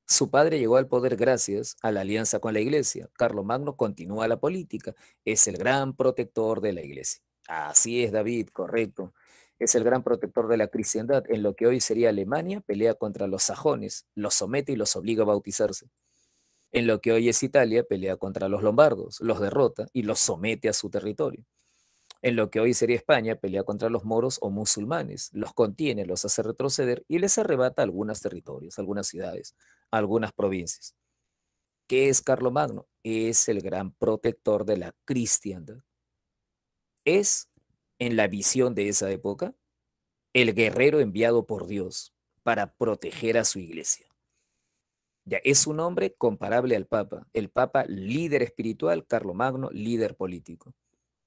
Su padre llegó al poder gracias a la alianza con la iglesia. Carlomagno continúa la política. Es el gran protector de la iglesia. Así es, David, correcto. Es el gran protector de la cristiandad. En lo que hoy sería Alemania, pelea contra los sajones, los somete y los obliga a bautizarse. En lo que hoy es Italia, pelea contra los lombardos, los derrota y los somete a su territorio. En lo que hoy sería España, pelea contra los moros o musulmanes, los contiene, los hace retroceder y les arrebata algunos territorios, algunas ciudades, algunas provincias. ¿Qué es Carlomagno? Es el gran protector de la cristiandad. Es, en la visión de esa época, el guerrero enviado por Dios para proteger a su iglesia. Ya es un hombre comparable al Papa. El Papa, líder espiritual, Carlomagno, líder político.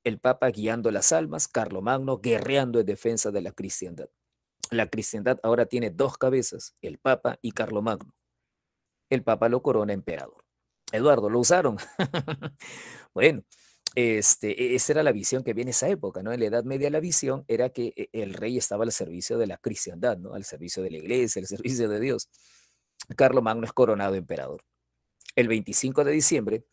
El Papa guiando las almas, Carlomagno guerreando en defensa de la cristiandad. La cristiandad ahora tiene dos cabezas, el Papa y Carlomagno. El Papa lo corona emperador. Eduardo, lo usaron. Bueno, esa era la visión que viene esa época, ¿no? En la Edad Media la visión era que el rey estaba al servicio de la cristiandad, ¿no? Al servicio de la iglesia, al servicio de Dios. Carlomagno es coronado emperador. El 25 de diciembre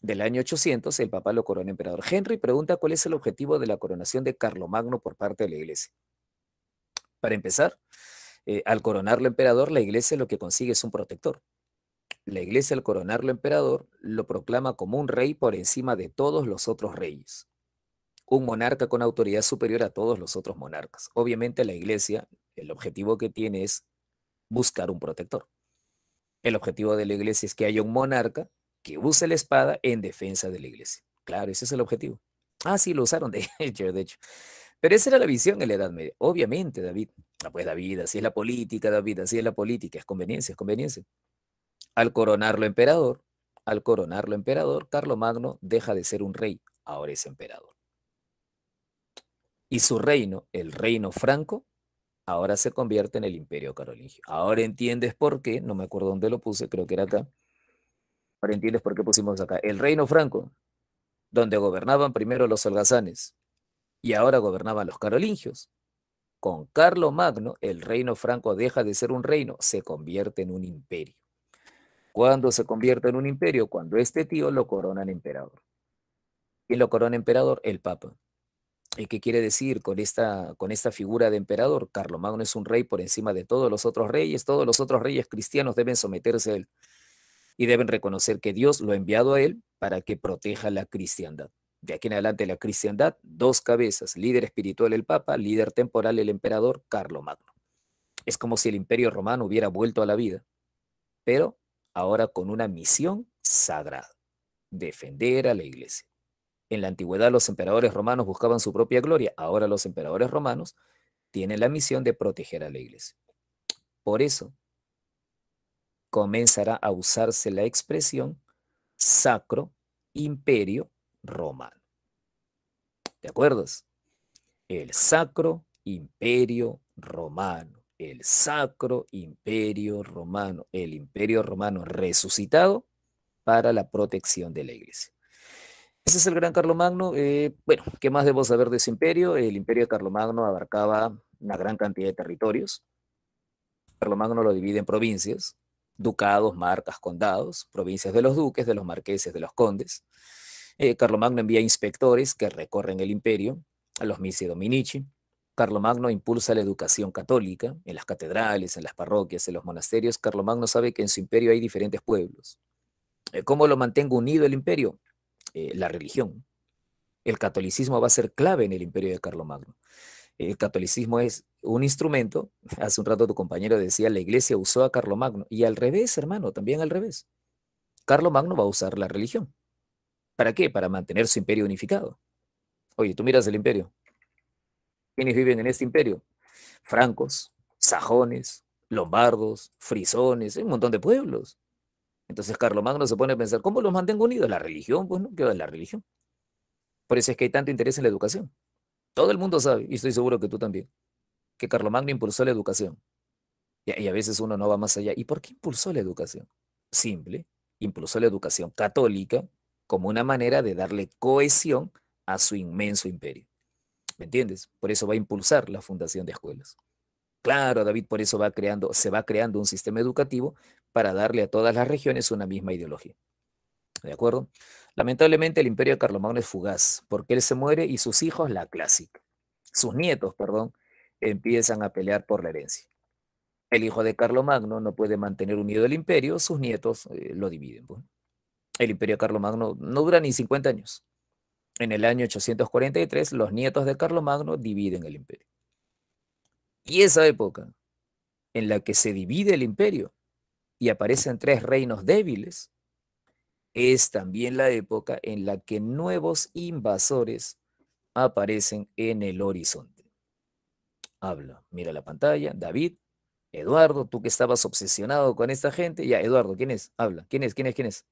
del año 800, el Papa lo corona emperador. Henry pregunta cuál es el objetivo de la coronación de Carlomagno por parte de la iglesia. Para empezar, al coronarlo emperador, la iglesia lo que consigue es un protector. La iglesia al coronarlo emperador lo proclama como un rey por encima de todos los otros reyes. Un monarca con autoridad superior a todos los otros monarcas. Obviamente la iglesia, el objetivo que tiene es buscar un protector. El objetivo de la iglesia es que haya un monarca que use la espada en defensa de la iglesia. Claro, ese es el objetivo. Ah, sí, lo usaron, de hecho, de hecho. Pero esa era la visión en la Edad Media. Obviamente, David. Ah, pues David, así es la política, David, así es la política. Es conveniencia, es conveniencia. Al coronarlo emperador, Carlomagno deja de ser un rey, ahora es emperador. Y su reino, el reino franco, ahora se convierte en el imperio carolingio. Ahora entiendes por qué, no me acuerdo dónde lo puse, creo que era acá. Ahora entiendes por qué pusimos acá. El reino franco, donde gobernaban primero los holgazanes y ahora gobernaban los carolingios. Con Carlomagno, el reino franco deja de ser un reino, se convierte en un imperio. ¿Cuándo se convierte en un imperio? Cuando este tío lo coronan emperador. ¿Quién lo corona emperador? El Papa. ¿Y qué quiere decir con esta figura de emperador? Carlomagno es un rey por encima de todos los otros reyes cristianos deben someterse a él y deben reconocer que Dios lo ha enviado a él para que proteja la cristiandad. De aquí en adelante la cristiandad, dos cabezas, líder espiritual el Papa, líder temporal el emperador Carlomagno. Es como si el imperio romano hubiera vuelto a la vida, pero ahora con una misión sagrada, defender a la iglesia. En la antigüedad los emperadores romanos buscaban su propia gloria, ahora los emperadores romanos tienen la misión de proteger a la iglesia. Por eso comenzará a usarse la expresión Sacro Imperio Romano. ¿De acuerdo? El Sacro Imperio Romano. El Sacro Imperio Romano. El Imperio Romano resucitado para la protección de la iglesia. Ese es el gran Carlomagno. Bueno, ¿qué más debo saber de ese imperio? El imperio de Carlomagno abarcaba una gran cantidad de territorios. Carlomagno lo divide en provincias, ducados, marcas, condados, provincias de los duques, de los marqueses, de los condes. Carlomagno envía inspectores que recorren el imperio, a los Missi Dominici. Carlomagno impulsa la educación católica en las catedrales, en las parroquias, en los monasterios. Carlomagno sabe que en su imperio hay diferentes pueblos. ¿Cómo lo mantengo unido el imperio? La religión. El catolicismo va a ser clave en el imperio de Carlomagno. El catolicismo es un instrumento. Hace un rato tu compañero decía, la iglesia usó a Carlomagno. Y al revés, hermano, también al revés. Carlomagno va a usar la religión. ¿Para qué? Para mantener su imperio unificado. Oye, tú miras el imperio. ¿Quiénes viven en este imperio? Francos, sajones, lombardos, frisones, hay un montón de pueblos. Entonces Carlomagno se pone a pensar, ¿cómo los mantengo unidos? La religión, pues no, ¿qué va en la religión? Por eso es que hay tanto interés en la educación. Todo el mundo sabe, y estoy seguro que tú también, que Carlomagno impulsó la educación. Y a veces uno no va más allá. ¿Y por qué impulsó la educación? Simple, impulsó la educación católica como una manera de darle cohesión a su inmenso imperio. ¿Me entiendes? Por eso va a impulsar la fundación de escuelas. Claro, David, por eso se va creando un sistema educativo para darle a todas las regiones una misma ideología. ¿De acuerdo? Lamentablemente el imperio de Carlomagno es fugaz, porque él se muere y sus hijos, la clásica. Sus nietos, perdón, empiezan a pelear por la herencia. El hijo de Carlomagno no puede mantener unido el imperio, sus nietos lo dividen, pues. El imperio de Carlomagno no dura ni 50 años. En el año 843, los nietos de Carlomagno dividen el imperio. Y esa época en la que se divide el imperio y aparecen tres reinos débiles, es también la época en la que nuevos invasores aparecen en el horizonte. Habla, mira la pantalla, David, Eduardo, tú que estabas obsesionado con esta gente, ya, Eduardo, ¿quién es? Habla, ¿quién es? ¿Quién es? ¿Quién es?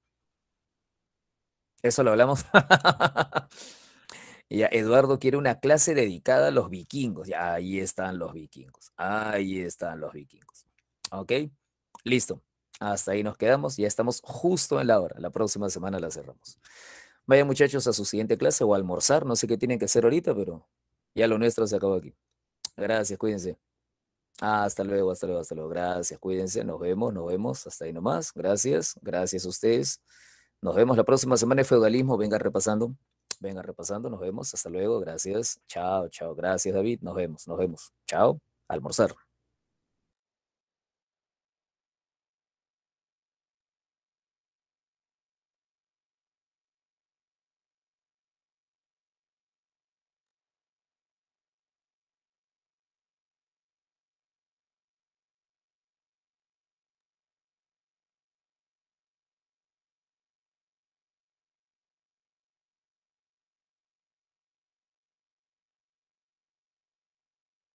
Eso lo hablamos. Ya, Eduardo quiere una clase dedicada a los vikingos. Ya, ahí están los vikingos. Ahí están los vikingos. ¿Ok? Listo. Hasta ahí nos quedamos. Ya estamos justo en la hora. La próxima semana la cerramos. Vayan muchachos a su siguiente clase o a almorzar. No sé qué tienen que hacer ahorita, pero ya lo nuestro se acabó aquí. Gracias, cuídense. Hasta luego, hasta luego, hasta luego. Gracias, cuídense. Nos vemos, nos vemos. Hasta ahí nomás. Gracias, gracias a ustedes. Nos vemos la próxima semana de feudalismo. Venga repasando. Venga repasando. Nos vemos. Hasta luego. Gracias. Chao, chao. Gracias, David. Nos vemos, nos vemos. Chao. Almorzar.